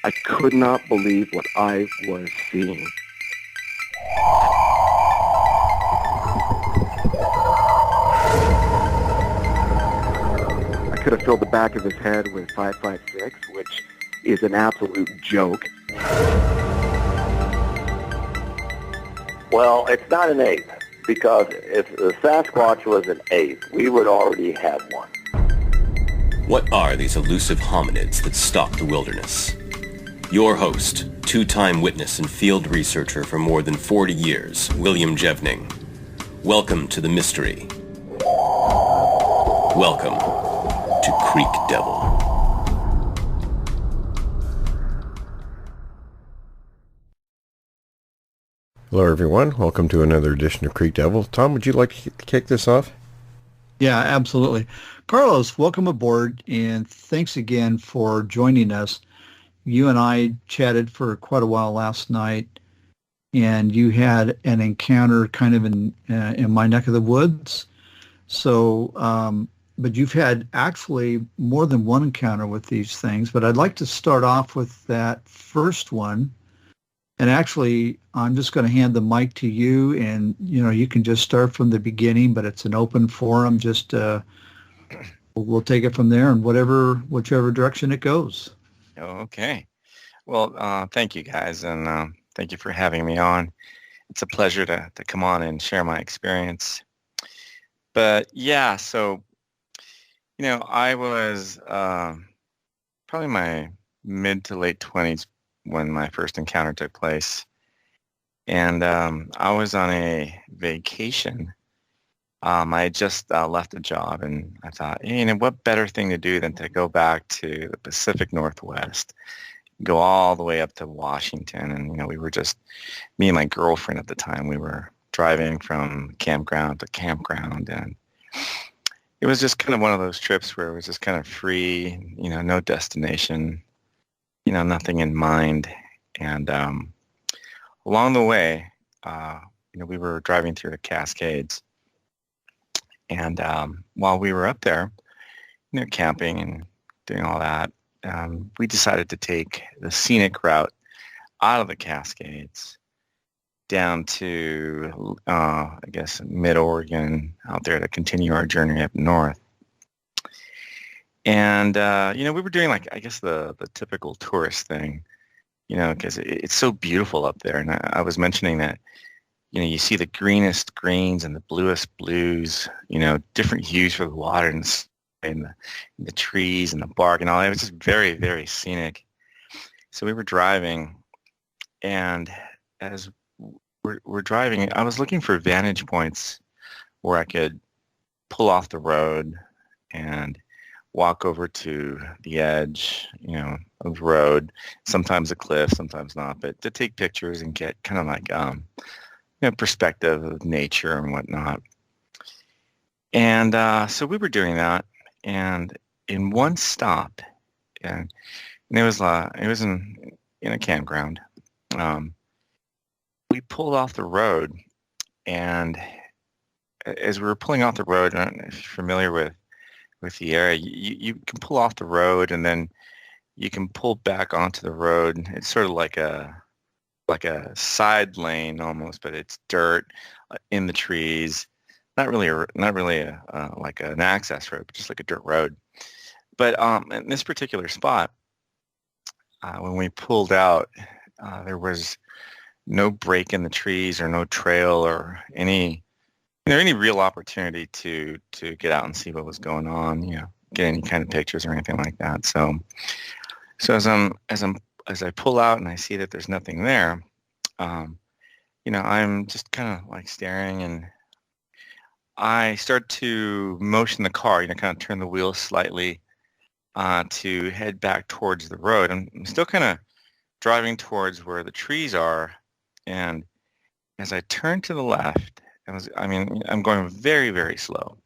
I could not believe what I was seeing. I could have filled the back of his head with 5.56, which is an absolute joke. Well, it's not an ape, because if the Sasquatch was an ape, we would already have one. What are these elusive hominids that stalk the wilderness? Your host, two-time witness and field researcher for more than 40 years, William Jevning. Welcome to the mystery. Welcome to Creek Devil. Hello, everyone. Welcome to another edition of Creek Devil. Tom, would you like to kick this off? Yeah, absolutely. Carlos, welcome aboard, and thanks again for joining us. You and I chatted for quite a while last night, and you had an encounter kind of in my neck of the woods. So, but you've had actually more than one encounter with these things. But I'd like to start off with that first one. And actually, I'm just going to hand the mic to you, and you can just start from the beginning. But it's an open forum. Just we'll take it from there, and whichever direction it goes. Okay. Well, thank you guys, and thank you for having me on. It's a pleasure to come on and share my experience. But yeah, so I was probably my mid to late 20s when my first encounter took place. And I was on a vacation. I had just left a job, and I thought, what better thing to do than to go back to the Pacific Northwest, go all the way up to Washington. And, we were just, me and my girlfriend at the time, we were driving from campground to campground. And it was just kind of one of those trips where it was just kind of free, no destination, nothing in mind. And along the way, we were driving through the Cascades. And while we were up there, camping and doing all that, we decided to take the scenic route out of the Cascades down to, I guess, mid-Oregon out there to continue our journey up north. And, we were doing the typical tourist thing, because it's so beautiful up there. And I was mentioning that, you see the greenest greens and the bluest blues, different hues for the water and the trees and the bark and all that. It was just very, very scenic. So we were driving, and as we're driving, I was looking for vantage points where I could pull off the road and walk over to the edge, of the road, sometimes a cliff, sometimes not, but to take pictures and get kind of like, perspective of nature and whatnot. And so we were doing that, and in one stop, and it was in a campground. We pulled off the road, and as we were pulling off the road, I don't know if you're familiar with the area, you can pull off the road, and then you can pull back onto the road. It's sort of like a side lane almost, but it's dirt in the trees. Not really like an access road, but just like a dirt road. But in this particular spot, when we pulled out, there was no break in the trees or no trail or any real opportunity to get out and see what was going on, get any kind of pictures or anything like that. So as I pull out and I see that there's nothing there, I'm just kind of like staring, and I start to motion the car, kind of turn the wheels slightly to head back towards the road. I'm still kind of driving towards where the trees are, and as I turn to the left, I'm going very, very slow.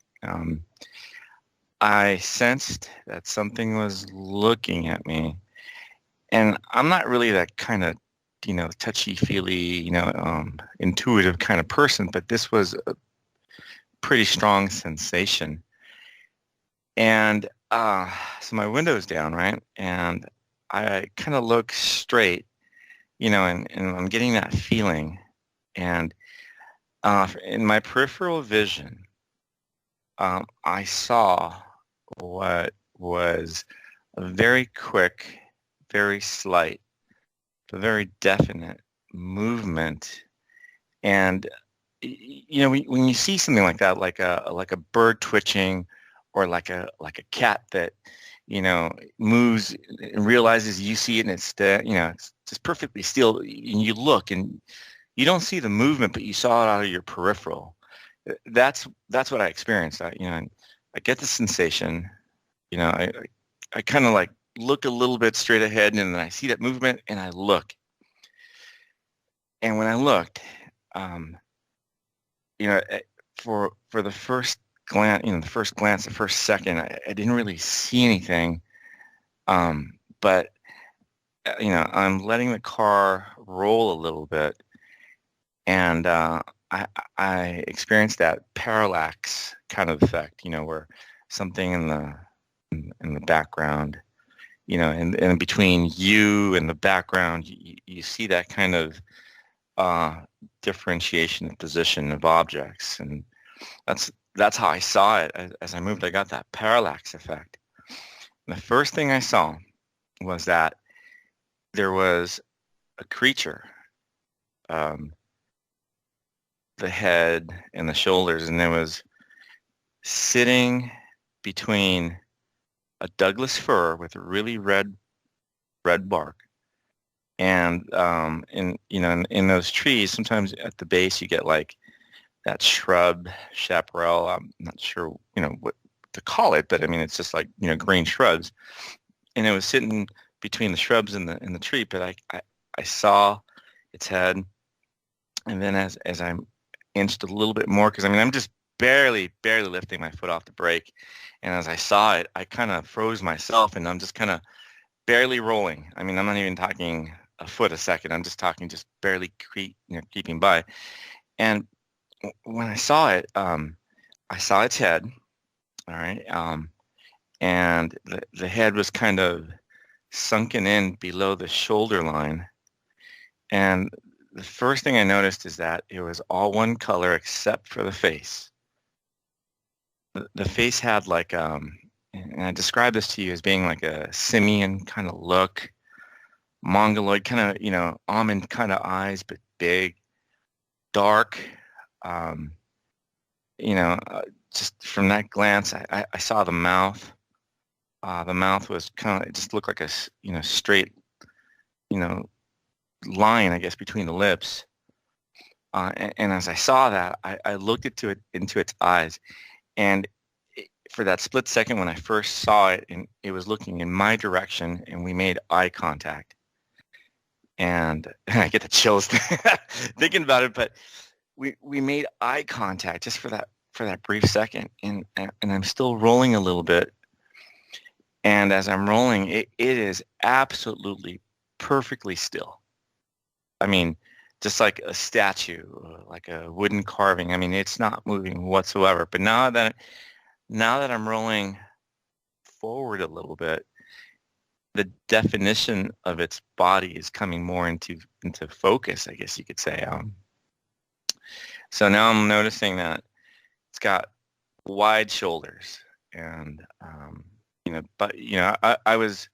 I sensed that something was looking at me, and I'm not really that kind of, touchy-feely, intuitive kind of person, but this was a pretty strong sensation. And so my window's down, right? And I kind of look straight, and I'm getting that feeling. And in my peripheral vision, I saw what was a very quick, very slight, but very definite movement. And when you see something like that, like a bird twitching, or like a cat that moves and realizes you see it, and it's just perfectly still, and you look and you don't see the movement, but you saw it out of your peripheral. That's what I experienced. I get the sensation. I kind of like look a little bit straight ahead, and then I see that movement, and I look. And when I looked, for the first glance, the first second, I didn't really see anything. But I'm letting the car roll a little bit, and I experienced that parallax kind of effect, where something in the background, and between you and the background, you see that kind of differentiation of position of objects, and that's how I saw it. As I moved, I got that parallax effect. And the first thing I saw was that there was a creature, the head and the shoulders, and there was sitting between a Douglas fir with a really red bark. And in those trees, sometimes at the base you get like that shrub chaparral. I'm not sure what to call it, but I mean it's just like green shrubs. And it was sitting between the shrubs and the tree. But I saw its head, and then as I inched a little bit more, because I'm just barely lifting my foot off the brake, and as I saw it, I kind of froze myself, and I'm just kind of barely rolling. I'm not even talking a foot a second. I'm just talking just barely creeping by. And when I saw it, I saw its head. All right. And the head was kind of sunken in below the shoulder line. And the first thing I noticed is that it was all one color except for the face. The face had like, and I describe this to you as being like a simian kind of look, mongoloid kind of, almond kind of eyes, but big, dark. Just from that glance, I saw the mouth. The mouth was kind of, it just looked like a, straight, line, I guess, between the lips. And as I saw that, I looked into its eyes, and for that split second when I first saw it, and it was looking in my direction, and we made eye contact. And I get the chills thinking about it, but we made eye contact just for that brief second, and I'm still rolling a little bit. And as I'm rolling, it is absolutely perfectly still. Just like a statue, like a wooden carving. It's not moving whatsoever. But now that I'm rolling forward a little bit, the definition of its body is coming more into focus, I guess you could say. So now I'm noticing that it's got wide shoulders, and I was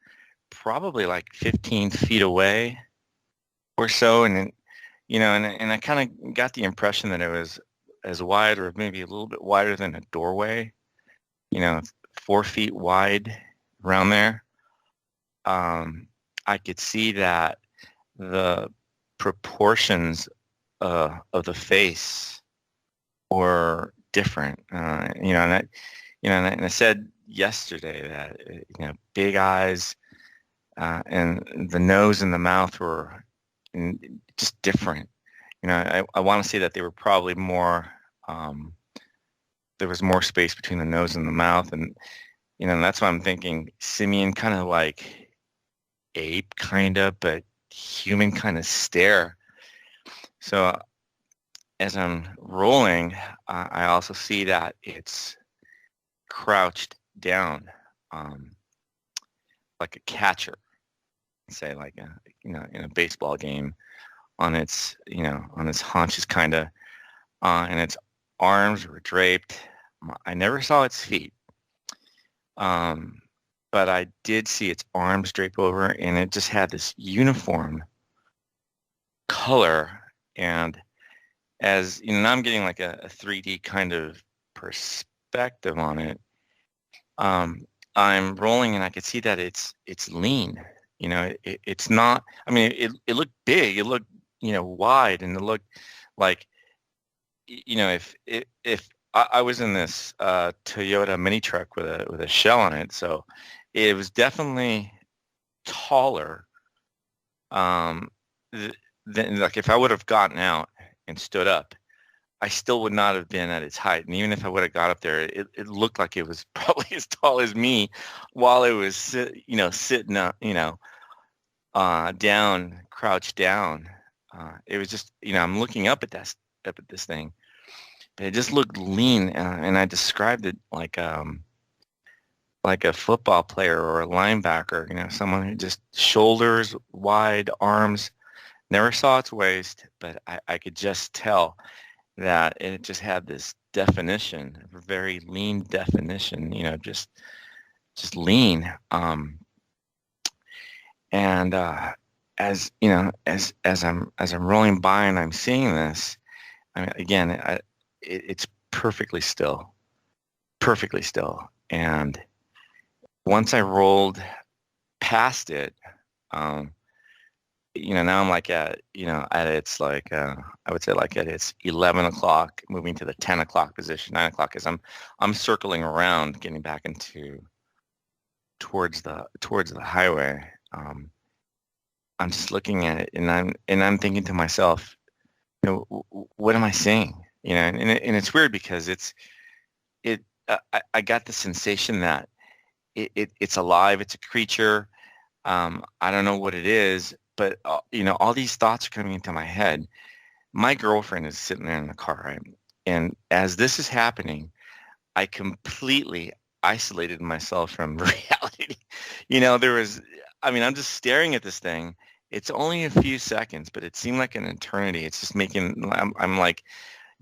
probably like 15 feet away or so, and I kind of got the impression that it was as wide, or maybe a little bit wider than a doorway, 4 feet wide, around there. I could see that the proportions of the face were different, and I said yesterday that big eyes, and the nose and the mouth were just different. I want to say that they were probably more. There was more space between the nose and the mouth, and that's why I'm thinking simian, kind of like ape, kind of, but human kind of stare. So as I'm rolling, I also see that it's crouched down, like a catcher. say like a, in a baseball game, on its, on its haunches kind of, and its arms were draped. I never saw its feet, but I did see its arms drape over, and it just had this uniform color. And as now I'm getting like a 3D kind of perspective on it. I'm rolling, and I could see that it's lean. It's not. I mean, it looked big. It looked wide, and it looked like if I was in this Toyota mini truck with a shell on it, so it was definitely taller. Then, like, if I would have gotten out and stood up, I still would not have been at its height. And even if I would have got up there, it looked like it was probably as tall as me, while it was sitting up, down, crouched down. It was just, I'm looking up at this thing, but it just looked lean, and I described it like a football player or a linebacker, someone who just shoulders wide, arms. Never saw its waist, but I could just tell that it just had this definition, a very lean definition, just lean. And as I'm rolling by and I'm seeing this, I mean, again, it's perfectly still. And once I rolled past it, now I'm like at its like, I would say like at its 11 o'clock, moving to the 10 o'clock position, 9 o'clock, as I'm circling around, getting back towards the highway. I'm just looking at it, and I'm thinking to myself, what am I seeing? And it's weird because I got the sensation that it's alive, it's a creature. I don't know what it is, but all these thoughts are coming into my head. My girlfriend is sitting there in the car, right? And as this is happening, I completely isolated myself from reality. I'm just staring at this thing. It's only a few seconds, but it seemed like an eternity. It's just I'm like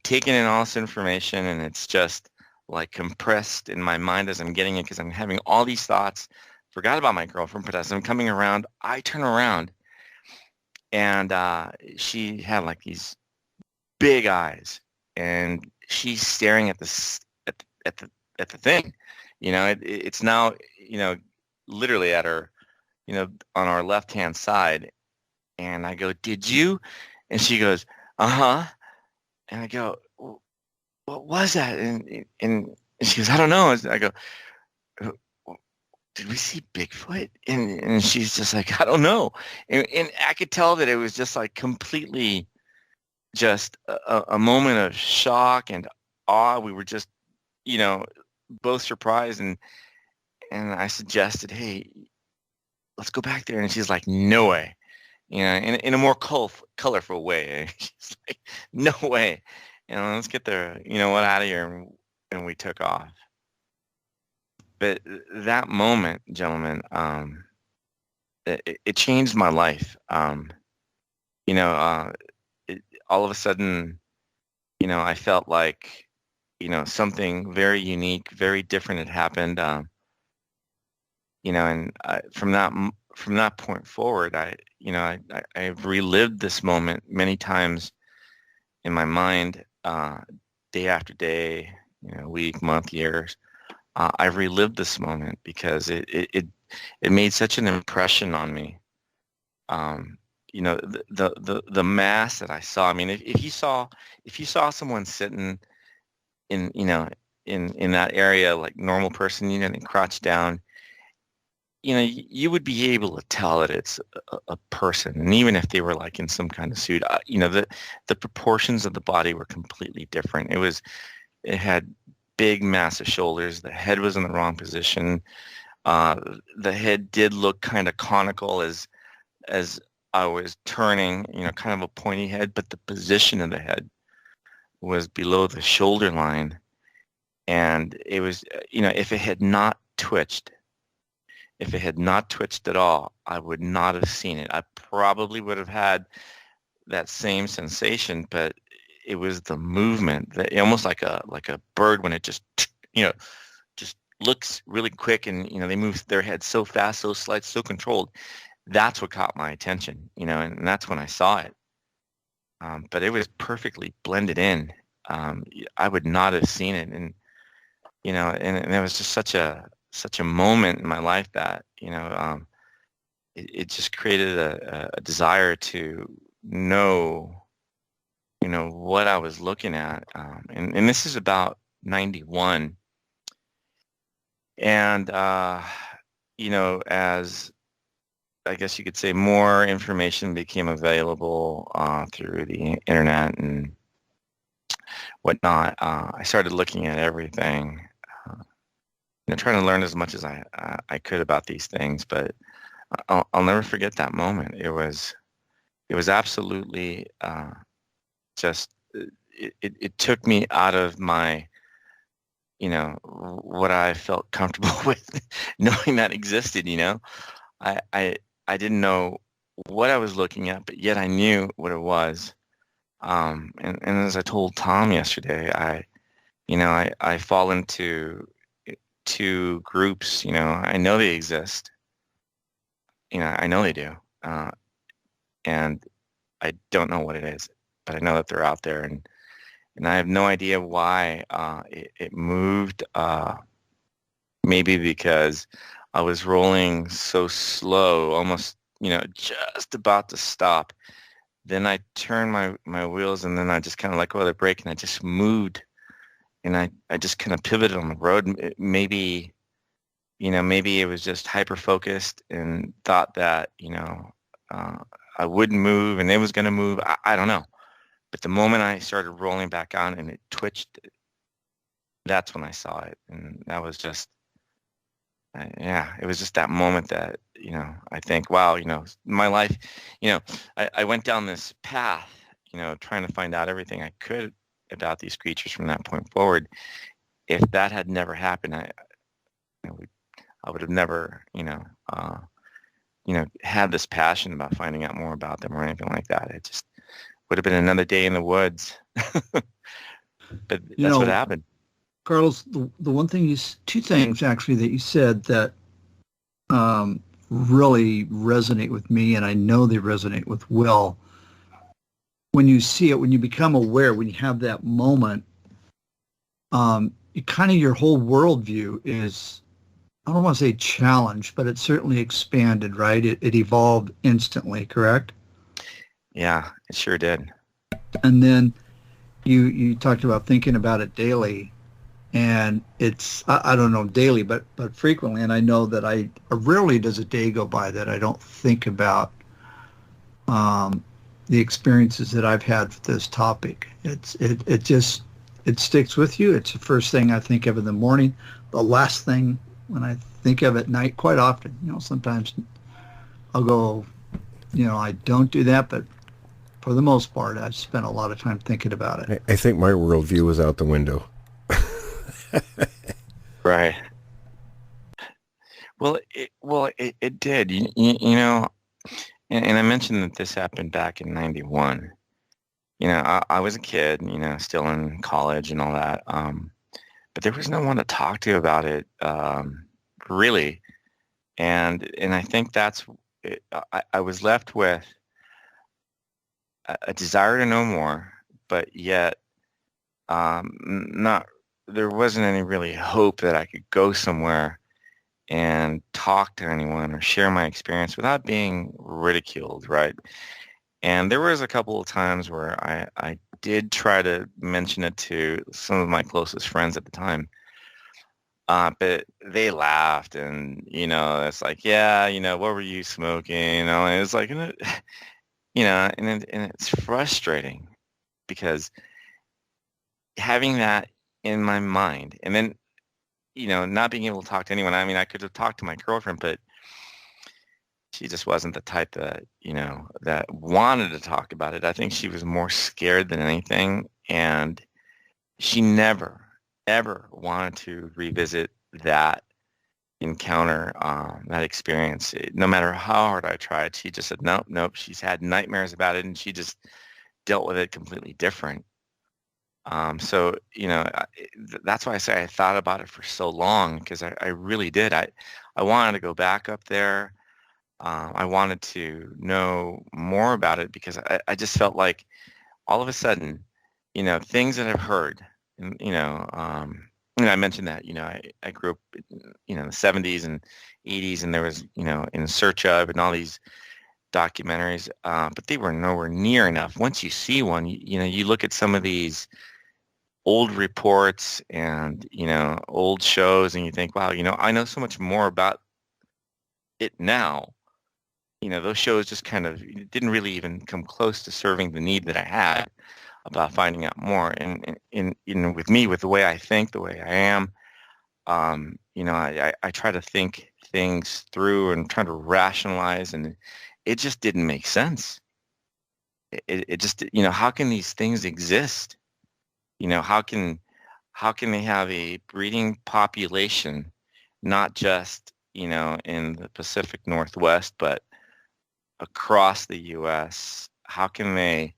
taking in all this information, and it's just like compressed in my mind as I'm getting it, because I'm having all these thoughts. Forgot about my girlfriend, but as I'm coming around, I turn around, and she had like these big eyes, and she's staring at the thing. It's now literally at her, on our left hand side, and I go, "Did you?" And she goes, "Uh-huh." And I go, "What was that?" And she goes, "I don't know." I go, "Did we see Bigfoot?" And she's just like, "I don't know." And I could tell that it was just like completely just a moment of shock and awe. We were just, both surprised, and I suggested, "Hey, let's go back there." And she's like, "No way." In a more colorful way. She's like, "No way. Let's get the, what out of here." And we took off. But that moment, gentlemen, it changed my life. All of a sudden, I felt like, something very unique, very different had happened. And from that point forward, I've relived this moment many times in my mind, day after day, week, month, years. I've relived this moment because it made such an impression on me. The mass that I saw. I mean, if you saw someone sitting in that area, like normal person, and crouched down, you would be able to tell that it's a person. And even if they were like in some kind of suit, the proportions of the body were completely different. It had big, massive shoulders. The head was in the wrong position. The head did look kind of conical as I was turning, kind of a pointy head, but the position of the head was below the shoulder line. And it was, if it had not twitched, if it had not twitched at all, I would not have seen it. I probably would have had that same sensation, but it was the movement, that almost like a bird when it just, just looks really quick, and they move their head so fast, so slight, so controlled. That's what caught my attention, and that's when I saw it. But it was perfectly blended in. I would not have seen it, and and it was just such a moment in my life that it just created a desire to know what I was looking at, and this is about 91, and as I guess you could say, more information became available through the internet and whatnot. I started looking at everything, trying to learn as much as I could about these things. But I'll never forget that moment. It was absolutely just it took me out of my what I felt comfortable with, knowing that existed. I didn't know what I was looking at, but yet I knew what it was. And as I told Tom yesterday, I fall into two groups. I know they exist. I know they do. And I don't know what it is, but I know that they're out there, and I have no idea why it moved. Maybe because I was rolling so slow, almost, just about to stop. Then I turned my wheels, and then I just kind of let go of the brake, and I just moved, and I just kind of pivoted on the road. Maybe it was just hyper-focused and thought that, I wouldn't move and it was going to move. I don't know. But the moment I started rolling back on and it twitched, that's when I saw it. And that was just, it was just that moment that, I think, wow, my life, I went down this path, trying to find out everything I could about these creatures from that point forward. If that had never happened, I would have never, had this passion about finding out more about them or anything like that. It just would have been another day in the woods. But that's what happened. Carlos, the one thing two things actually that you said that really resonate with me, and I know they resonate with Will. When you see it, when you become aware, when you have that moment, your whole worldview is, I don't want to say challenged, but it's certainly expanded, right? It evolved instantly, correct? Yeah, it sure did. And then you talked about thinking about it daily, and it's, I don't know daily, but frequently, and I know that rarely does a day go by that I don't think about the experiences that I've had with this topic. It sticks with you. It's the first thing I think of in the morning, the last thing when I think of at night, quite often. Sometimes I'll go, I don't do that, but for the most part, I've spent a lot of time thinking about it. I think my worldview was out the window. Right. Well, it did. And I mentioned that this happened back in 91. I was a kid, still in college and all that. But there was no one to talk to about it, really. And I think that's it. I was left with a desire to know more, but yet there wasn't any really hope that I could go somewhere and talk to anyone or share my experience without being ridiculed, right? And there was a couple of times where I did try to mention it to some of my closest friends at the time, but they laughed, and it's like, yeah, what were you smoking? And it's like, and it's frustrating because having that in my mind, and then not being able to talk to anyone. I mean, I could have talked to my girlfriend, but she just wasn't the type that, that wanted to talk about it. I think she was more scared than anything. And she never, ever wanted to revisit that encounter, that experience. No matter how hard I tried, she just said, nope, nope. She's had nightmares about it, and she just dealt with it completely different. So, that's why I say I thought about it for so long, because I really did. I wanted to go back up there. I wanted to know more about it, because I just felt like all of a sudden, things that I've heard, and, I mentioned that, I grew up, in the 70s and 80s, and there was, In Search Of and all these documentaries, but they were nowhere near enough. Once you see one, you look at some of these old reports and, old shows, and you think, wow, I know so much more about it now. Those shows just kind of didn't really even come close to serving the need that I had about finding out more. And with me, with the way I think, the way I am, I try to think things through and try to rationalize, and it just didn't make sense. It just, how can these things exist? How can they have a breeding population, not just, in the Pacific Northwest, but across the U.S.? How can they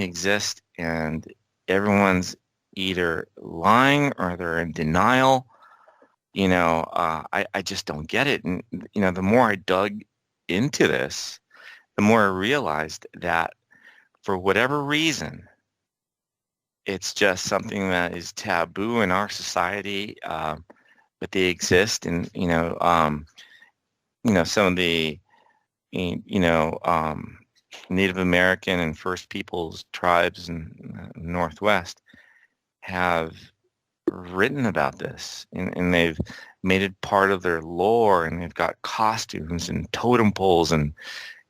exist, and everyone's either lying or they're in denial? I just don't get it. And, the more I dug into this, the more I realized that for whatever reason, it's just something that is taboo in our society, but they exist. And, some of the, Native American and First Peoples tribes in the Northwest have written about this, and they've made it part of their lore, and they've got costumes and totem poles, and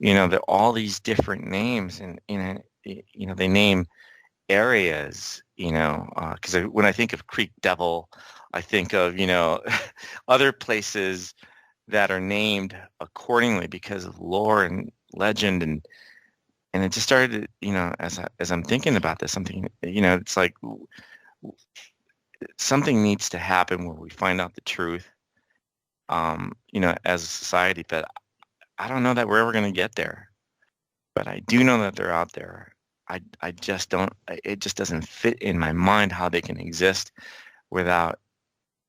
they're all these different names, and they name areas, because when I think of Creek Devil, I think of other places that are named accordingly because of lore and legend, and it just started, as I'm thinking about this, something, it's like something needs to happen where we find out the truth, as a society. But I don't know that we're ever going to get there. But I do know that they're out there. I just don't. It just doesn't fit in my mind how they can exist without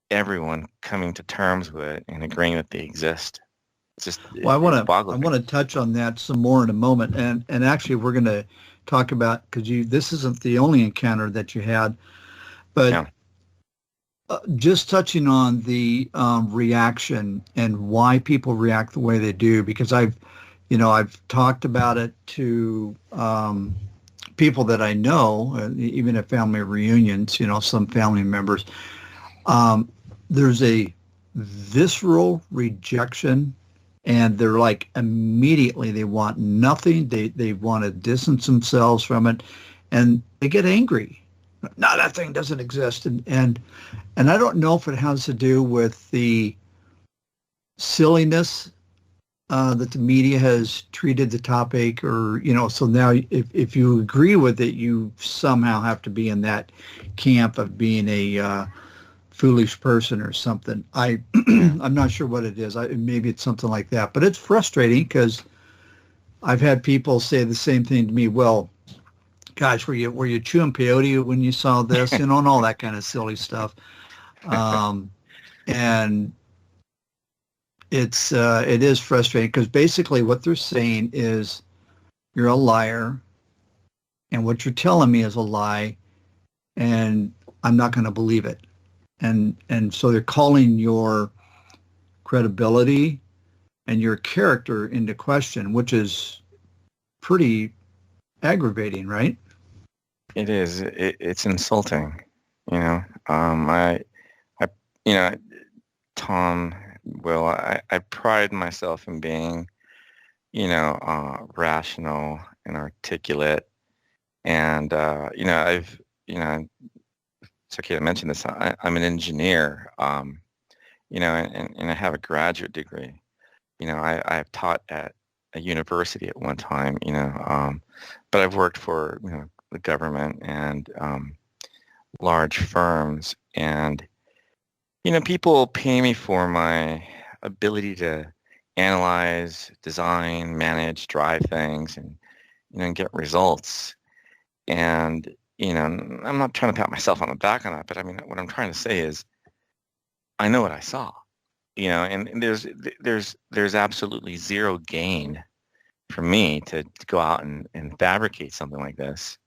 everyone coming to terms with it and agreeing that they exist. It's just. Well, I want to touch on that some more in a moment, and actually we're going to talk about, because this isn't the only encounter that you had, but. Yeah. Just touching on the reaction and why people react the way they do, because I've talked about it to people that I know, even at family reunions, some family members. There's a visceral rejection, and they're like immediately they want nothing. They want to distance themselves from it, and they get angry. No, that thing doesn't exist. And I don't know if it has to do with the silliness that the media has treated the topic, or, so now if you agree with it, you somehow have to be in that camp of being a foolish person or something. I'm not sure what it is. Maybe it's something like that. But it's frustrating, because I've had people say the same thing to me. Well, gosh, were you chewing peyote when you saw this, and all that kind of silly stuff, and it is frustrating, because basically what they're saying is you're a liar, and what you're telling me is a lie, and I'm not going to believe it, and so they're calling your credibility and your character into question, which is pretty aggravating, right? It is. It's insulting. Tom, Will, I pride myself in being, rational and articulate, and it's okay to mention this. I'm an engineer, and I have a graduate degree. I've taught at a university at one time, but I've worked for, the government and large firms, and People pay me for my ability to analyze, design, manage, drive things, and get results. And I'm not trying to pat myself on the back on that, but I mean, what I'm trying to say is, I know what I saw. And there's absolutely zero gain for me to go out and fabricate something like this.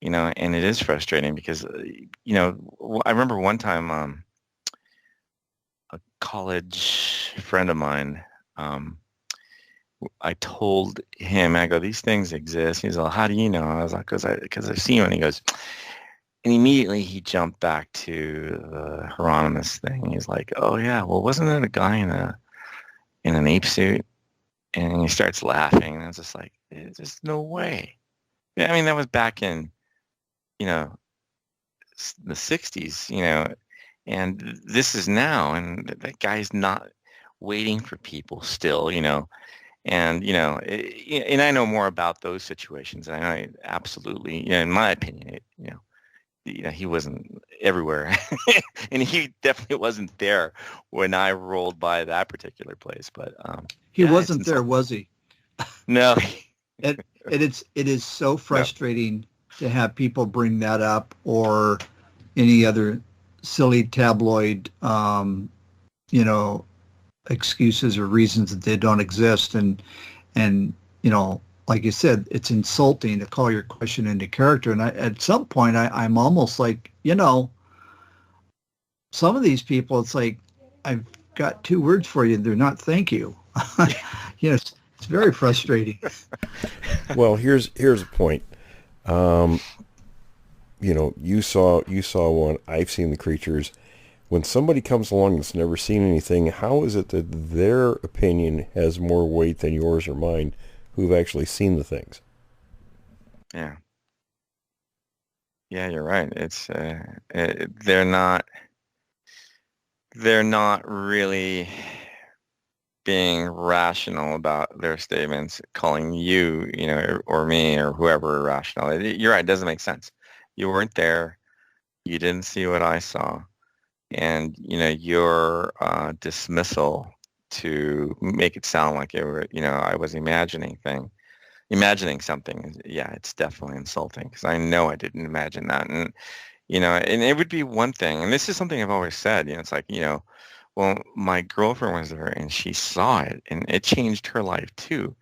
And it is frustrating because I remember one time a college friend of mine, I told him, I go, these things exist. He's like, how do you know? I was like, because I've seen them. And he goes, and immediately he jumped back to the Hieronymus thing. He's like, oh yeah, well, wasn't it a guy in an ape suit? And he starts laughing, and I was just like, there's just no way. Yeah, I mean, that was back in, the 60s, and this is now, and that guy's not waiting for people still, and, and I know more about those situations, and I absolutely, in my opinion, he wasn't everywhere, and he definitely wasn't there when I rolled by that particular place. But he wasn't there, was he? No. It is so frustrating to have people bring that up, or any other silly tabloid, excuses or reasons that they don't exist, and like you said, it's insulting to call your question into character. And at some point, I'm almost like, some of these people, it's like, I've got 2 words for you. They're not thank you. It's very frustrating. Well, here's a point. You saw one. I've seen the creatures. When somebody comes along that's never seen anything, how is it that their opinion has more weight than yours or mine, who've actually seen the things? Yeah. Yeah, you're right. It's they're not really being rational about their statements, calling you, or me or whoever irrational. You're right. It doesn't make sense. You weren't there. You didn't see what I saw. And, your dismissal to make it sound like I was imagining something. Yeah, it's definitely insulting, because I know I didn't imagine that. And, and it would be one thing. And this is something I've always said, it's like, well, my girlfriend was there and she saw it, and it changed her life too,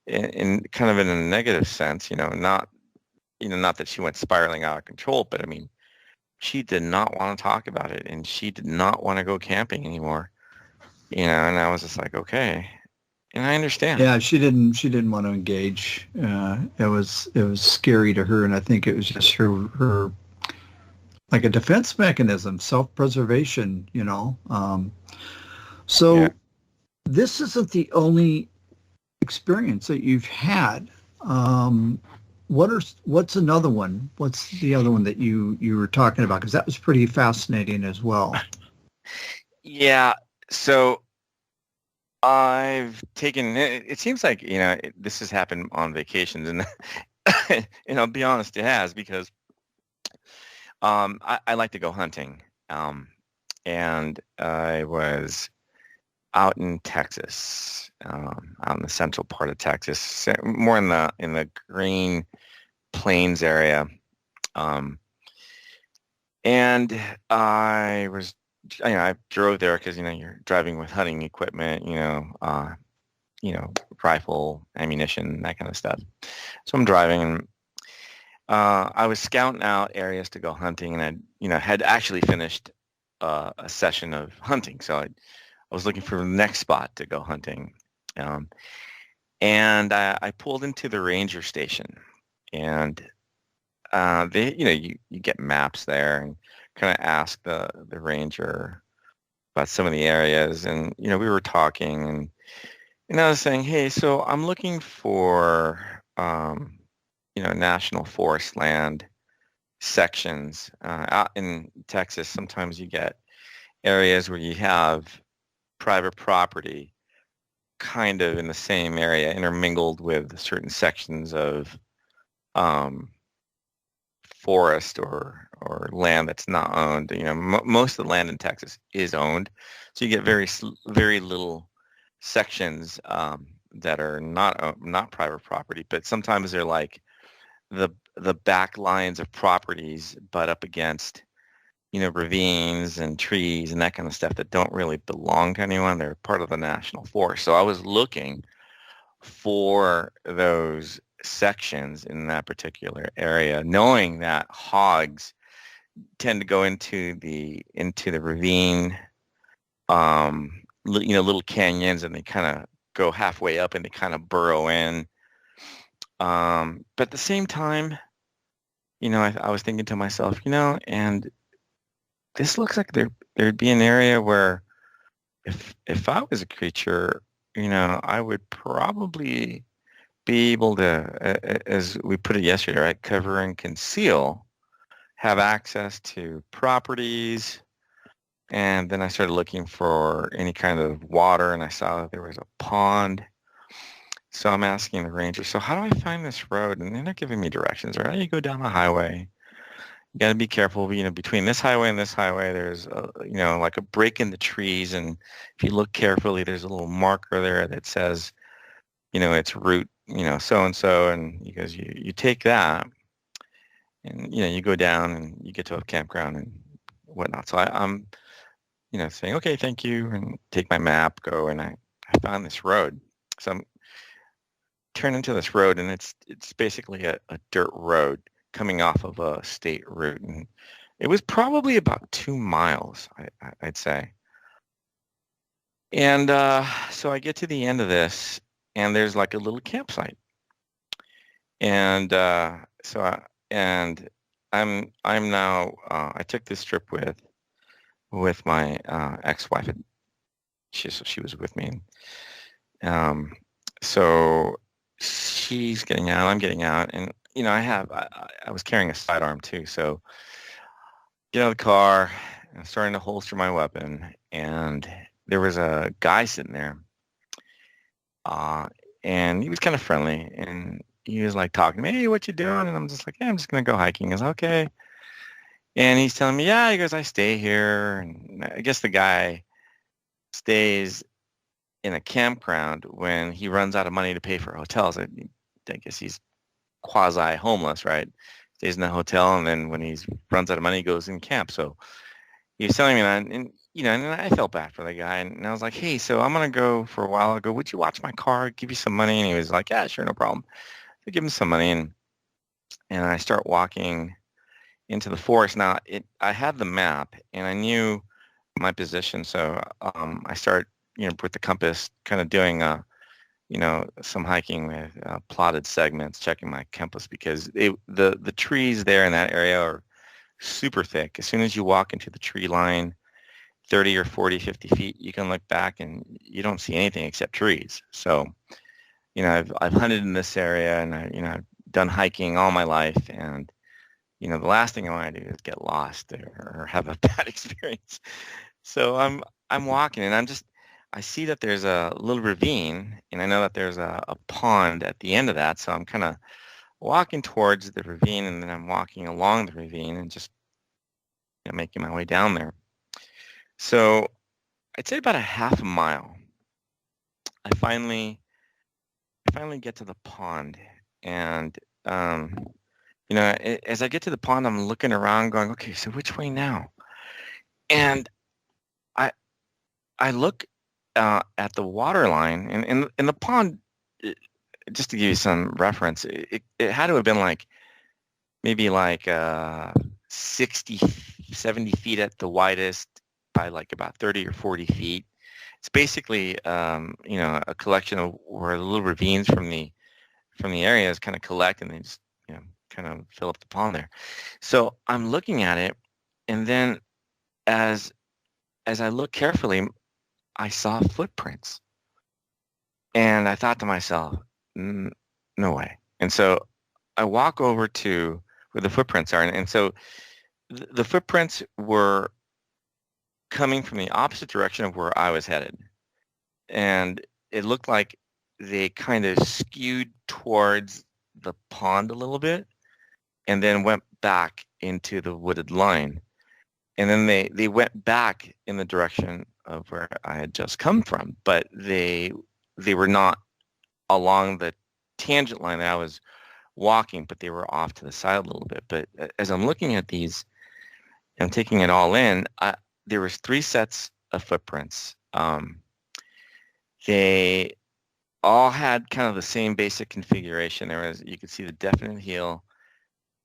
in kind of in a negative sense, not that she went spiraling out of control, but I mean, she did not want to talk about it, and she did not want to go camping anymore, and I was just like, okay, and I understand. Yeah, she didn't want to engage. It was scary to her, and I think it was just her like a defense mechanism, self-preservation, So yeah. This isn't the only experience that you've had. What's another one? What's the other one that you were talking about? Because that was pretty fascinating as well. Yeah. So I've taken, it seems like, this has happened on vacations, and, and I'll be honest, it has, because I like to go hunting. And I was out in Texas, out in the central part of Texas, more in the Green Plains area. And I was, I drove there because, you're driving with hunting equipment, rifle, ammunition, that kind of stuff. So I'm driving, and I was scouting out areas to go hunting, and I, had actually finished a session of hunting. So I was looking for the next spot to go hunting. And I pulled into the ranger station, and they, you get maps there, and kind of ask the ranger about some of the areas. And, we were talking, and I was saying, hey, so I'm looking for, national forest land sections. Out in Texas, sometimes you get areas where you have private property kind of in the same area, intermingled with certain sections of forest or or land that's not owned. Most of the land in Texas is owned, so you get very little sections that are not private property. But sometimes they're like the back lines of properties butt up against ravines and trees and that kind of stuff that don't really belong to anyone. They're part of the national forest. So I was looking for those sections in that particular area, knowing that hogs tend to go into the ravine, little canyons, and they kind of go halfway up and they kind of burrow in. But at the same time, I was thinking to myself, and this looks like there'd be an area where if I was a creature, I would probably be able to, as we put it yesterday, right, cover and conceal, have access to properties. And then I started looking for any kind of water, and I saw that there was a pond. So I'm asking the ranger, so how do I find this road? And they're not giving me directions, right? You go down the highway. You got to be careful, between this highway and this highway, there's, like a break in the trees. And if you look carefully, there's a little marker there that says, it's route, so-and-so. And he goes, you take that and, you go down and you get to a campground and whatnot. So I'm, saying, okay, thank you, and take my map, go. And I found this road. So I'm turning into this road, and it's basically a dirt road coming off of a state route, and it was probably about 2 miles, I'd say. And so I get to the end of this, and there's like a little campsite, and I'm now I took this trip with my ex-wife, and she was with me, so she's getting out, I'm getting out, and I was carrying a sidearm too, so get out of the car, and I'm starting to holster my weapon, and there was a guy sitting there, and he was kind of friendly, and he was like talking to me, hey, what you doing? And I'm just like, yeah, I'm just gonna go hiking. He's okay, and he's telling me, yeah, he goes, I stay here, and I guess the guy stays in a campground when he runs out of money to pay for hotels. I guess he's quasi-homeless, right? Stays in the hotel, and then when he runs out of money, he goes in camp. So he was telling me that, and and I felt bad for the guy, and I was like, hey, so I'm gonna go for a while. I go, would you watch my car? Give you some money? And he was like, yeah, sure, no problem. I give him some money, and I start walking into the forest. Now, I had the map, and I knew my position, so I start, with the compass, kind of doing some hiking with plotted segments, checking my compass, because the trees there in that area are super thick. As soon as you walk into the tree line, 30 or 40, 50 feet, you can look back and you don't see anything except trees. So, I've hunted in this area, and I've done hiking all my life, and the last thing I want to do is get lost or have a bad experience. So I'm walking, and I see that there's a little ravine, and I know that there's a pond at the end of that. So I'm kind of walking towards the ravine, and then I'm walking along the ravine and just making my way down there. So I'd say about a half a mile. I finally get to the pond, and as I get to the pond, I'm looking around, going, okay, so which way now? And I look at the water line, and in the pond, just to give you some reference, it had to have been maybe 60, 70 feet at the widest, by about 30 or 40 feet. It's basically a collection of where the little ravines from the areas kind of collect, and they just kind of fill up the pond there. So I'm looking at it, and then as I look carefully, I saw footprints, and I thought to myself, no way. And so I walk over to where the footprints are, and so the footprints were coming from the opposite direction of where I was headed, and it looked like they kind of skewed towards the pond a little bit, and then went back into the wooded line. And then they went back in the direction of where I had just come from, but they were not along the tangent line that I was walking, but they were off to the side a little bit. But as I'm looking at these, I'm taking it all in, there was 3 sets of footprints. They all had kind of the same basic configuration. You could see the definite heel,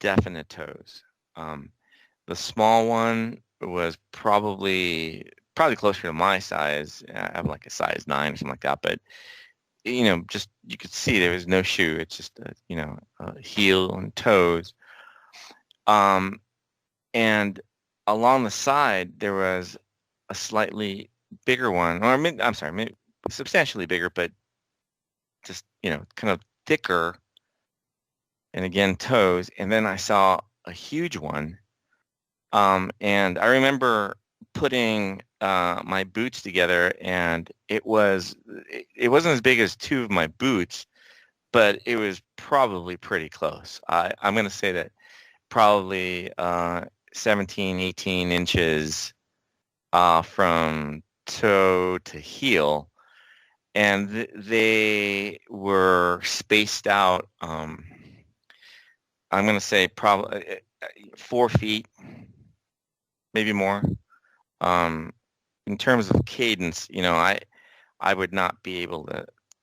definite toes. The small one was probably closer to my size. I have like a size 9 or something like that, but just you could see there was no shoe. It's just a heel and toes. And along the side there was a slightly bigger one, or I'm sorry, maybe substantially bigger, but just kind of thicker. And again, toes. And then I saw a huge one. And I remember putting my boots together, and it wasn't as big as 2 of my boots, but it was probably pretty close. I'm going to say that probably 17, 18 inches from toe to heel. And they were spaced out, I'm going to say probably 4 feet, maybe more. In terms of cadence, I would not be able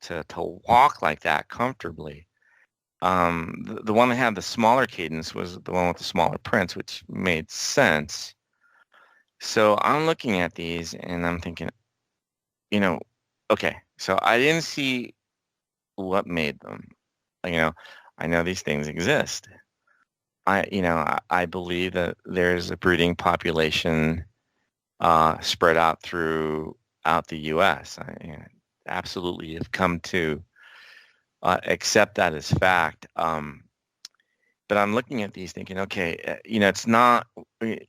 to walk like that comfortably. The one that had the smaller cadence was the one with the smaller prints, which made sense. So I'm looking at these and I'm thinking, okay, so I didn't see what made them. I know these things exist. I believe that there's a breeding population spread out throughout the U.S. I absolutely have come to accept that as fact. But I'm looking at these thinking, okay, it's not, it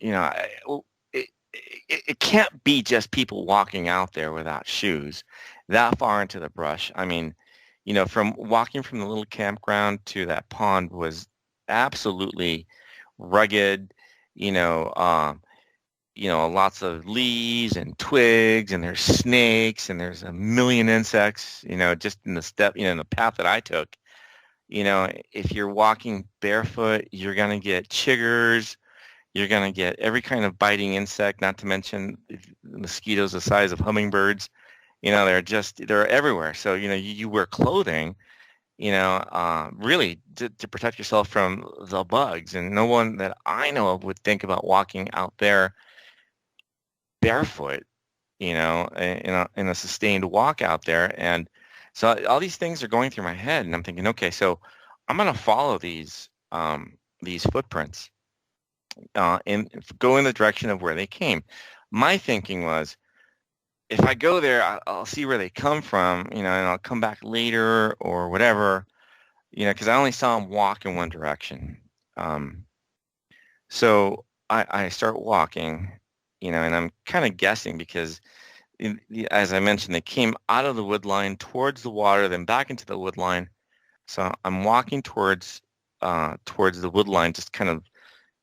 can't be just people walking out there without shoes that far into the brush. I mean, from walking from the little campground to that pond was absolutely rugged, lots of leaves and twigs, and there's snakes, and there's a million insects, just in the path that I took. If you're walking barefoot, you're going to get chiggers, you're going to get every kind of biting insect, not to mention mosquitoes the size of hummingbirds. They're everywhere. So, you wear clothing, really to protect yourself from the bugs. And no one that I know of would think about walking out there barefoot, in a sustained walk out there. And so all these things are going through my head, and I'm thinking, okay, so I'm going to follow these footprints and go in the direction of where they came. My thinking was, if I go there, I'll see where they come from, and I'll come back later or whatever, because I only saw them walk in one direction. So I start walking, and I'm kind of guessing because, as I mentioned, they came out of the wood line towards the water, then back into the wood line. So I'm walking towards the wood line, just kind of,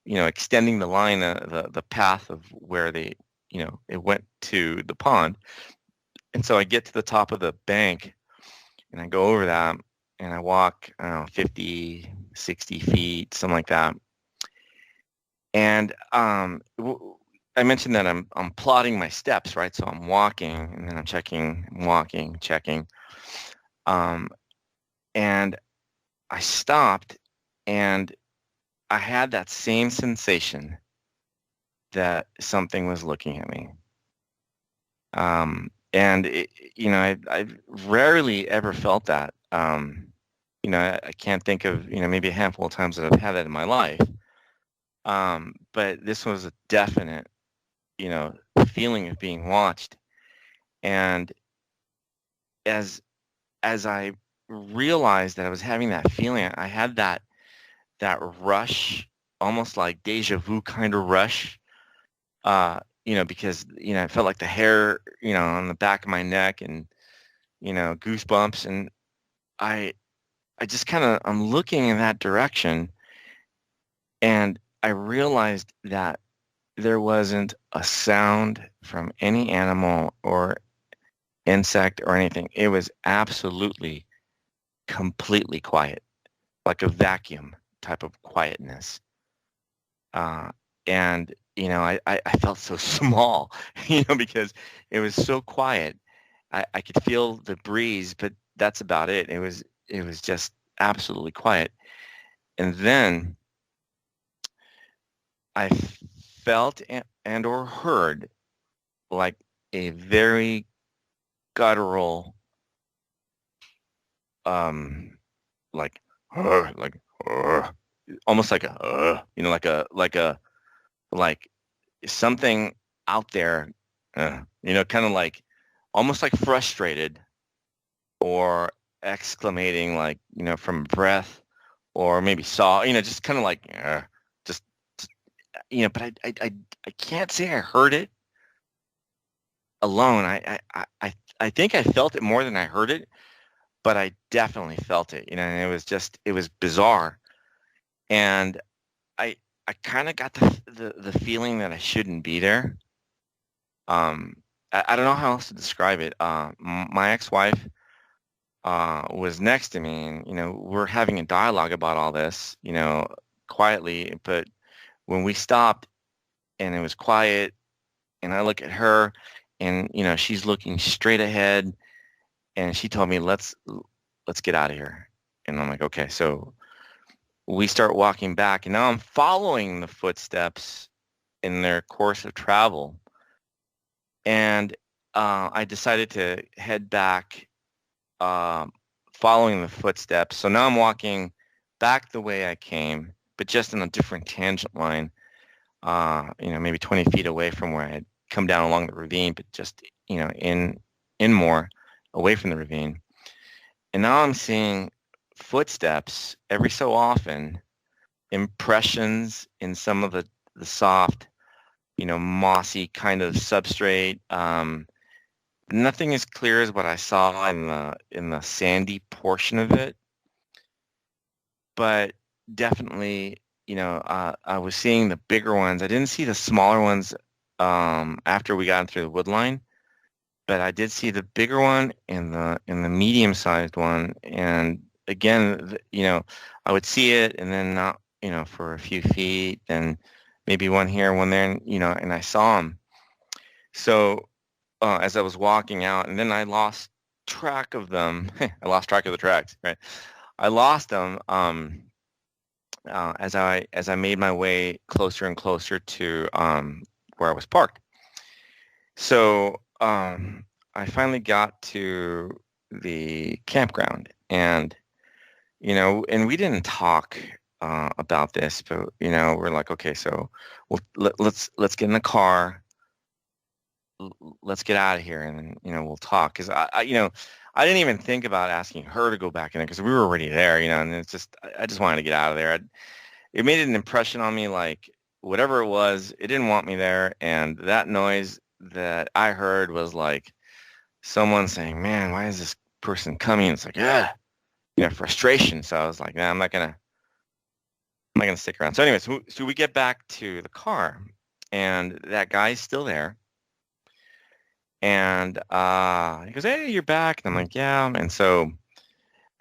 extending the line, the path of where they, it went to the pond. And so I get to the top of the bank, and I go over that, and I walk, 50, 60 feet, something like that. And I mentioned that I'm plotting my steps, right? So I'm walking, and then I'm checking, walking, checking. And I stopped, and I had that same sensation that something was looking at me. And I've rarely ever felt that. I can't think of, maybe a handful of times that I've had that in my life. But this was a definite, feeling of being watched. And as I realized that I was having that feeling, I had that rush, almost like deja vu kind of rush, because, I felt like the hair, on the back of my neck, and, goosebumps. And I just kind of, I'm looking in that direction, and I realized that there wasn't a sound from any animal or insect or anything. It was absolutely, completely quiet, like a vacuum type of quietness. And, I felt so small, because it was so quiet. I could feel the breeze, but that's about it. It was just absolutely quiet. And then I felt and or heard like a very guttural, like, like, almost like a, like something out there, kind of like, almost like frustrated or exclamating, like, from breath, or maybe saw, just kind of like, just, but I can't say I heard it alone. I think I felt it more than I heard it, but I definitely felt it, and it was bizarre. And I kind of got the feeling that I shouldn't be there. I don't know how else to describe it. My ex-wife was next to me, and we're having a dialogue about all this, quietly. But when we stopped and it was quiet, and I look at her, and she's looking straight ahead, and she told me, let's get out of here. And I'm like, okay. So we start walking back, and now I'm following the footsteps in their course of travel. And I decided to head back, following the footsteps. So now I'm walking back the way I came, but just in a different tangent line, maybe 20 feet away from where I had come down along the ravine, but just, in more away from the ravine. And now I'm seeing footsteps every so often, impressions in some of the soft, mossy kind of substrate. Nothing as clear as what I saw in the sandy portion of it, but definitely, I was seeing the bigger ones. I didn't see the smaller ones after we got through the wood line, but I did see the bigger one and the medium-sized one. And again, I would see it, and then not, for a few feet, then maybe one here, one there, and I saw them. So as I was walking out, and then I lost track of them. I lost track of the tracks, right? I lost them as I made my way closer and closer to where I was parked. So I finally got to the campground, and and we didn't talk about this, but we're like, okay, so let's get in the car, let's get out of here, and then we'll talk. Because I I didn't even think about asking her to go back in there, because we were already there, and it's just, I just wanted to get out of there. It made an impression on me, like whatever it was, it didn't want me there. And that noise that I heard was like someone saying, man, why is this person coming? It's like, yeah, frustration. So I was like, nah, I'm not gonna stick around. So anyways, so we get back to the car, and that guy's still there. And he goes, hey, you're back. And I'm like, yeah. And so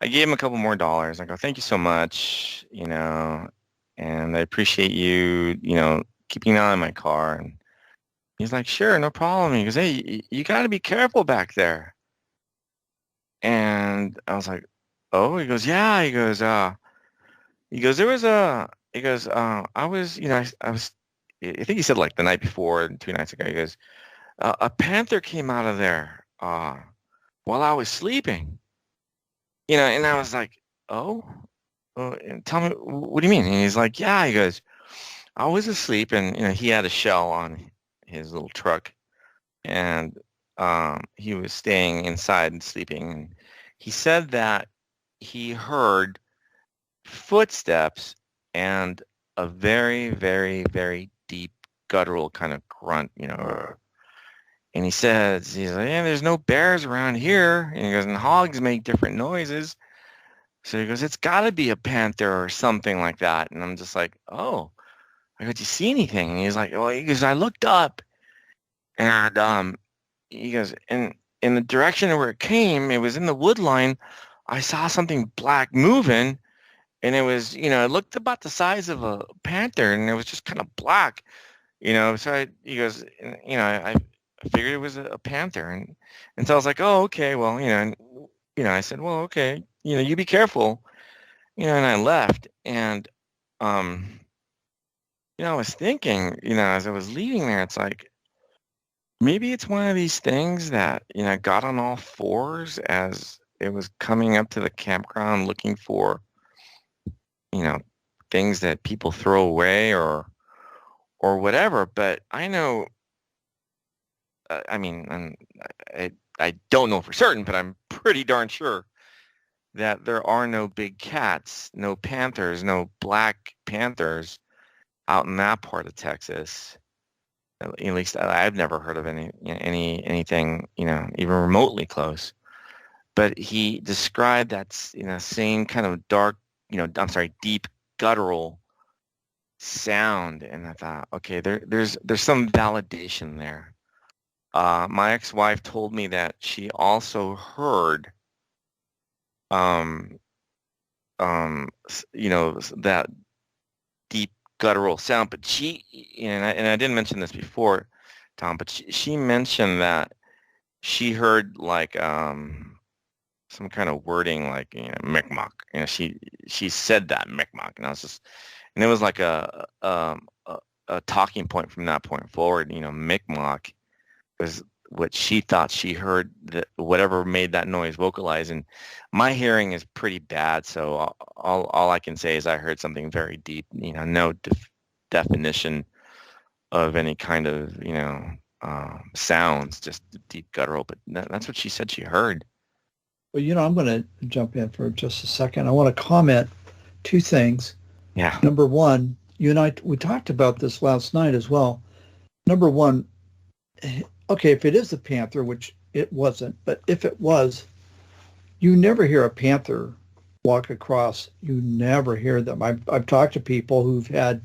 I gave him a couple more dollars. I go, thank you so much, and I appreciate you, keeping an eye on my car. And he's like, sure, no problem. He goes, hey, you got to be careful back there. And I was like, oh. He goes, yeah. He goes, I was, I think he said like the night before, 2 nights ago, he goes, a panther came out of there while I was sleeping. And I was like, oh, and tell me, what do you mean? And he's like, yeah. He goes, I was asleep, and he had a shell on his little truck, and he was staying inside and sleeping. And he said that he heard footsteps and a very, very, very deep guttural kind of grunt, And he says, he's like, yeah, there's no bears around here. And he goes, and hogs make different noises. So he goes, it's got to be a panther or something like that. And I'm just like, oh, I go, "Do you see anything?" And he's like, "Well," he goes, "I looked up, and he goes, in the direction where it came, it was in the wood line. I saw something black moving, and it was, it looked about the size of a panther, and it was just kind of black, So he goes, I figured it was a panther, and so I was like, oh, okay, well, I said, well, okay, you be careful, and I left, and um, I was thinking, as I was leaving there, it's like maybe it's one of these things that got on all fours as it was coming up to the campground looking for you know things that people throw away or whatever. But I know, I mean, I don't know for certain, but I'm pretty darn sure that there are no big cats, no panthers, no black panthers out in that part of Texas. At least I've never heard of anything even remotely close. But he described that same kind of dark, deep guttural sound, and I thought, okay, there's some validation there. My ex-wife told me that she also heard, that deep guttural sound, but and I didn't mention this before, Tom, but she mentioned that she heard like some kind of wording like Mi'kmaq. She said that Mi'kmaq, and I was just, and it was like a talking point from that point forward. Mi'kmaq was what she thought she heard, that whatever made that noise vocalize. And my hearing is pretty bad, so all I can say is I heard something very deep. No definition of any kind of sounds, just deep guttural. But that's what she said she heard. Well, I'm going to jump in for just a second. I want to comment two things. Yeah. Number one, you and I, we talked about this last night as well. Number one, okay, if it is a panther, which it wasn't, but if it was, you never hear a panther walk across. You never hear them. I've talked to people who've had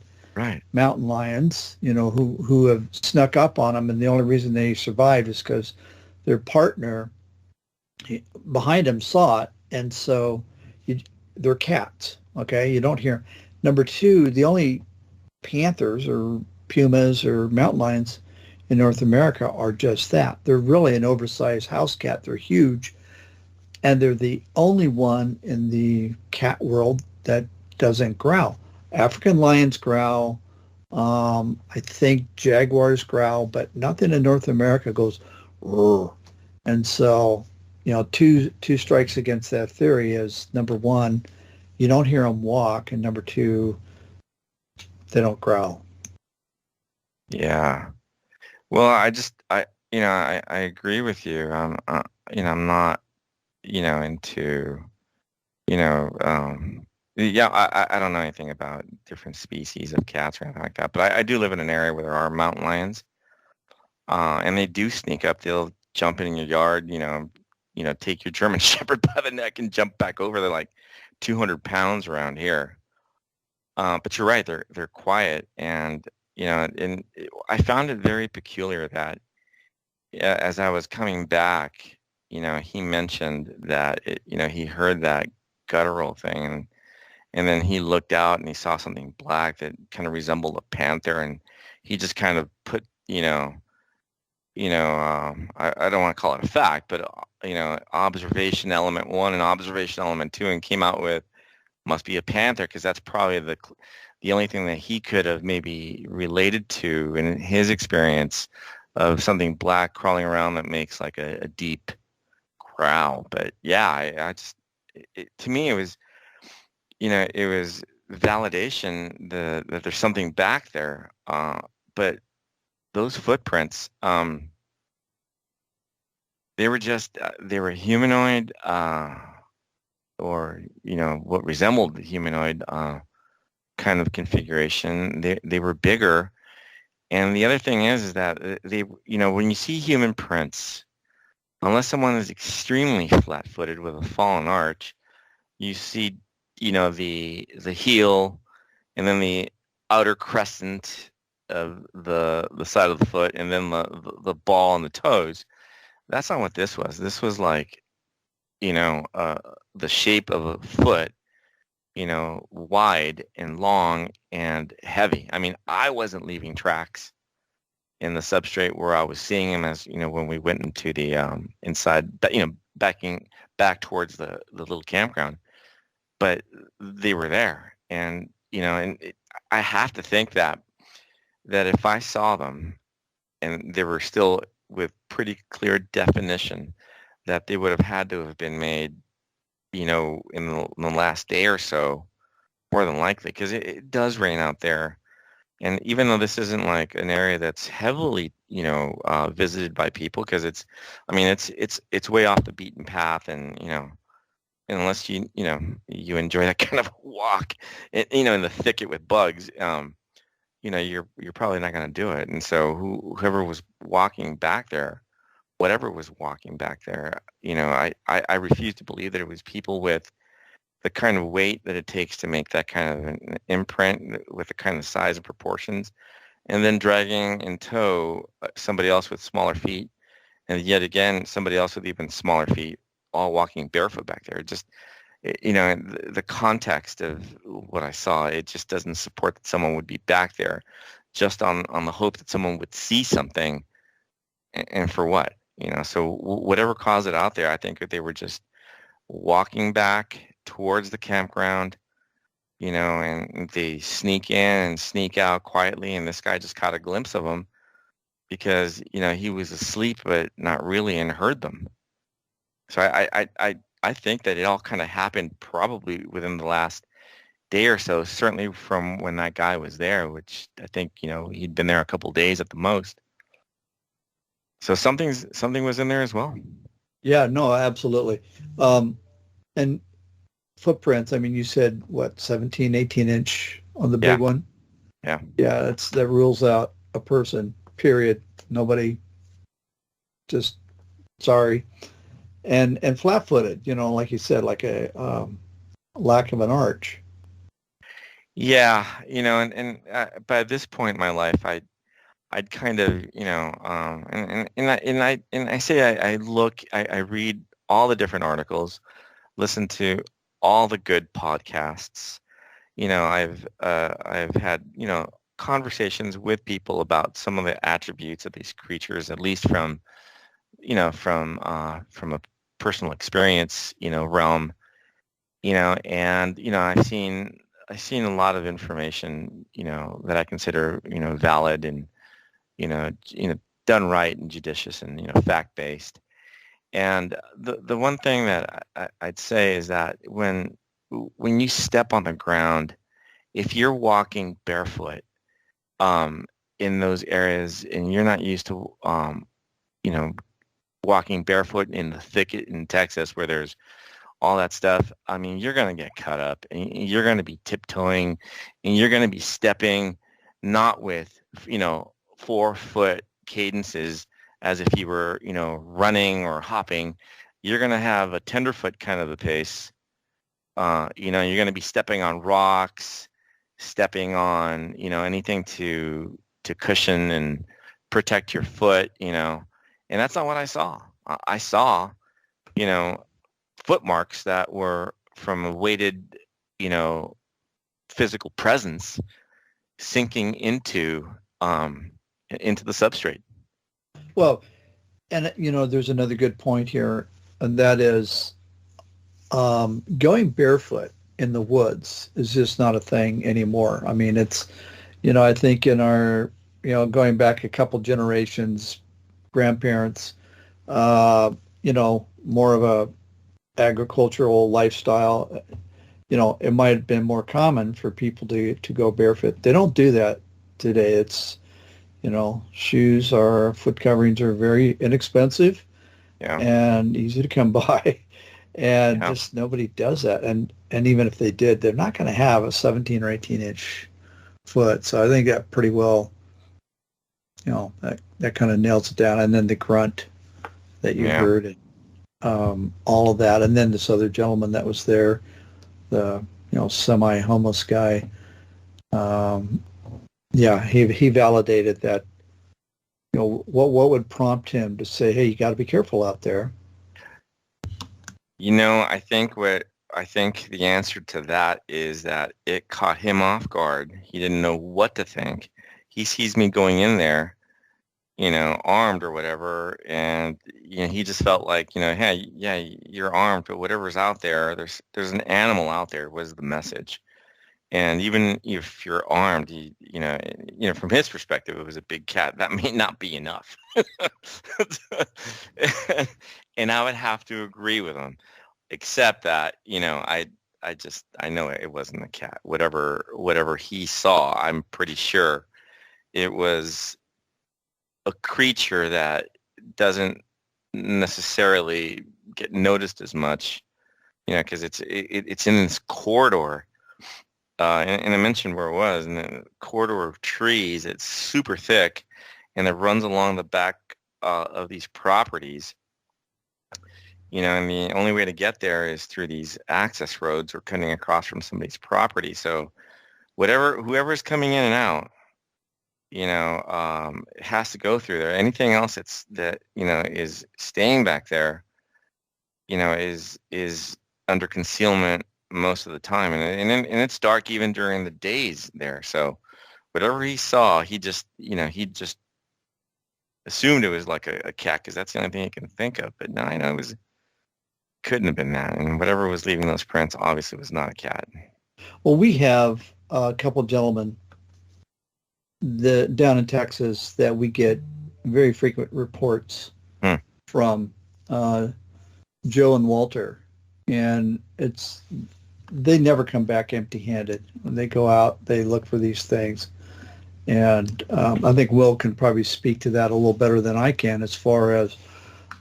mountain lions, who have snuck up on them, and the only reason they survived is because their partner behind them saw it, and so they're cats. Okay, you don't hear. Number two, the only panthers or pumas or mountain lions in North America are just that. They're really an oversized house cat. They're huge, and they're the only one in the cat world that doesn't growl. African lions growl. I think jaguars growl, but nothing in North America goes roar. And so, two strikes against that theory is, number one, you don't hear them walk, and number two, they don't growl. Yeah. Well, I agree with you. I'm not, into, I don't know anything about different species of cats or anything like that, but I do live in an area where there are mountain lions, and they do sneak up. They'll jump in your yard, take your German Shepherd by the neck and jump back over. They're like 200 pounds around here. But you're right, they're quiet, and I found it very peculiar that as I was coming back, he mentioned that he heard that guttural thing, and then he looked out and he saw something black that kind of resembled a panther, and he just kind of put I don't want to call it a fact, but observation element 1 and observation element 2, and came out with must be a panther, because that's probably the only thing that he could have maybe related to in his experience of something black crawling around that makes like a deep growl. But yeah, to me it was it was validation that there's something back there. But those footprints, they were just they were humanoid, or what resembled the humanoid kind of configuration. They were bigger, and the other thing is that they when you see human prints, unless someone is extremely flat-footed with a fallen arch, you see the heel, and then outer crescent of the side of the foot, and then the ball and the toes. That's not what this was. This was like, the shape of a foot, wide and long and heavy. I mean, I wasn't leaving tracks in the substrate where I was seeing him, as when we went into the inside, backing back towards the little campground, but they were there. And I have to think that if I saw them and they were still with pretty clear definition, that they would have had to have been made, in the last day or so, more than likely, because it does rain out there. And even though this isn't like an area that's heavily, visited by people, because it's way off the beaten path, and unless you enjoy that kind of walk, in the thicket with bugs, you're probably not going to do it. And so whoever was walking back there, whatever was walking back there, I refuse to believe that it was people with the kind of weight that it takes to make that kind of an imprint with the kind of size and proportions, and then dragging in tow somebody else with smaller feet, and yet again somebody else with even smaller feet, all walking barefoot back there. Just, the context of what I saw, it just doesn't support that someone would be back there just on the hope that someone would see something, and for what? So whatever caused it out there, I think that they were just walking back towards the campground, and they sneak in and sneak out quietly, and this guy just caught a glimpse of them because, he was asleep but not really, and heard them. So I think that it all kind of happened probably within the last day or so, certainly from when that guy was there, which I think, he'd been there a couple days at the most. So something was in there as well. Yeah, no, absolutely. And footprints, I mean, you said, 17, 18-inch on the big one? Yeah. Yeah, that rules out a person, period. Nobody, just sorry. And flat-footed, like you said, like a lack of an arch. Yeah, and by this point in my life, I'd kind of, and I say I read all the different articles, listen to all the good podcasts. I've had, conversations with people about some of the attributes of these creatures, at least from a personal experience, realm, and, I've seen a lot of information, that I consider, valid and, done right and judicious and, fact-based. And the one thing that I'd say is that when you step on the ground, if you're walking barefoot in those areas and you're not used to, walking barefoot in the thicket in Texas where there's all that stuff, I mean, you're going to get cut up, and you're going to be tiptoeing, and you're going to be stepping not with, 4-foot cadences as if you were, running or hopping. You're going to have a tenderfoot kind of a pace. You're going to be stepping on rocks, stepping on, anything to cushion and protect your foot, and that's not what I saw. I saw, foot marks that were from a weighted, physical presence sinking into the substrate. Well, and there's another good point here, and that is going barefoot in the woods is just not a thing anymore. I mean, it's, I think in our, going back a couple generations, grandparents, more of a agricultural lifestyle, it might have been more common for people to go barefoot. They don't do that today. It's, shoes foot coverings are very inexpensive, and easy to come by, and just nobody does that. And even if they did, they're not going to have a 17 or 18-inch foot. So I think that pretty well, that kind of nails it down. And then the grunt that you heard, and all of that. And then this other gentleman that was there, the semi-homeless guy, Yeah, he validated that. What would prompt him to say, "Hey, you got to be careful out there"? I think the answer to that is that it caught him off guard. He didn't know what to think. He sees me going in there, armed or whatever, and he just felt like, hey, yeah, you're armed, but whatever's out there, there's an animal out there was the message. And even if you're armed, from his perspective, it was a big cat. That may not be enough. and I would have to agree with him, except that, I know it wasn't a cat. Whatever he saw, I'm pretty sure it was a creature that doesn't necessarily get noticed as much, because it's in this corridor. And I mentioned where it was, in the corridor of trees. It's super thick, and it runs along the back of these properties. And the only way to get there is through these access roads or cutting across from somebody's property. So whoever's coming in and out, it has to go through there. Anything else that is staying back there, is under concealment most of the time, and it's dark even during the days there. So whatever he saw, he just assumed it was like a cat, because that's the only thing he can think of. But no, I know couldn't have been that, and whatever was leaving those prints obviously was not a cat. Well, we have a couple gentlemen down in Texas that we get very frequent reports from, Joe and Walter, and they never come back empty-handed. When they go out, they look for these things, and I think Will can probably speak to that a little better than I can, as far as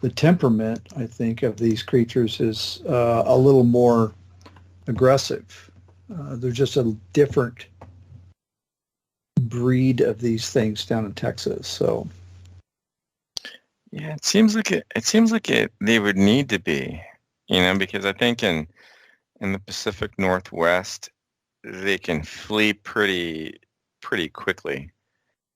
the temperament, I think, of these creatures is a little more aggressive. They're just a different breed of these things down in Texas. So yeah, it seems like they would need to be, because I think in the Pacific Northwest, they can flee pretty quickly.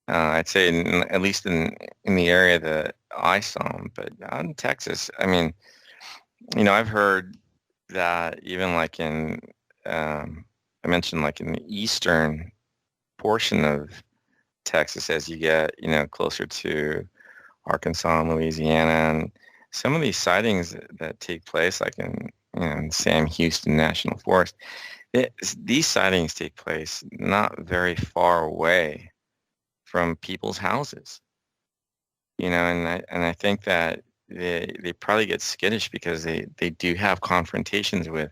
I'd say at least in the area that I saw them. But out in Texas, I mean, I've heard that even like I mentioned, like in the eastern portion of Texas, as you get, closer to Arkansas and Louisiana, and some of these sightings that take place, like in Sam Houston National Forest, these sightings take place not very far away from people's houses, and I think that they probably get skittish because they do have confrontations with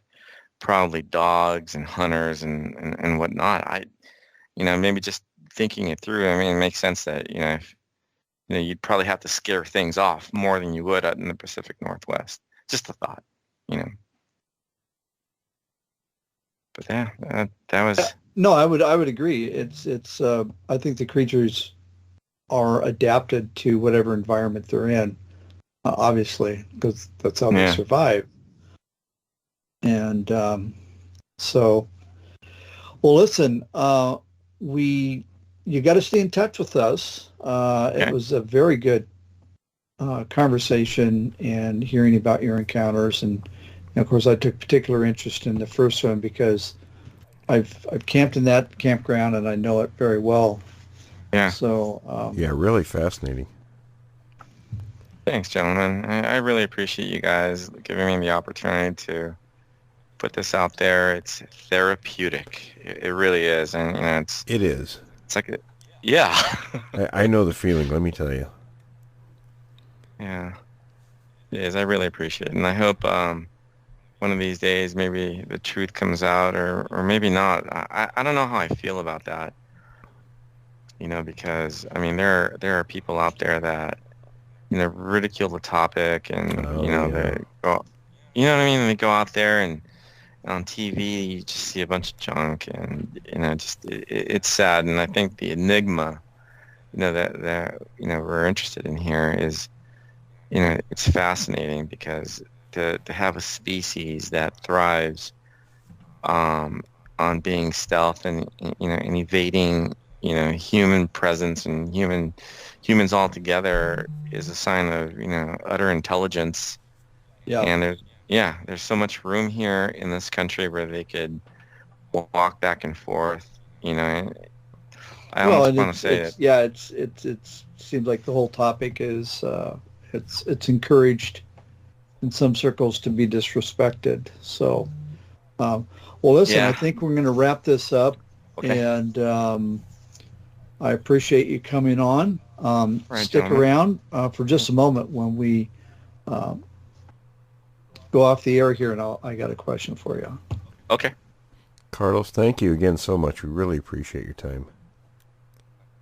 probably dogs and hunters and whatnot. Maybe just thinking it through, I mean, it makes sense that, if, you'd probably have to scare things off more than you would out in the Pacific Northwest. Just a thought, But yeah, that was... No, I would agree. It's I think the creatures are adapted to whatever environment they're in, obviously, because that's how they survive. And so, well, listen, you got to stay in touch with us. It was a very good conversation, and hearing about your encounters, and of course, I took particular interest in the first one because I've camped in that campground and I know it very well. Yeah. So really fascinating. Thanks, gentlemen. I really appreciate you guys giving me the opportunity to put this out there. It's therapeutic. It really is, and it is. It's like I know the feeling. Let me tell you. Yeah, it is. I really appreciate it, and I hope one of these days maybe the truth comes out, or maybe not. I don't know how I feel about that. Because I mean there are people out there that ridicule the topic, and they go, what I mean. They go out there, and on TV you just see a bunch of junk, and it's sad. And I think the enigma, that we're interested in here is, it's fascinating because to have a species that thrives on being stealth and and evading human presence and humans all together is a sign of, utter intelligence. Yeah. And there's so much room here in this country where they could walk back and forth, I almost want to say it. Yeah, it seems like the whole topic is it's encouraged in some circles to be disrespected. So, well, listen, I think we're going to wrap this up, and I appreciate you coming on. Stick around for just a moment when we go off the air here, and I got a question for you. Okay. Carlos, thank you again so much. We really appreciate your time.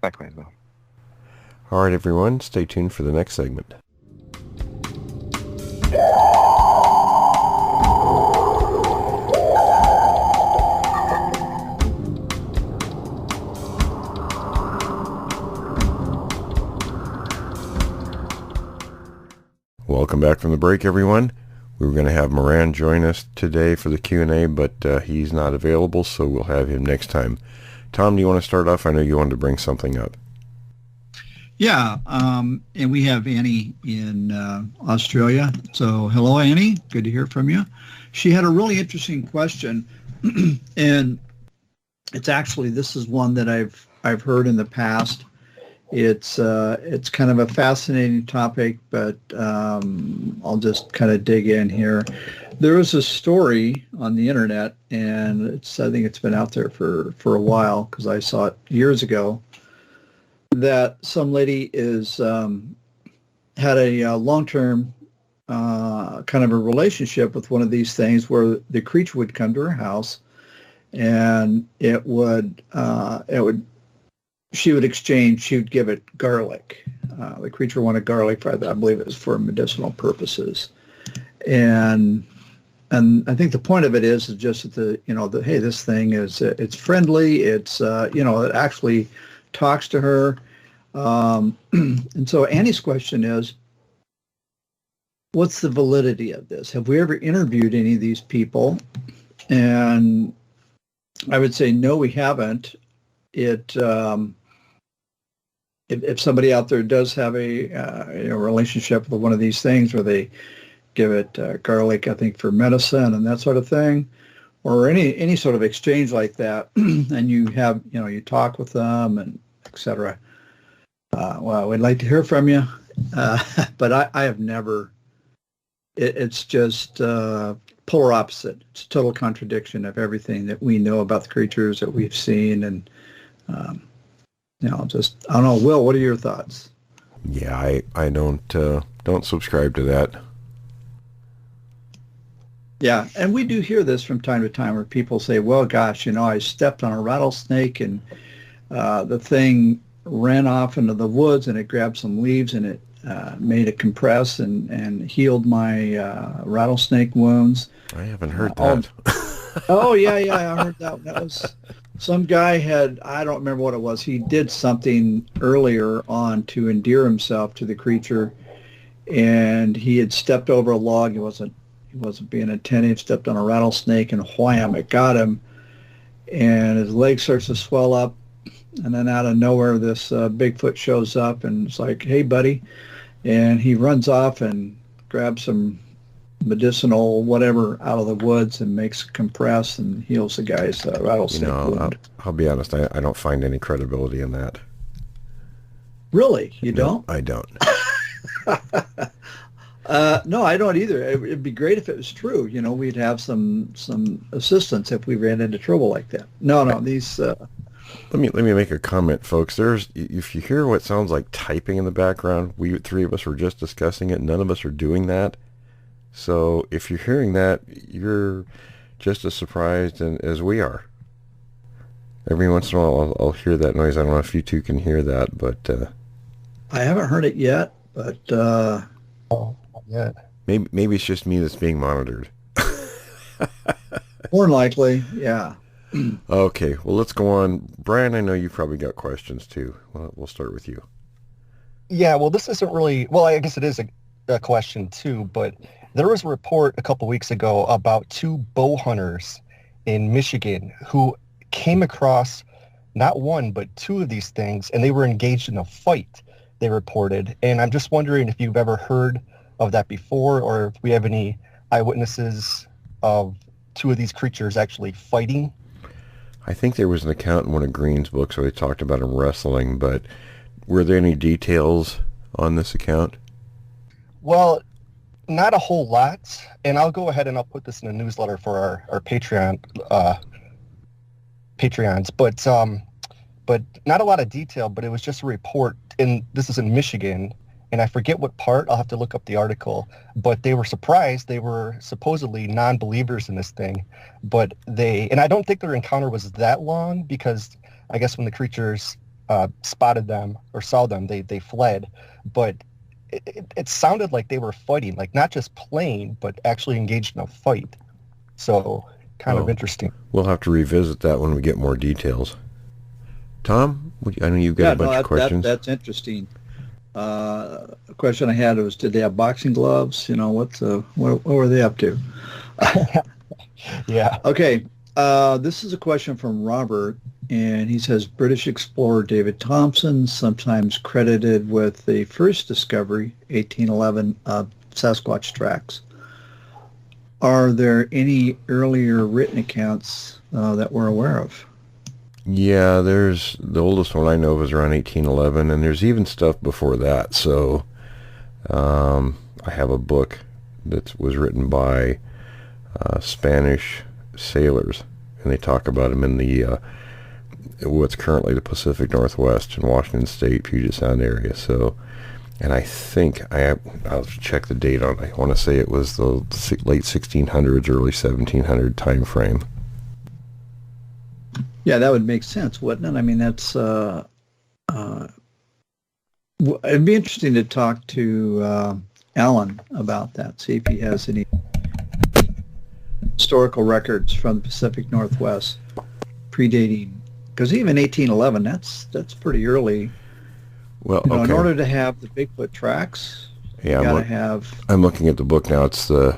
Likewise, Will. All right, everyone, stay tuned for the next segment. Welcome back from the break, everyone. We were going to have Moran join us today for the Q&A, but he's not available, so we'll have him next time. Tom, do you want to start off? I know you wanted to bring something up. Yeah, and we have Annie in Australia. So hello, Annie. Good to hear from you. She had a really interesting question, and it's actually, this is one that I've heard in the past. It's kind of a fascinating topic, but I'll just kind of dig in here. There was a story on the internet, and I think it's been out there for a while because I saw it years ago, that some lady had a long-term kind of a relationship with one of these things where the creature would come to her house, and she would give it garlic. The creature wanted garlic, I believe it was for medicinal purposes. And I think the point of it is just that hey, this thing it's friendly. It's, it actually talks to her. And so Annie's question is, what's the validity of this? Have we ever interviewed any of these people? And I would say, no, we haven't. If somebody out there does have a relationship with one of these things where they give it garlic, I think for medicine and that sort of thing, or any sort of exchange like that, and you have, you talk with them and et cetera. Well, we'd like to hear from you, but I have never. It's just polar opposite. It's a total contradiction of everything that we know about the creatures that we've seen, and I don't know. Will, what are your thoughts? Yeah, I don't subscribe to that. Yeah, and we do hear this from time to time where people say, well, gosh, I stepped on a rattlesnake and the thing ran off into the woods and it grabbed some leaves and it made it compress and healed my rattlesnake wounds. I haven't heard that. Oh, yeah, I heard that. That was some guy I don't remember what it was. He did something earlier on to endear himself to the creature, and he had stepped over a log. He wasn't being attentive, stepped on a rattlesnake, and wham, it got him. And his leg starts to swell up, and then out of nowhere, this Bigfoot shows up, and it's like, hey, buddy. And he runs off and grabs some medicinal whatever out of the woods and makes it compress and heals the guy's rattlesnake wound. I'll be honest, I don't find any credibility in that. Really? You don't? I don't. No, I don't either. It'd be great if it was true. We'd have some assistance if we ran into trouble like that. No, these. Let me make a comment, folks. If you hear what sounds like typing in the background, we three of us were just discussing it. None of us are doing that. So if you're hearing that, you're just as surprised as we are. Every once in a while, I'll hear that noise. I don't know if you two can hear that, but I haven't heard it yet. But yeah, maybe it's just me that's being monitored. More than likely, yeah. Okay, well, let's go on. Brian, I know you've probably got questions too. We'll start with you. Yeah, well, this isn't really, well, I guess it is a question too, but there was a report a couple weeks ago about two bow hunters in Michigan who came across not one, but two of these things, and they were engaged in a fight, they reported. And I'm just wondering if you've ever heard of that before, or if we have any eyewitnesses of two of these creatures actually fighting. I think there was an account in one of Green's books where they talked about them wrestling, but were there any details on this account? Well, not a whole lot, and I'll go ahead and I'll put this in a newsletter for our Patreons, but not a lot of detail, but it was just a report, and this is in Michigan, and I forget what part, I'll have to look up the article, but they were surprised. They were supposedly non-believers in this thing, and I don't think their encounter was that long, because I guess when the creatures spotted them or saw them, they fled, but it sounded like they were fighting, like not just playing, but actually engaged in a fight. So kind of interesting. We'll have to revisit that when we get more details. Tom, I know you've got a bunch of questions. That's interesting. A question I had was, did they have boxing gloves? You know, what were they up to? Yeah. Okay. This is a question from Robert, and he says, British explorer David Thompson, sometimes credited with the first discovery, 1811, of Sasquatch tracks. Are there any earlier written accounts that we're aware of? Yeah, there's the oldest one I know of is around 1811, and there's even stuff before that. So I have a book that was written by Spanish sailors, and they talk about them in the what's currently the Pacific Northwest in Washington State, Puget Sound area. So, and I think I'll check the date on it. I want to say it was the late 1600s, early 1700 time frame. Yeah, that would make sense, wouldn't it? I mean, that's it'd be interesting to talk to Alan about that, see if he has any historical records from the Pacific Northwest predating, because even 1811, that's pretty early. Well, you know, okay. In order to have the Bigfoot tracks, yeah, you gotta have. I'm looking at the book now. It's and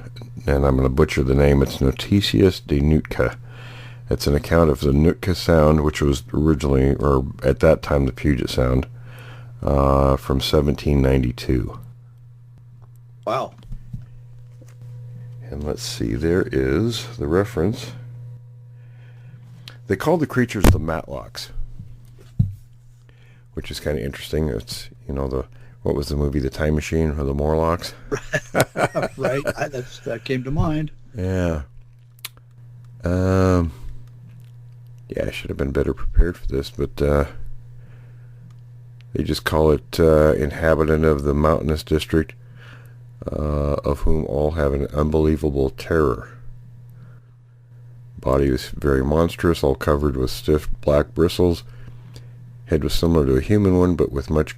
I'm going to butcher the name. It's Noticias de Nootka. It's an account of the Nootka Sound, which was originally, or at that time, the Puget Sound, from 1792. Wow. And let's see, there is the reference. They called the creatures the Matlocks, which is kind of interesting. It's, you know, what was the movie, The Time Machine, or the Morlocks? Right, that came to mind. Yeah. Yeah, I should have been better prepared for this, but they just call it inhabitant of the mountainous district, of whom all have an unbelievable terror. Body was very monstrous, all covered with stiff black bristles. Head was similar to a human one, but with much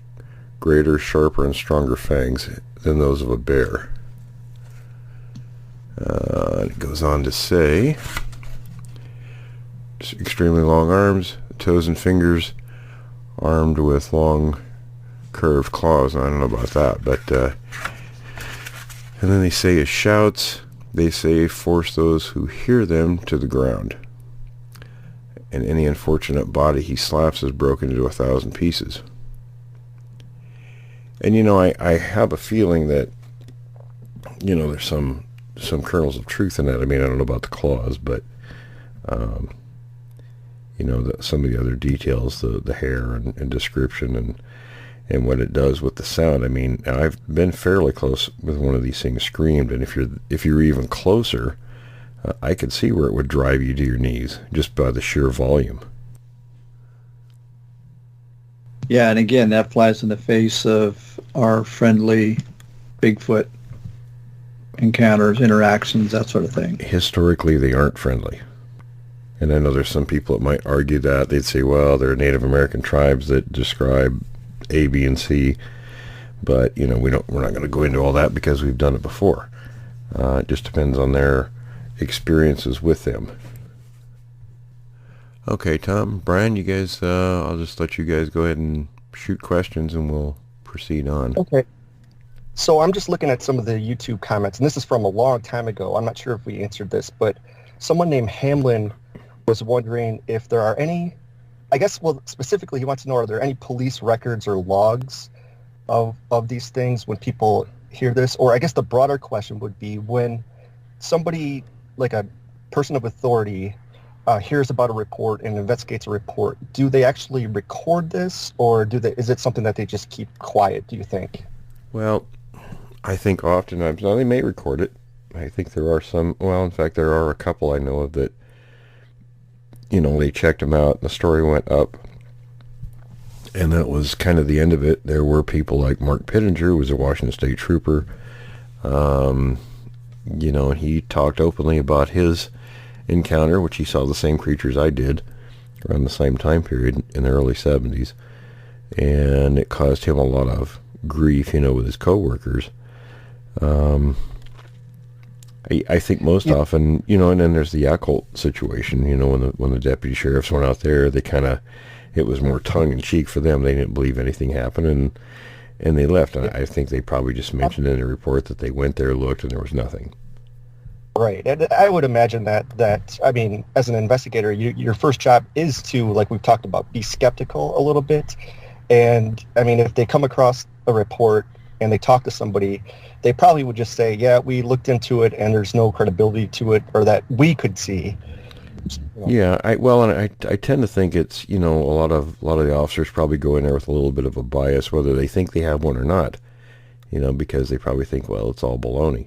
greater, sharper, and stronger fangs than those of a bear. It goes on to say, extremely long arms, toes and fingers, armed with long curved claws. I don't know about that, but and then they say his shouts, they say, force those who hear them to the ground, and any unfortunate body he slaps is broken into 1,000 pieces. And you know, I have a feeling that, you know, there's some kernels of truth in that. I mean, I don't know about the claws, but you know, some of the other details, the hair and description and what it does with the sound. I mean, I've been fairly close with one of these things screamed, and if you're even closer, I could see where it would drive you to your knees just by the sheer volume. Yeah, and again, that flies in the face of our friendly Bigfoot encounters, interactions, that sort of thing. Historically, they aren't friendly. And I know there's some people that might argue that. They'd say, well, there are Native American tribes that describe A, B, and C. But, you know, we're not going to go into all that because we've done it before. It just depends on their experiences with them. Okay, Tom, Brian, you guys, I'll just let you guys go ahead and shoot questions and we'll proceed on. Okay. So I'm just looking at some of the YouTube comments, and this is from a long time ago. I'm not sure if we answered this, but someone named Hamlin was wondering if there are any I guess, well, specifically, he wants to know, are there any police records or logs of these things when people hear this? Or I guess the broader question would be, when somebody, like a person of authority, hears about a report and investigates a report, do they actually record this, or is it something that they just keep quiet, do you think? Well, I think oftentimes, now they may record it. I think there are some, well, in fact, there are a couple I know of that, they checked them out, and the story went up, and that was kind of the end of it. There were people like Mark Pittenger, who was a Washington State trooper, and he talked openly about his encounter, which he saw the same creatures I did around the same time period in the early 70s, and it caused him a lot of grief, with his coworkers. I think most often, and then there's the occult situation, when the deputy sheriffs went out there, it was more tongue-in-cheek for them. They didn't believe anything happened, and they left. And I think they probably just mentioned in the report that they went there, looked, and there was nothing. Right. And I would imagine that I mean, as an investigator, your first job is to, like we've talked about, be skeptical a little bit. And, I mean, if they come across a report and they talk to somebody, they probably would just say, yeah, we looked into it and there's no credibility to it, or that we could see. Yeah, I tend to think it's, a lot of the officers probably go in there with a little bit of a bias, whether they think they have one or not, because they probably think, well, it's all baloney.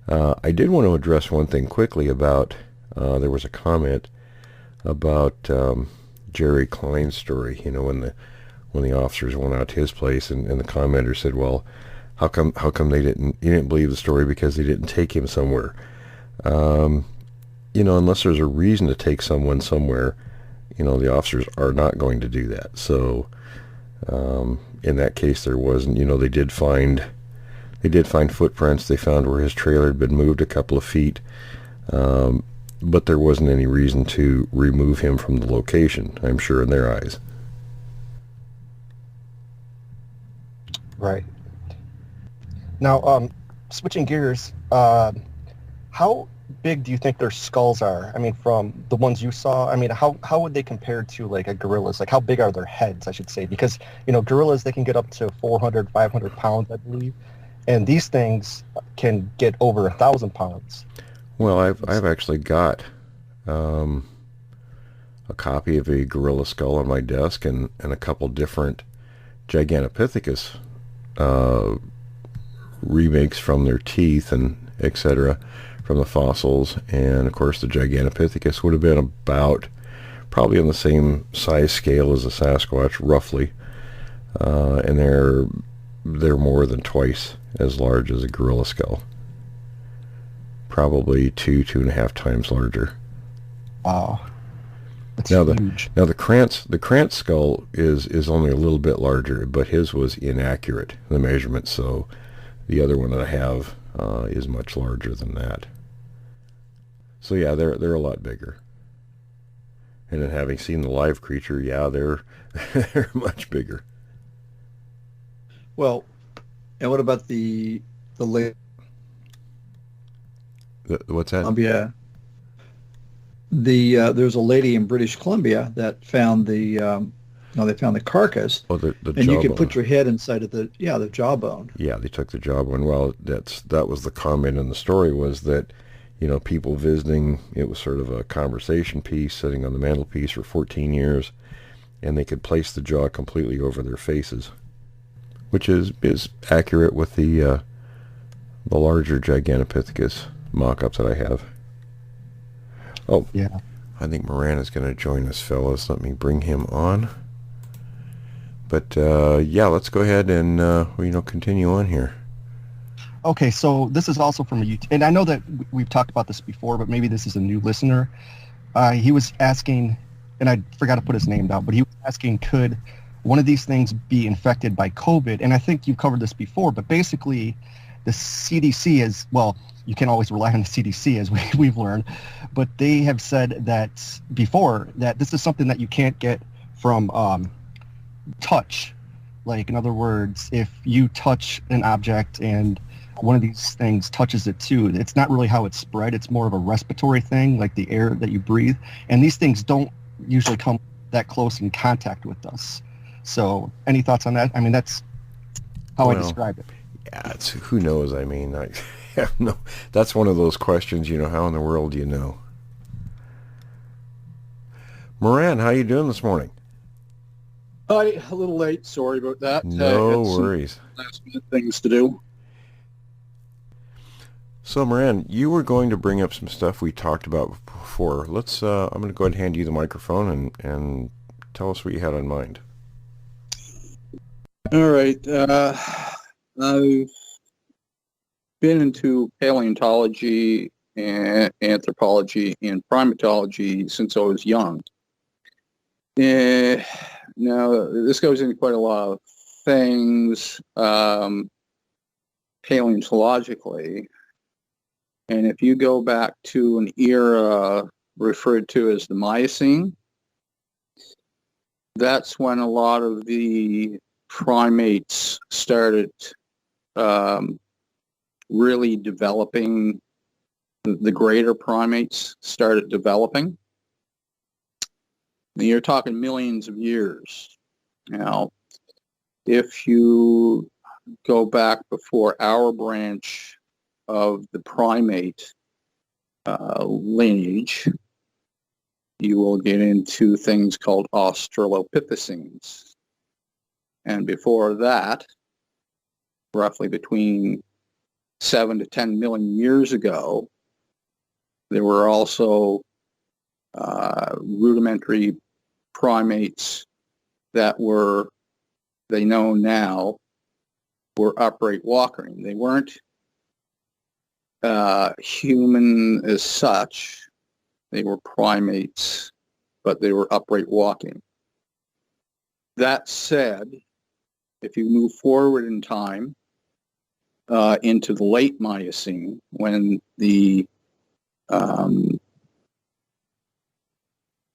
I did want to address one thing quickly about, there was a comment about Jerry Klein's story, when the officers went out to his place, and the commenter said, well, how come you didn't believe the story because they didn't take him somewhere? Unless there's a reason to take someone somewhere, the officers are not going to do that. So, in that case, there wasn't, they did find footprints. They found where his trailer had been moved a couple of feet, but there wasn't any reason to remove him from the location, I'm sure, in their eyes. Right. Now, switching gears, how big do you think their skulls are? I mean, from the ones you saw, I mean, how would they compare to, like, a gorilla's? Like, how big are their heads, I should say? Because, gorillas, they can get up to 400, 500 pounds, I believe. And these things can get over 1,000 pounds. Well, I've actually got a copy of a gorilla skull on my desk, and a couple different Gigantopithecus remakes from their teeth and etc. from the fossils. And of course the Gigantopithecus would have been about probably on the same size scale as a Sasquatch, roughly, and they're more than twice as large as a gorilla skull, probably 2.5 times larger. Wow. That's huge. Now the Krantz skull is only a little bit larger, but his was inaccurate, the measurement, so the other one that I have is much larger than that. So yeah, they're a lot bigger. And then having seen the live creature, yeah, they're much bigger. Well, and what about the lady? What's that? Columbia. There's a lady in British Columbia that found they found the carcass. Oh, the and jawbone. You could put your head inside of the jawbone. Yeah, they took the jawbone. Well, that was the comment in the story, was that, people visiting, it was sort of a conversation piece sitting on the mantelpiece for 14 years, and they could place the jaw completely over their faces, which is accurate with the larger Gigantopithecus mock-up that I have. Oh, yeah. I think Moran is going to join us, fellas. Let me bring him on. But, yeah, let's go ahead and, continue on here. Okay, so this is also from a YouTube, and I know that we've talked about this before, but maybe this is a new listener. He was asking, and I forgot to put his name down, but he was asking, could one of these things be infected by COVID? And I think you've covered this before, but basically the CDC is, well, you can't always rely on the CDC, as we've learned, but they have said that before, that this is something that you can't get from touch. Like, in other words, if you touch an object and one of these things touches it too, it's not really how it's spread. It's more of a respiratory thing, like the air that you breathe. And these things don't usually come that close in contact with us. So any thoughts on that? I mean, that's how I describe it. Yeah, it's, who knows? I mean, I have no. That's one of those questions, how in the world do you know? Moran, how you doing this morning? Hi, a little late. Sorry about that. No Had some worries. last-minute things to do. So, Moran, you were going to bring up some stuff we talked about before. Let's. I'm going to go ahead and hand you the microphone and tell us what you had on mind. All right. I've been into paleontology and anthropology and primatology since I was young. Now, this goes into quite a lot of things paleontologically. And if you go back to an era referred to as the Miocene, that's when a lot of the primates started really developing. The greater primates started developing. And you're talking millions of years. Now, if you go back before our branch of the primate lineage, you will get into things called Australopithecines. And before that, roughly between 7 to 10 million years ago, there were also rudimentary primates that were, they know now, were upright walking. They weren't human as such. They were primates, but they were upright walking. That said, if you move forward in time into the late Miocene, when the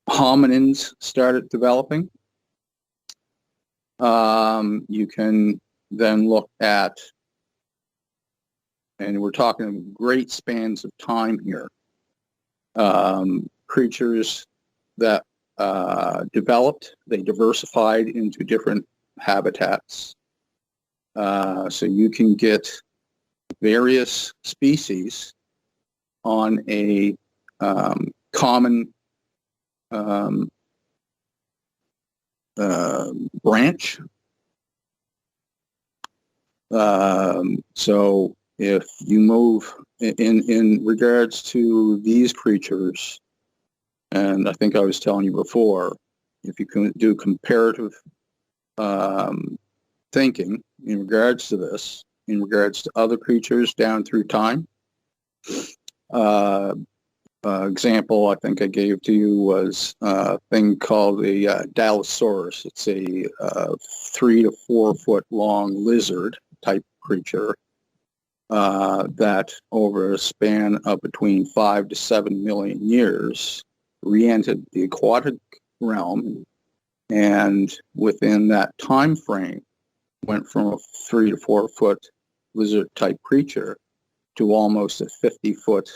hominins started developing, you can then look at, and we're talking great spans of time here, creatures that developed, they diversified into different habitats. So you can get various species on a common branch. So if you move in regards to these creatures, and I think I was telling you before, if you can do comparative thinking in regards to this, in regards to other creatures down through time, example I think I gave to you was a thing called a Dialosaurus. It's a 3 to 4 foot long lizard type creature that over a span of between 5 to 7 million years re-entered the aquatic realm, and within that time frame went from a 3 to 4 foot lizard type creature to almost a 50-foot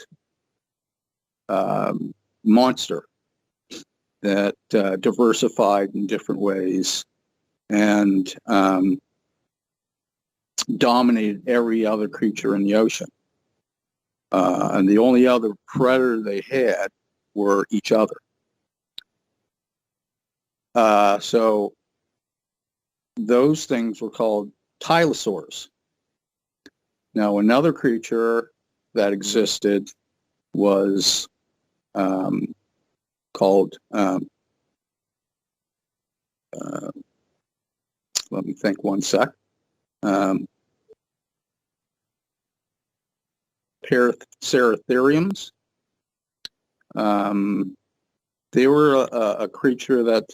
monster that diversified in different ways and dominated every other creature in the ocean. And the only other predator they had were each other. So those things were called Tylosaurs. Now, another creature that existed was called, let me think one sec, Paraceratheriums. They were a creature that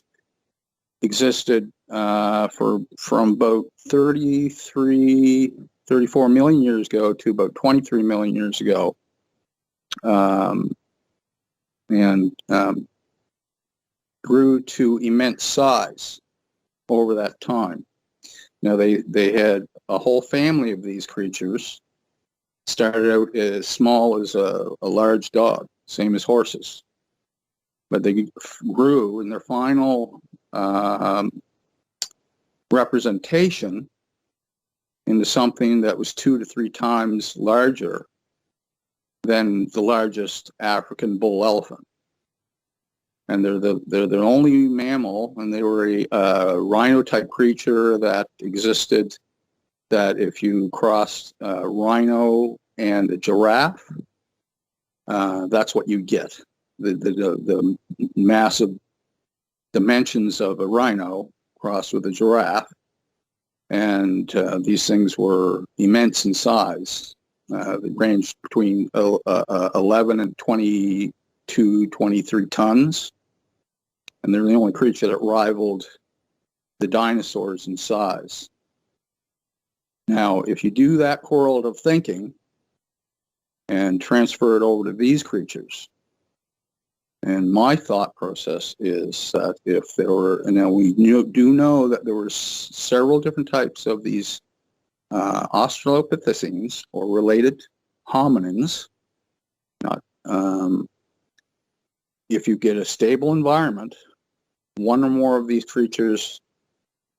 existed from about 34 million years ago to about 23 million years ago. And grew to immense size over that time. Now, they had a whole family of these creatures, started out as small as a large dog, same as horses. but they grew in their final representation into something that was 2 to 3 times larger than the largest African bull elephant. And they're the only mammal, and they were a rhino-type creature that existed, that if you crossed a rhino and a giraffe, that's what you get. The massive dimensions of a rhino crossed with a giraffe. And these things were immense in size. They ranged between 11 and 22, 23 tons. And they're the only creature that rivaled the dinosaurs in size. Now, if you do that correlative thinking and transfer it over to these creatures, and my thought process is that if there were, and now we do know that there were several different types of these Australopithecines or related hominins, not if you get a stable environment, one or more of these creatures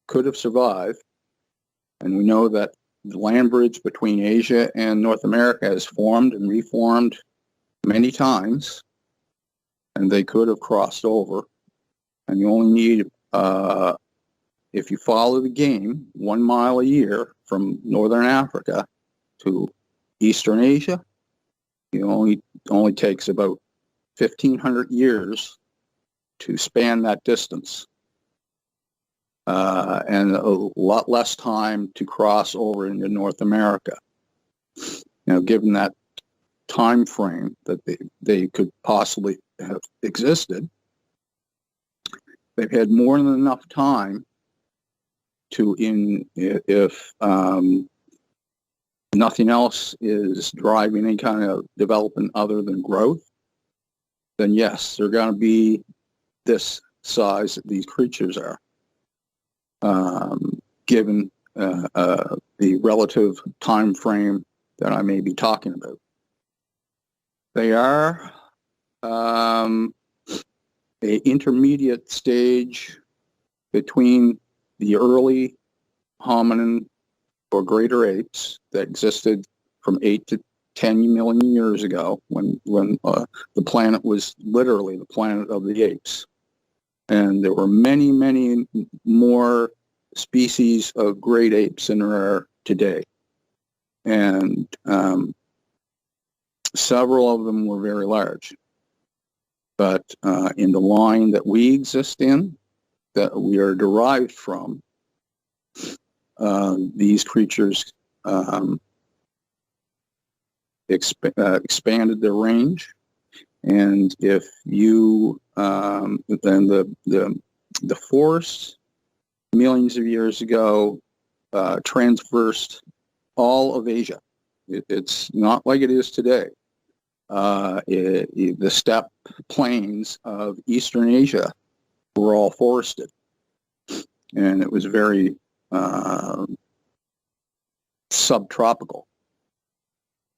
could have survived. And we know that the land bridge between Asia and North America has formed and reformed many times, and they could have crossed over. And you only need, if you follow the game, 1 mile a year from Northern Africa to Eastern Asia, it only takes about 1,500 years to span that distance, and a lot less time to cross over into North America. Now, given that time frame that they could possibly have existed, they've had more than enough time to, if nothing else is driving any kind of development other than growth, then yes, they're going to be this size that these creatures are, given the relative time frame that I may be talking about. They are an intermediate stage between the early hominin or greater apes that existed from 8 to 10 million years ago, when the planet was literally the planet of the apes. And there were many, many more species of great apes than there are today. And several of them were very large. But in the line that we exist in, that we are derived from, these creatures expanded their range. And if you then the forest millions of years ago transversed all of Asia. It's not like it is today. The steppe plains of Eastern Asia were all forested, and it was very subtropical.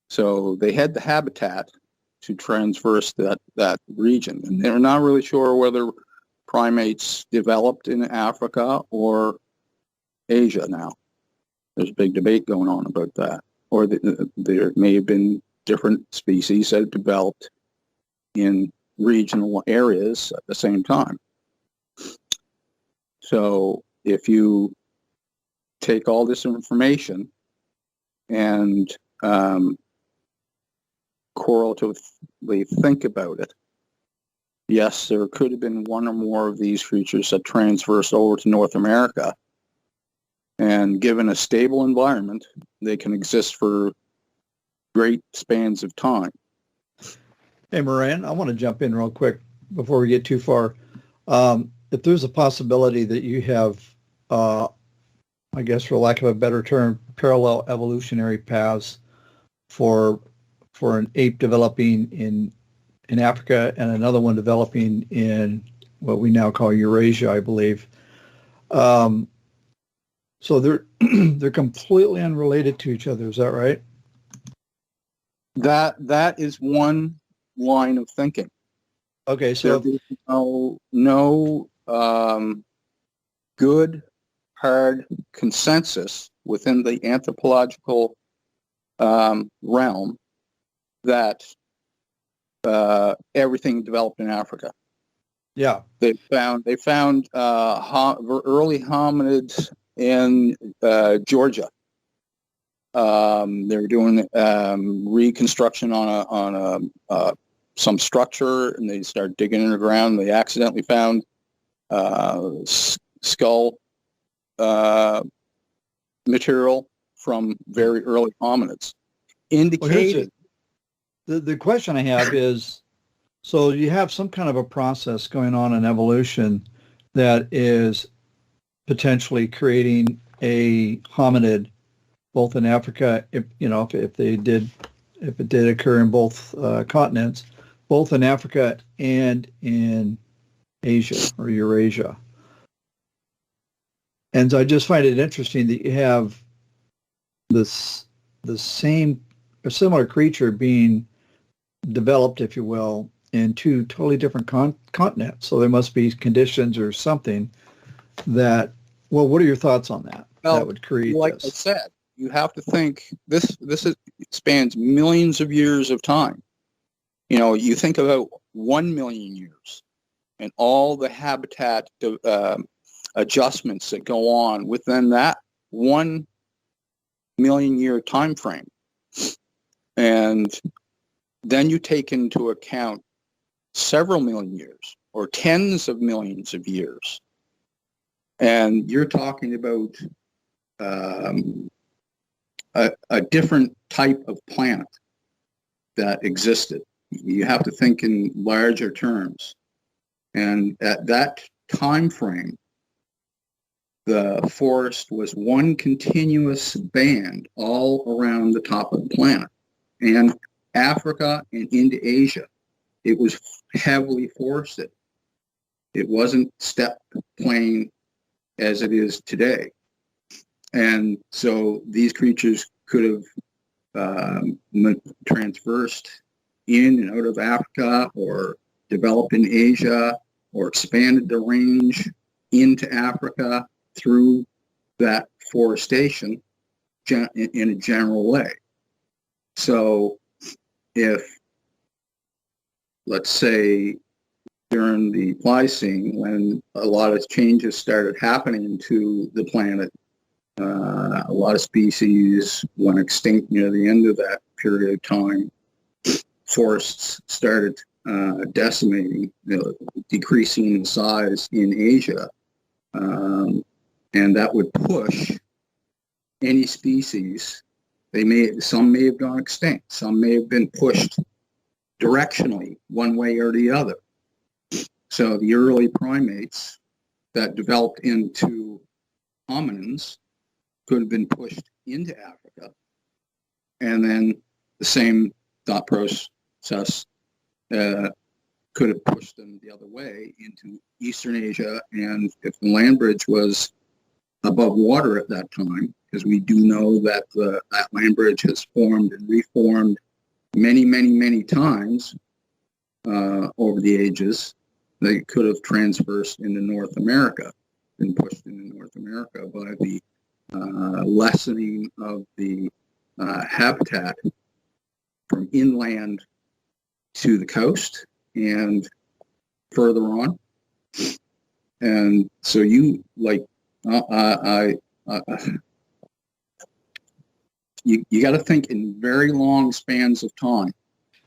So they had the habitat to transverse that region. And they're not really sure whether primates developed in Africa or Asia now. There's a big debate going on about that. Or there may have been different species that developed in regional areas at the same time. So if you take all this information and correlatively think about it, yes, there could have been one or more of these creatures that transversed over to North America, and given a stable environment, they can exist for great spans of time. Hey, Moran, I want to jump in real quick before we get too far. If there's a possibility that you have, I guess for lack of a better term, parallel evolutionary paths for an ape developing in Africa and another one developing in what we now call Eurasia, I believe. So they're completely unrelated to each other. Is that right? That is one line of thinking. Okay, so There is no good, hard consensus within the anthropological realm that everything developed in Africa. yeah, They found early hominids in Georgia. They were doing reconstruction on some structure, and they started digging in the ground. They accidentally found skull material from very early hominids, indicating. the question I have is, so you have some kind of a process going on in evolution that is potentially creating a hominid, both in Africa, if it did occur in both continents, both in Africa and in Asia or Eurasia. And so I just find it interesting that you have the same or similar creature being developed, if you will, in two totally different continents. So there must be conditions or something that, well, what are your thoughts on that? Well, that would create like this? I said, you have to think this spans millions of years of time. You think about 1 million years and all the habitat adjustments that go on within that 1 million year time frame. And then you take into account several million years or tens of millions of years. And you're talking about a different type of planet that existed. You have to think in larger terms. And at that time frame, the forest was one continuous band all around the top of the planet. And Africa and into Asia, it was heavily forested. It wasn't steppe plain as it is today. And so these creatures could have transversed in and out of Africa, or developed in Asia, or expanded the range into Africa through that forestation in a general way. So if, let's say, during the Pliocene, when a lot of changes started happening to the planet, a lot of species went extinct near the end of that period of time. Forests started decimating, decreasing in size in Asia, and that would push any species. Some may have gone extinct. Some may have been pushed directionally, one way or the other. So the early primates that developed into hominins could have been pushed into Africa, and then the same thought process could have pushed them the other way into Eastern Asia. And if the land bridge was above water at that time, because we do know that that land bridge has formed and reformed many, many, many times over the ages, they could have transversed into North America, been pushed into North America by the lessening of the habitat from inland to the coast and further on. And so you you got to think in very long spans of time.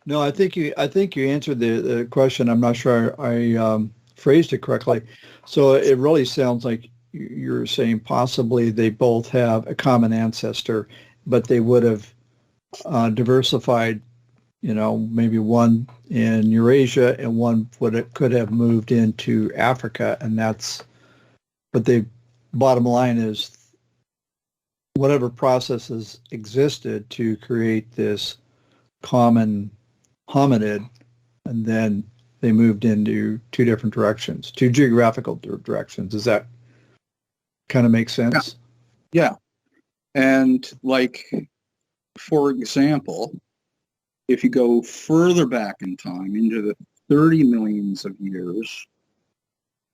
No, I think you answered the question. I'm not sure I phrased it correctly. So it really sounds like you're saying possibly they both have a common ancestor, but they would have diversified, maybe one in Eurasia and one could have moved into Africa. And but the bottom line is whatever processes existed to create this common hominid, and then they moved into two different directions, two geographical directions. Does that kind of make sense? Yeah. And for example, if you go further back in time into the 30 millions of years,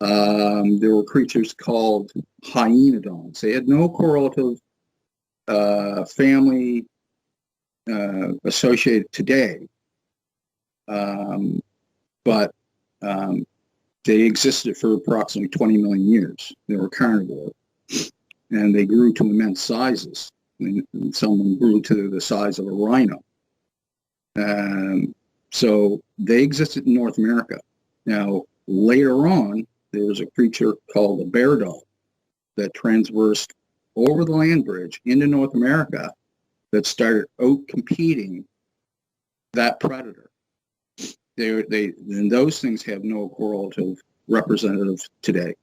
there were creatures called hyenodons. They had no correlative family associated today, but they existed for approximately 20 million years. They were carnivore, and they grew to immense sizes. And some of them grew to the size of a rhino. So they existed in North America. Now, later on, there was a creature called a bear dog that transversed over the land bridge into North America that started out-competing that predator. And those things have no correlative representative today.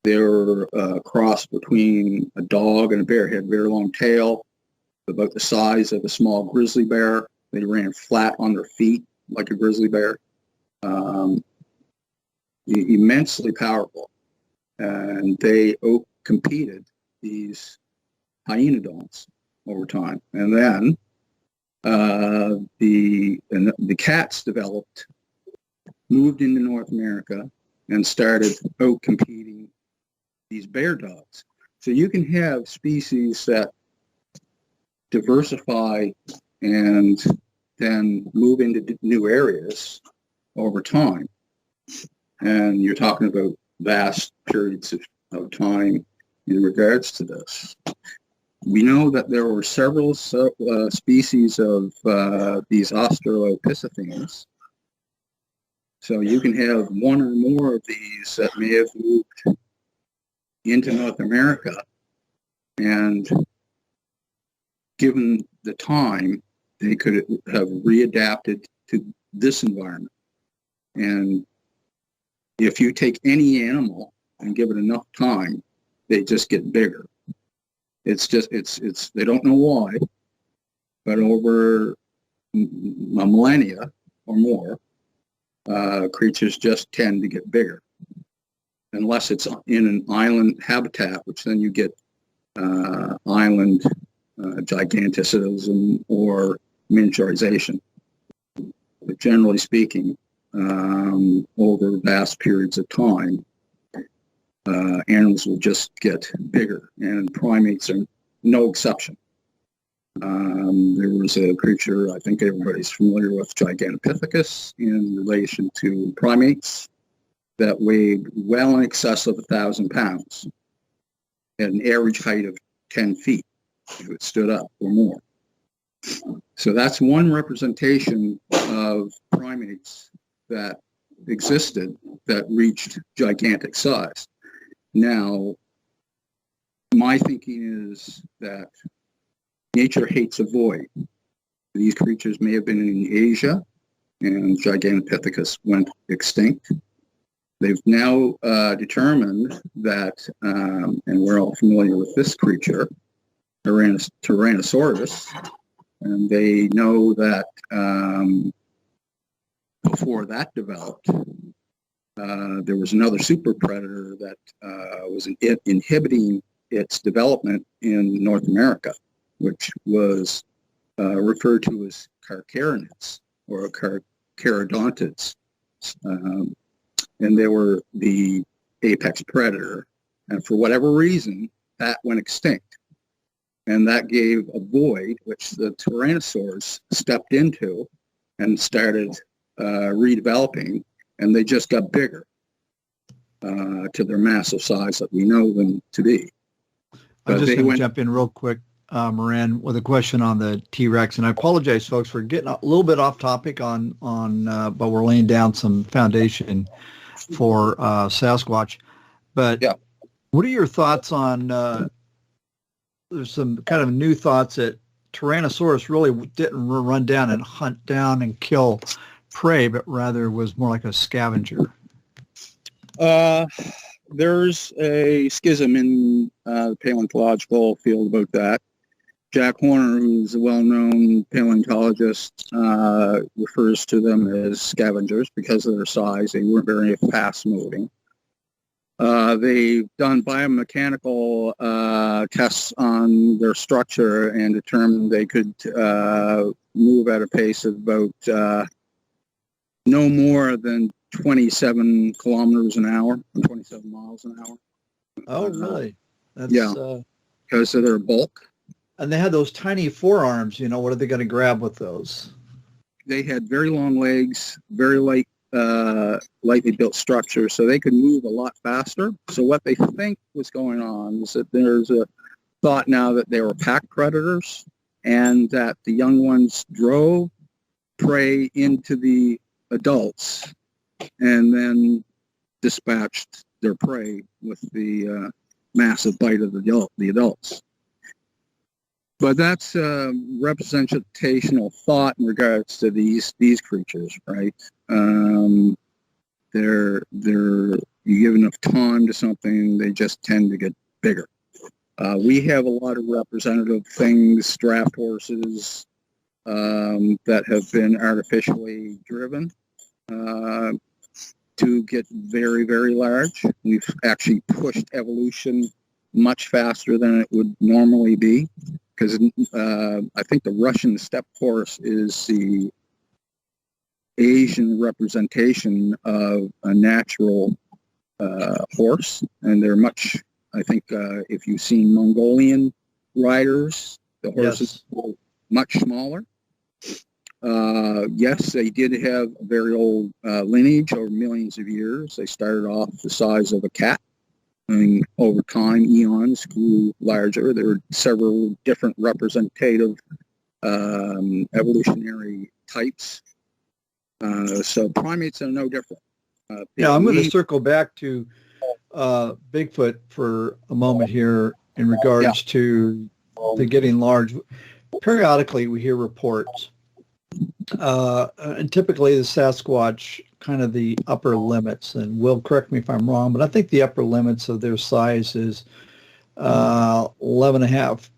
They're a cross between a dog and a bear. Had a very long tail, about the size of a small grizzly bear. They ran flat on their feet like a grizzly bear. Immensely powerful. And they out-competed these hyenodons over time. And then the cats developed, moved into North America, and started out-competing these bear dogs. So you can have species that diversify and then move into new areas over time. And you're talking about vast periods of time in regards to this. We know that there were several species of these Australopithecines. So you can have one or more of these that may have moved into North America, and given the time, they could have readapted to this environment. And if you take any animal and give it enough time, they just get bigger. It's they don't know why, but over a millennia or more, creatures just tend to get bigger. Unless it's in an island habitat, which then you get island giganticism or miniaturization. But generally speaking, over vast periods of time, animals will just get bigger, and primates are no exception. There was a creature, I think everybody's familiar with, Gigantopithecus, in relation to primates, that weighed well in excess of 1,000 pounds at an average height of 10 feet if it stood up or more. So that's one representation of primates that existed that reached gigantic size. Now, my thinking is that nature hates a void. These creatures may have been in Asia, and Gigantopithecus went extinct. They've now determined that, and we're all familiar with this creature, Tyrannosaurus, and they know that before that developed, there was another super predator that was inhibiting its development in North America, which was referred to as carcharinids or carcharodontids. And they were the apex predator. And for whatever reason, that went extinct. And that gave a void which the Tyrannosaurs stepped into and started redeveloping, and they just got bigger to their massive size that we know them to be. I'm just going to jump in real quick, Moran, with a question on the T-Rex. And I apologize, folks, for getting a little bit off topic but we're laying down some foundation for Sasquatch. But yeah. What are your thoughts on, there's some kind of new thoughts that Tyrannosaurus really didn't run down and hunt down and kill prey, but rather was more like a scavenger? There's a schism in the paleontological field about that. Jack Horner, who's a well-known paleontologist, refers to them as scavengers because of their size. They weren't very fast-moving. They've done biomechanical tests on their structure and determined they could move at a pace of about no more than 27 kilometers an hour, 27 miles an hour. Oh, really? That's, yeah, because of their bulk. And they had those tiny forearms. What are they going to grab with those? They had very long legs, very lightly built structure, so they could move a lot faster. So what they think was going on is that there's a thought now that they were pack predators and that the young ones drove prey into the adults and then dispatched their prey with the massive bite of the adults. But that's a representational thought in regards to these creatures, right? They're you give enough time to something, they just tend to get bigger. We have a lot of representative things, draft horses that have been artificially driven to get very, very large. We've actually pushed evolution much faster than it would normally be, because I think the Russian steppe horse is the Asian representation of a natural horse, and they're much, I think if you've seen Mongolian riders, the horses are much smaller. Yes, they did have a very old lineage over millions of years. They started off the size of a cat, and over time, eons grew larger. There were several different representative evolutionary types. So primates are no different. I'm going to circle back to Bigfoot for a moment here in regards to the getting large. Periodically, we hear reports, and typically the Sasquatch kind of the upper limits, and Will, correct me if I'm wrong, but I think the upper limits of their size is 11 and a half,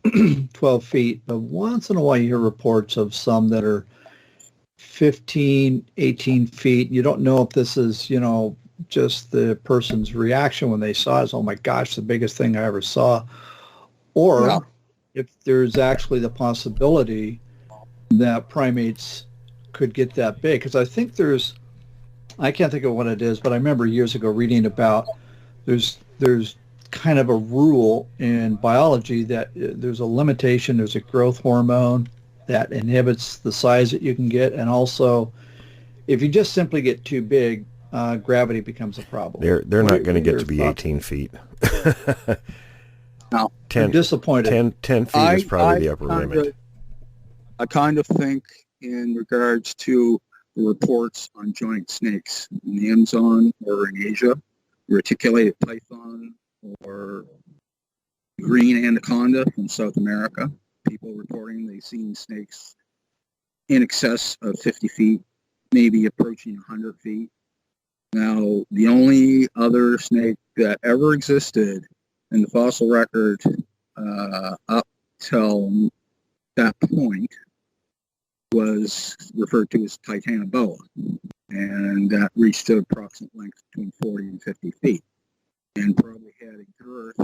12 feet. But once in a while you hear reports of some that are 15, 18 feet. You don't know if this is, just the person's reaction when they saw it is, oh my gosh, the biggest thing I ever saw. Or if there's actually the possibility that primates could get that big. Because I think I can't think of what it is, but I remember years ago reading about there's kind of a rule in biology that there's a limitation, there's a growth hormone that inhibits the size that you can get, and also if you just simply get too big, gravity becomes a problem. They're not going to get to be 18 feet. No. 10, I'm disappointed. 10 feet is probably the upper limit. I kind of think in regards to the reports on giant snakes in the Amazon or in Asia, reticulated python or green anaconda from South America, people reporting they've seen snakes in excess of 50 feet, maybe approaching 100 feet. Now, the only other snake that ever existed in the fossil record up till that point was referred to as Titanoboa, and that reached an approximate length between 40 and 50 feet, and probably had a girth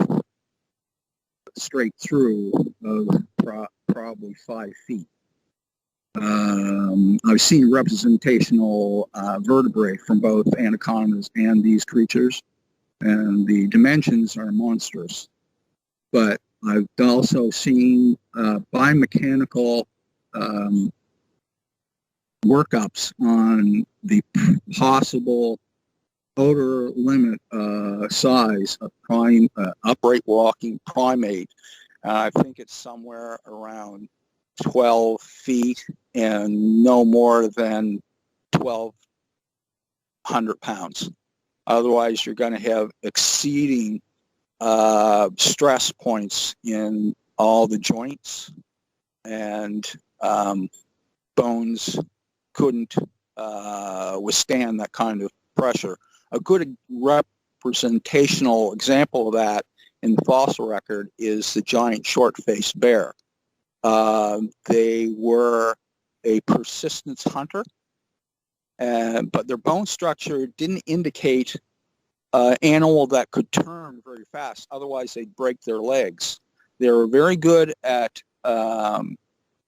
straight through of probably 5 feet. I've seen representational vertebrae from both anacondas and these creatures, and the dimensions are monstrous. But I've also seen biomechanical workups on the possible outer limit size of upright walking primate. I think it's somewhere around 12 feet and no more than 1,200 pounds. Otherwise, you're going to have exceeding stress points in all the joints, and bones couldn't withstand that kind of pressure. A good representational example of that in the fossil record is the giant short-faced bear. They were a persistence hunter, but their bone structure didn't indicate an animal that could turn very fast. Otherwise, they'd break their legs. They were very good at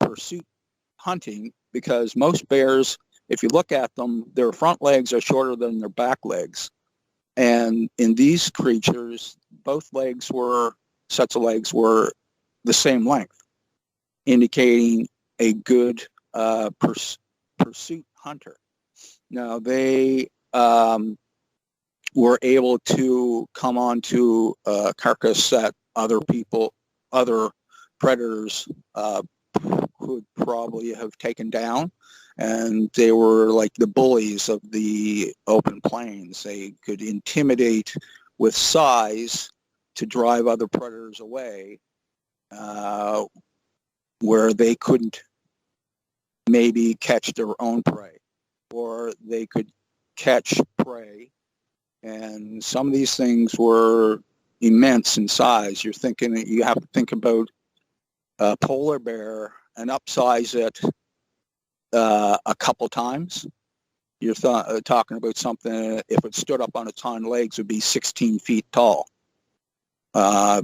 pursuit hunting because most bears if you look at them, their front legs are shorter than their back legs. And in these creatures, both sets of legs were the same length, indicating a good pursuit hunter. Now, they were able to come onto a carcass that other predators could probably have taken down, and they were like the bullies of the open plains. They could intimidate with size to drive other predators away, where they couldn't maybe catch their own prey, or they could catch prey. And some of these things were immense in size. You have to think about a polar bear and upsize it a couple times. You're talking about something, if it stood up on its hind legs, would be 16 feet tall.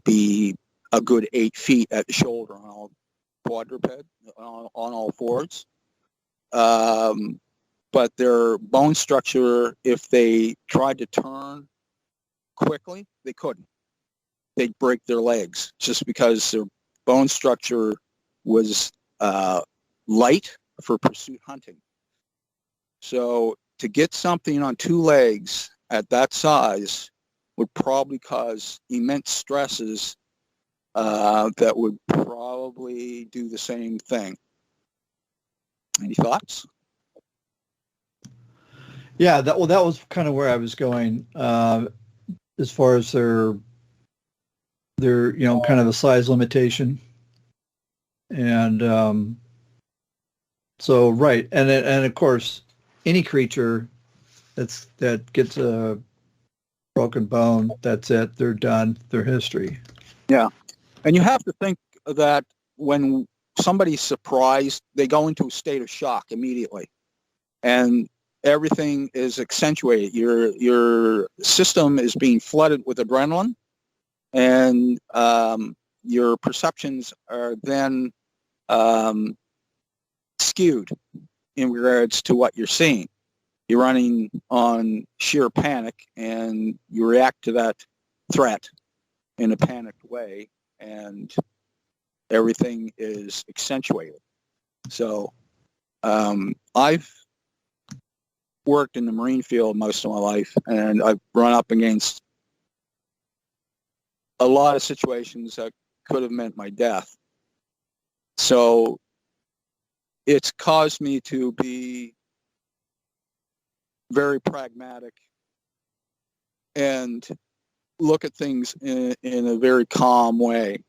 Be a good 8 feet at the shoulder on all quadruped, on all fours. But their bone structure, if they tried to turn quickly, they couldn't. They'd break their legs just because their bone structure was light for pursuit hunting. So to get something on two legs at that size would probably cause immense stresses that would probably do the same thing. Any thoughts? Yeah, that was kind of where I was going, as far as their kind of a size limitation, and so right, and of course, any creature that gets a broken bone, that's it, they're done, they're history. Yeah, and you have to think that when somebody's surprised, they go into a state of shock immediately, and everything is accentuated. Your system is being flooded with adrenaline, and your perceptions are then skewed in regards to what you're seeing. You're running on sheer panic, and you react to that threat in a panicked way, and everything is accentuated. So I've worked in the marine field most of my life, and I've run up against a lot of situations that could have meant my death. So it's caused me to be very pragmatic and look at things in a very calm way,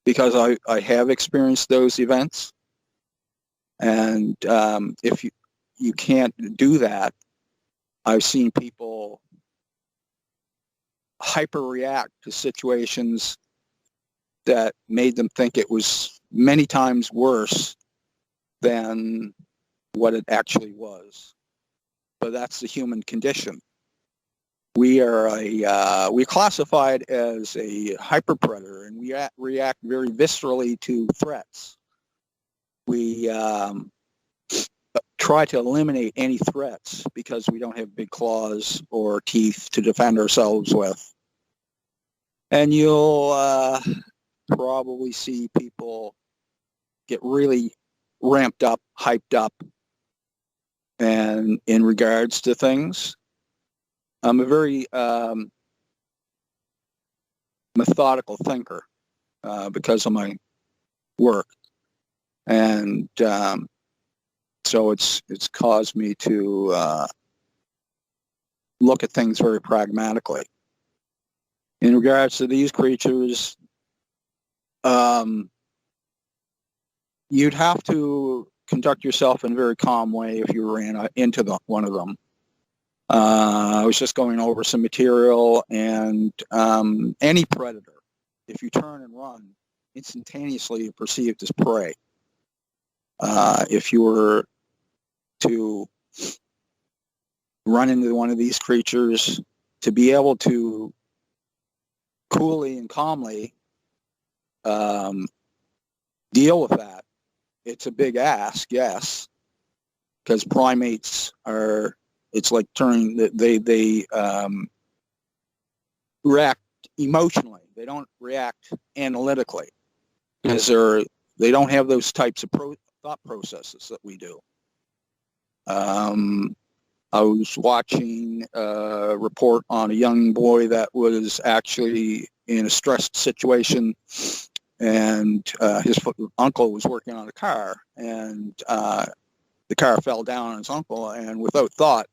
because I have experienced those events. And if you can't do that, I've seen people hyper-react to situations that made them think it was many times worse than what it actually was. But that's the human condition. We're classified as a hyperpredator, and we react very viscerally to threats. We try to eliminate any threats because we don't have big claws or teeth to defend ourselves with. And you'll probably see people get really ramped up, hyped up, and in regards to things. I'm a very methodical thinker because of my work, and so it's caused me to look at things very pragmatically. In regards to these creatures, you'd have to conduct yourself in a very calm way if you ran into one of them. I was just going over some material, and any predator, if you turn and run, instantaneously you're perceived as prey. If you were to run into one of these creatures, to be able to coolly and calmly deal with that, it's a big ask, yes, because primates are, it's like turning, they react emotionally. They don't react analytically because they don't have those types of thought processes that we do. I was watching a report on a young boy that was actually in a stressed situation, and his uncle was working on a car, and the car fell down on his uncle, and without thought,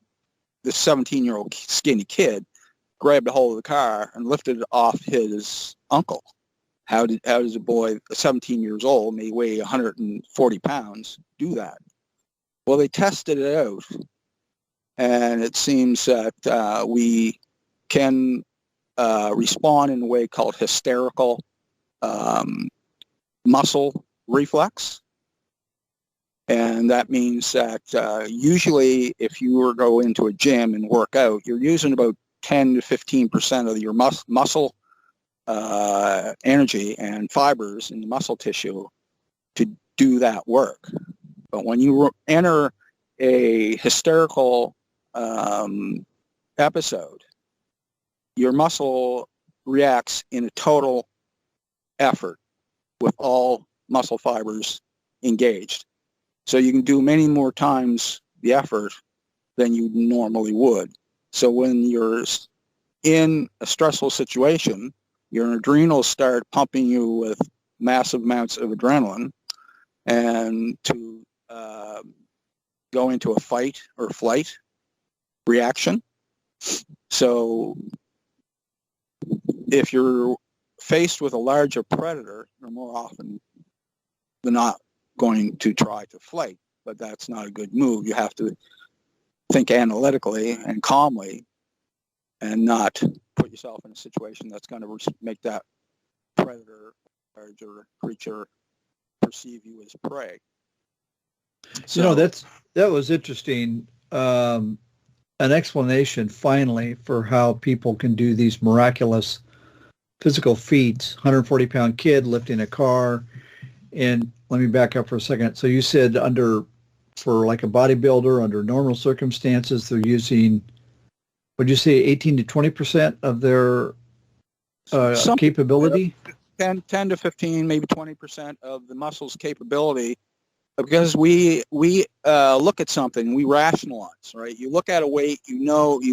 this 17-year-old skinny kid grabbed a hold of the car and lifted it off his uncle. How does a boy, 17 years old, may weigh 140 pounds, do that? Well, they tested it out, and it seems that we can respond in a way called hysterical muscle reflex. And that means that usually if you were to go into a gym and work out, you're using about 10 to 15% of your muscle energy and fibers in the muscle tissue to do that work. But when you enter a hysterical episode, your muscle reacts in a total effort with all muscle fibers engaged. So you can do many more times the effort than you normally would. So when you're in a stressful situation, your adrenals start pumping you with massive amounts of adrenaline, and to go into a fight or flight reaction. So if you're faced with a larger predator, you're more often than not going to try to fight, but that's not a good move. You have to think analytically and calmly and not put yourself in a situation that's going to make that predator, larger creature, perceive you as prey. So, that was interesting. An explanation finally for how people can do these miraculous physical feats. 140-pound kid lifting a car. And let me back up for a second. So you said for like a bodybuilder, under normal circumstances, they're using, would you say 18 to 20% of their capability? 10 to 15, maybe 20% of the muscle's capability, because we look at something, we rationalize, right? You look at a weight, you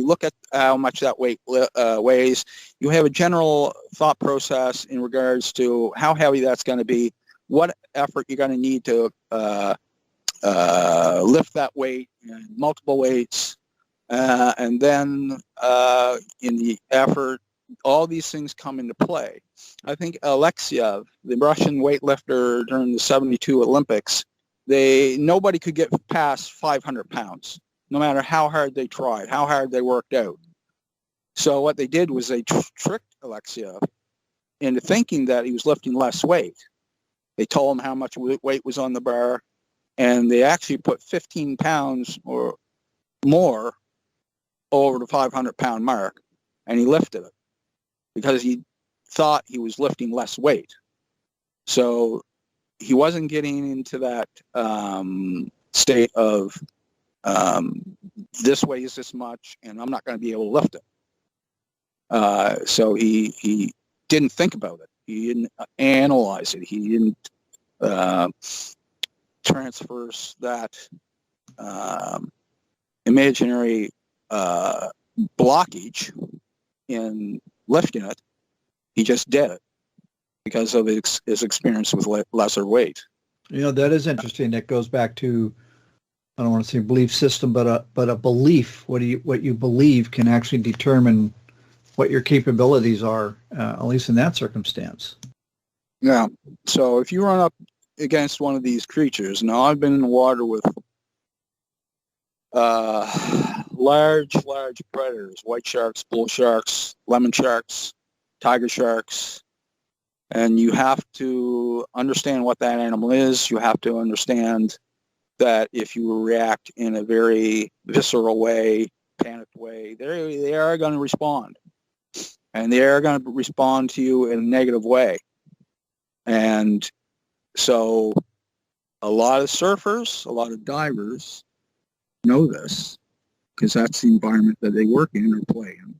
look at how much that weight weighs. You have a general thought process in regards to how heavy that's going to be, what effort you're going to need to lift that weight, multiple weights, and then in the effort, all these things come into play. I think Alexeyev, the Russian weightlifter during the 72 Olympics, nobody could get past 500 pounds, no matter how hard they tried, how hard they worked out. So what they did was they tricked Alexeyev into thinking that he was lifting less weight. They told him how much weight was on the bar, and they actually put 15 pounds or more over the 500-pound mark, and he lifted it because he thought he was lifting less weight. So he wasn't getting into that state of this weighs this much, and I'm not going to be able to lift it. So he didn't think about it. He didn't analyze it. He didn't transverse that imaginary blockage in lifting it. He just did it because of his experience with lesser weight. That is interesting. That goes back to, I don't want to say belief system, but a belief. What you believe can actually determine what your capabilities are, at least in that circumstance. Yeah. So if you run up against one of these creatures, now I've been in the water with large predators, white sharks, bull sharks, lemon sharks, tiger sharks, and you have to understand what that animal is. You have to understand that if you react in a very visceral way, panicked way, they are going to respond. And they are going to respond to you in a negative way. And so a lot of surfers, a lot of divers know this because that's the environment that they work in or play in.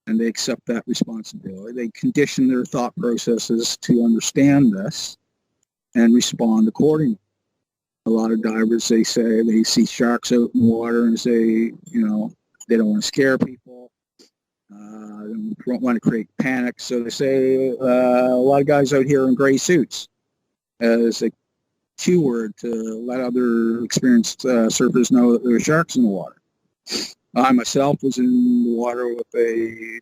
And they accept that responsibility. They condition their thought processes to understand this and respond accordingly. A lot of divers, they say they see sharks out in the water and say, they don't want to scare people. They don't want to create panic. So they say a lot of guys out here in gray suits as a cue word to let other experienced surfers know that there are sharks in the water. I myself was in the water with a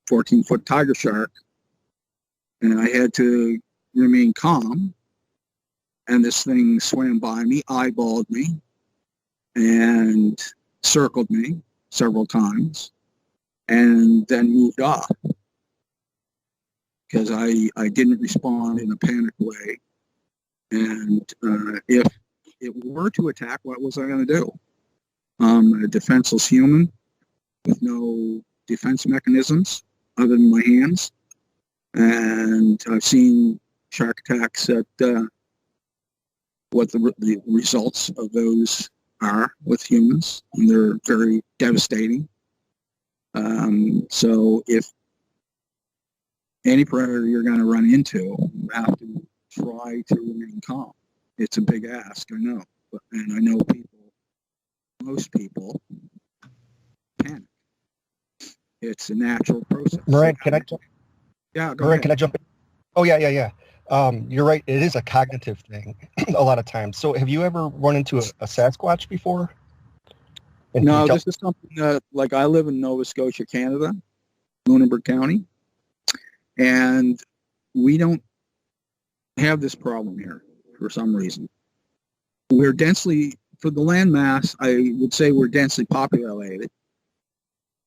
14-foot tiger shark, and I had to remain calm. And this thing swam by me, eyeballed me, and circled me several times, and then moved off because I didn't respond in a panic way. And if it were to attack, what was I going to do? I'm a defenseless human with no defense mechanisms other than my hands. And I've seen shark attacks at what the results of those are with humans, and they're very devastating. So if any predator you're going to run into, you have to try to remain calm. It's a big ask, I know. And I know most people panic. It's a natural process. Moran, can I? Yeah, go Moran, ahead. can I jump in? Oh, yeah. You're right. It is a cognitive thing a lot of times. So have you ever run into a Sasquatch before? And No, this is something that, like, I live in Nova Scotia, Canada, Lunenburg County, and we don't have this problem here for some reason. We're densely, for the landmass, I would say we're densely populated.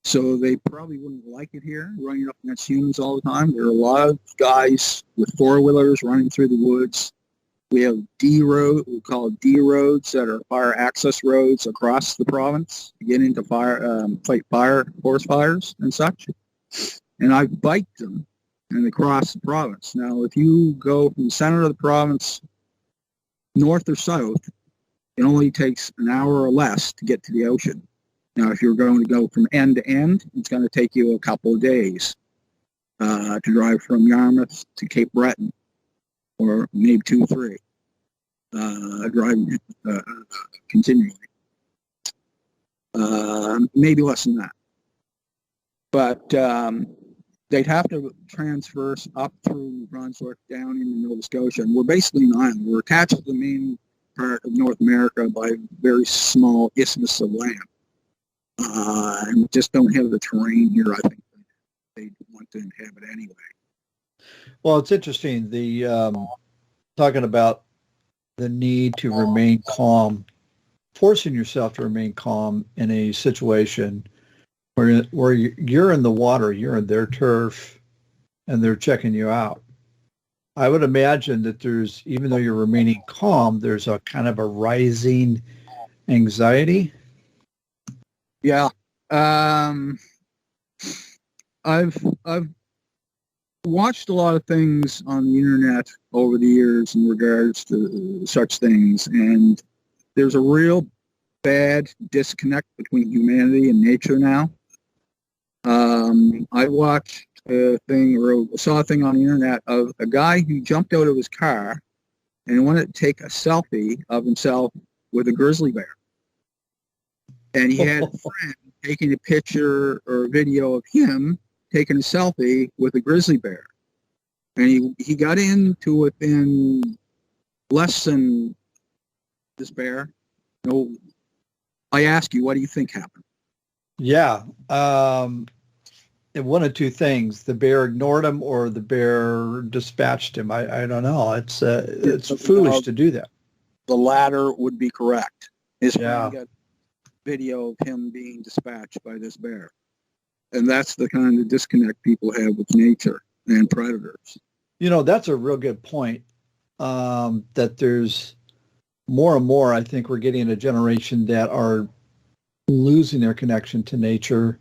So they probably wouldn't like it here, running up against humans all the time. There are a lot of guys with four-wheelers running through the woods. We have we call it D roads, that are fire access roads across the province to get into fight forest fires and such. And I've biked them and across the province. Now, if you go from the center of the province, north or south, it only takes an hour or less to get to the ocean. Now, if you're going to go from end to end, it's going to take you a couple of days to drive from Yarmouth to Cape Breton, or maybe 2-3, driving continually. Maybe less than that. But they'd have to transverse up through New Brunswick down into Nova Scotia. And we're basically an island. We're attached to the main part of North America by a very small isthmus of land. And we just don't have the terrain here, I think, they want to inhabit anyway. Well, it's interesting. The talking about the need to remain calm, forcing yourself to remain calm in a situation where you're in the water, you're in their turf, and they're checking you out. I would imagine that there's, even though you're remaining calm, there's a kind of a rising anxiety. Yeah. I've watched a lot of things on the internet over the years in regards to such things, and there's a real bad disconnect between humanity and nature now. I watched a thing, or saw a thing on the internet of a guy who jumped out of his car and wanted to take a selfie of himself with a grizzly bear. And he had a friend taking a picture or a video of him taking a selfie with a grizzly bear. And he got into within less than this bear. No, I ask you, what do you think happened? Yeah. One of two things. The bear ignored him or the bear dispatched him. I don't know. It's foolish to do that. The latter would be correct. His friend got video of him being dispatched by this bear. And that's the kind of disconnect people have with nature and predators. You know, that's a real good point, that there's more and more, I think we're getting a generation that are losing their connection to nature.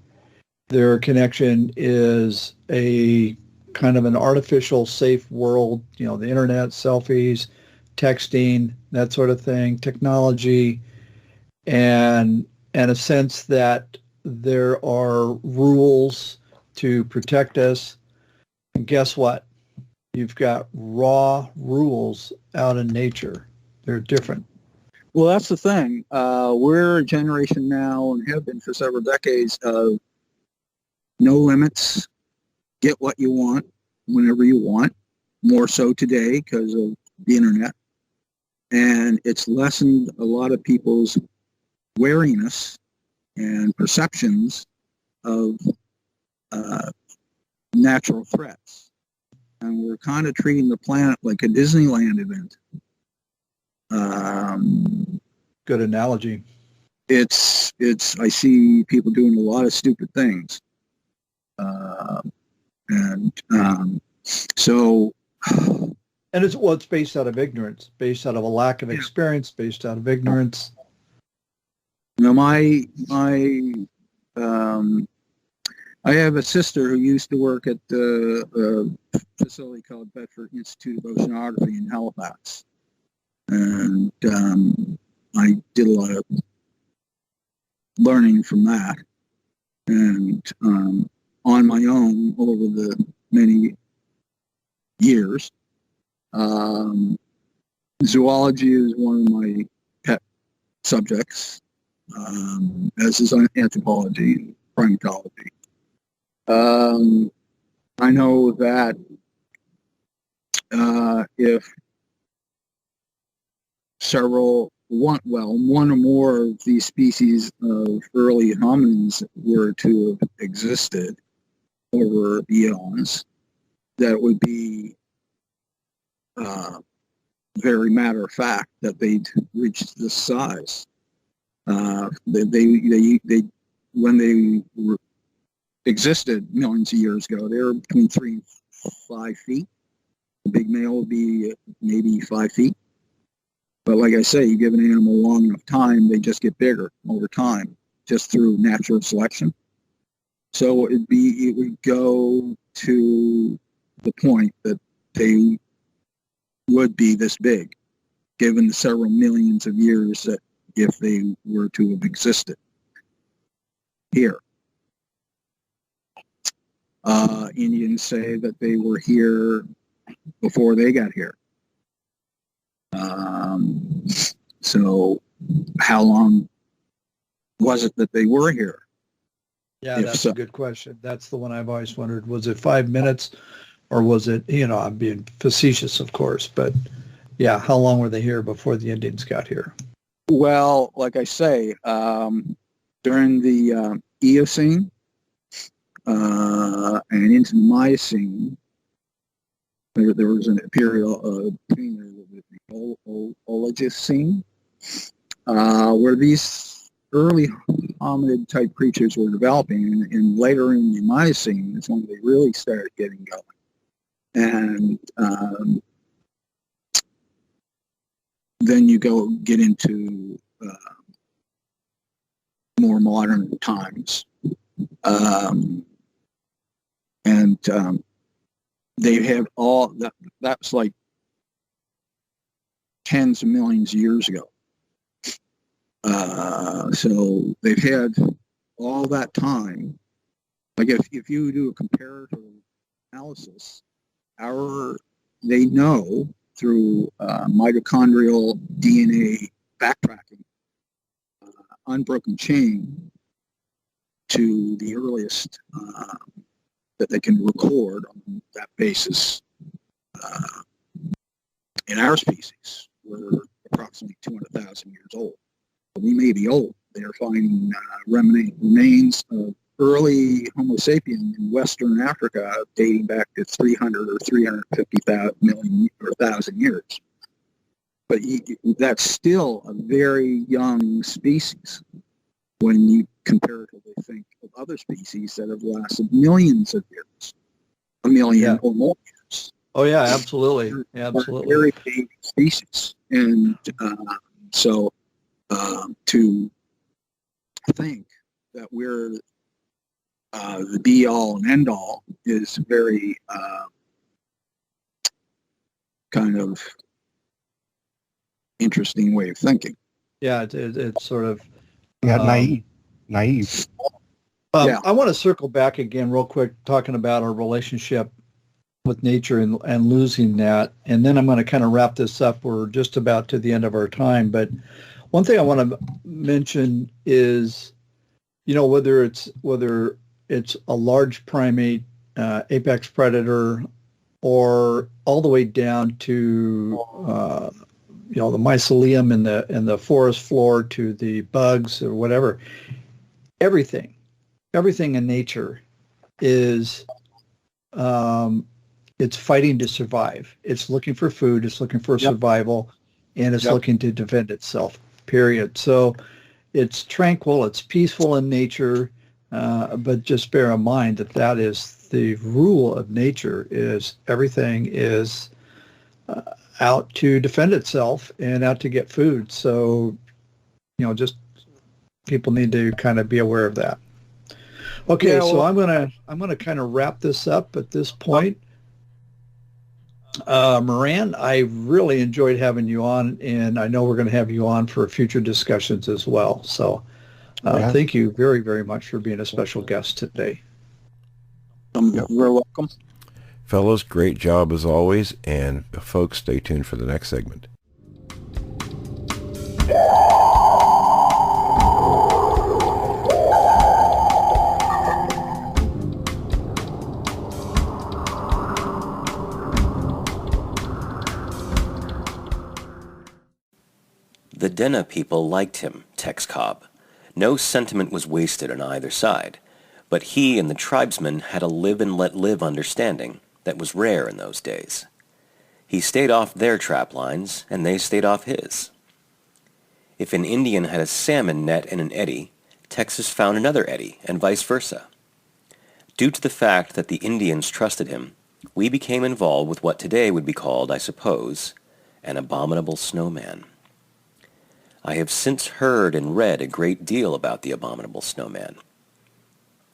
Their connection is a kind of an artificial safe world, you know, the internet, selfies, texting, that sort of thing, technology. and a sense that there are rules to protect us. And guess what? You've got raw rules out in nature. They're different. Well, that's the thing. We're a generation now, and have been for several decades, of no limits, get what you want, whenever you want, more so today because of the internet. And it's lessened a lot of people's wariness and perceptions of natural threats. And we're kind of treating the planet like a Disneyland event. Good analogy. It's I see people doing a lot of stupid things. So And it's based out of ignorance, based out of a lack of experience, based out of ignorance. Now, I have a sister who used to work at the facility called Bedford Institute of Oceanography in Halifax, and I did a lot of learning from that, and on my own over the many years. Zoology is one of my pet subjects, as is anthropology and primatology. I know that if one or more of these species of early hominins were to have existed over eons, that would be very matter of fact that they'd reached this size. They when they existed millions of years ago, they were between 3 and 5 feet. The big male would be maybe 5 feet. But like I say, you give an animal long enough time, they just get bigger over time, just through natural selection. So it would go to the point that they would be this big, given the several millions of years that if they were to have existed here. Indians say that they were here before they got here. So how long was it that they were here? Yeah, that's a good question. That's the one I've always wondered. Was it 5 minutes, or was it, I'm being facetious, of course, but yeah, how long were they here before the Indians got here? Well, like I say, during the Eocene and into the Miocene, there was a period between the Oligocene, where these early hominid type creatures were developing, and later in the Miocene is when they really started getting going. And then you get into more modern times, and they have all that. That's like tens of millions of years ago. So they've had all that time. Like if you do a comparative analysis, they know through mitochondrial DNA backtracking, unbroken chain to the earliest that they can record on that basis. In our species, we're approximately 200,000 years old. We may be old. They're finding remains of early Homo sapien in Western Africa dating back to 300 or 350,000 years. But that's still a very young species when you comparatively think of other species that have lasted millions of years, a million or more years. Oh, yeah, absolutely. Absolutely. Very big species. And so to think that we're the be-all and end-all is very kind of interesting way of thinking. Yeah, it's sort of Yeah, naive. Yeah. I want to circle back again real quick, talking about our relationship with nature and losing that. And then I'm going to kind of wrap this up. We're just about to the end of our time. But one thing I want to mention is, whether it's a large primate, apex predator, or all the way down to the mycelium in the forest floor to the bugs or whatever. Everything in nature is it's fighting to survive. It's looking for food. It's looking for survival, and it's looking to defend itself. Period. So it's tranquil. It's peaceful in nature, but just bear in mind that is the rule of nature. Is everything is out to defend itself and out to get food. So, just people need to kind of be aware of that. Okay, so I'm gonna kind of wrap this up at this point. Moran, I really enjoyed having you on, and I know we're going to have you on for future discussions as well. So thank you very, very much for being a special guest today. You're welcome. Fellows, great job as always, and folks, stay tuned for the next segment. The Denna people liked him, Tex Cobb. No sentiment was wasted on either side, but he and the tribesmen had a live-and-let-live understanding that was rare in those days. He stayed off their trap lines, and they stayed off his. If an Indian had a salmon net in an eddy, Texas found another eddy, and vice versa. Due to the fact that the Indians trusted him, we became involved with what today would be called, I suppose, an abominable snowman. I have since heard and read a great deal about the abominable snowman.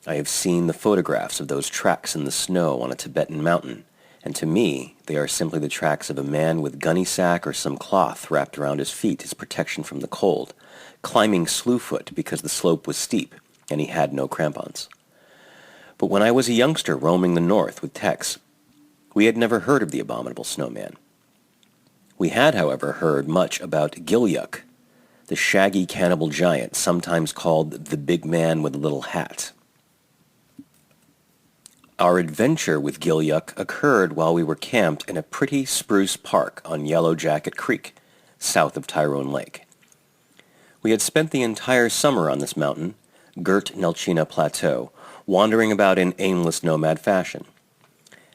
I have seen the photographs of those tracks in the snow on a Tibetan mountain, and to me they are simply the tracks of a man with gunny sack or some cloth wrapped around his feet as protection from the cold, climbing slewfoot because the slope was steep and he had no crampons. But when I was a youngster roaming the north with Tex, we had never heard of the abominable snowman. We had, however, heard much about Gilyuk, the shaggy cannibal giant, sometimes called the big man with a little hat. Our adventure with Gilyuk occurred while we were camped in a pretty spruce park on Yellow Jacket Creek, south of Tyrone Lake. We had spent the entire summer on this mountain, girt Nelchina Plateau, wandering about in aimless nomad fashion.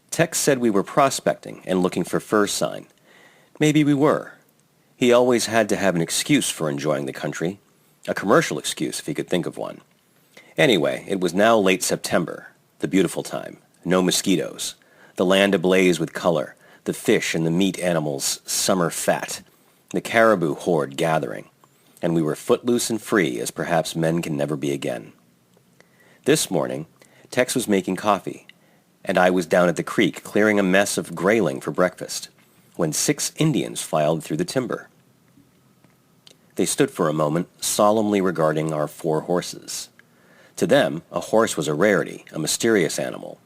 Tex said we were prospecting and looking for fur sign. Maybe we were. He always had to have an excuse for enjoying the country, a commercial excuse if he could think of one. Anyway, it was now late September, the beautiful time, no mosquitoes, the land ablaze with color, the fish and the meat animals summer fat, the caribou horde gathering, and we were footloose and free as perhaps men can never be again. This morning, Tex was making coffee, and I was down at the creek clearing a mess of grayling for breakfast, when 6 Indians filed through the timber. They stood for a moment, solemnly regarding our 4 horses. To them, a horse was a rarity, a mysterious animal.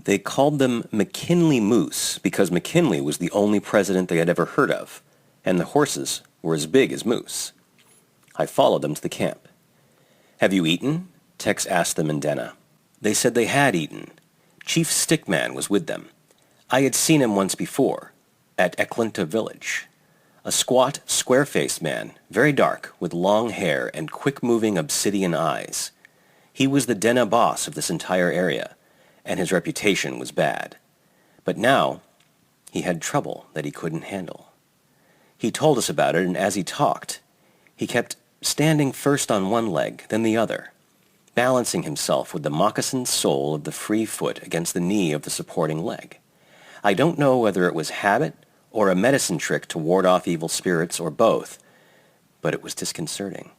They called them McKinley Moose because McKinley was the only president they had ever heard of, and the horses were as big as moose. I followed them to the camp. "Have you eaten?" Tex asked them in Denna. They said they had eaten. Chief Stickman was with them. I had seen him once before, at Eklunta village. A squat, square-faced man, very dark, with long hair and quick-moving obsidian eyes. He was the Denna boss of this entire area, and his reputation was bad. But now, he had trouble that he couldn't handle. He told us about it, and as he talked, he kept standing first on one leg, then the other, balancing himself with the moccasined sole of the free foot against the knee of the supporting leg. I don't know whether it was habit or a medicine trick to ward off evil spirits, or both, but it was disconcerting.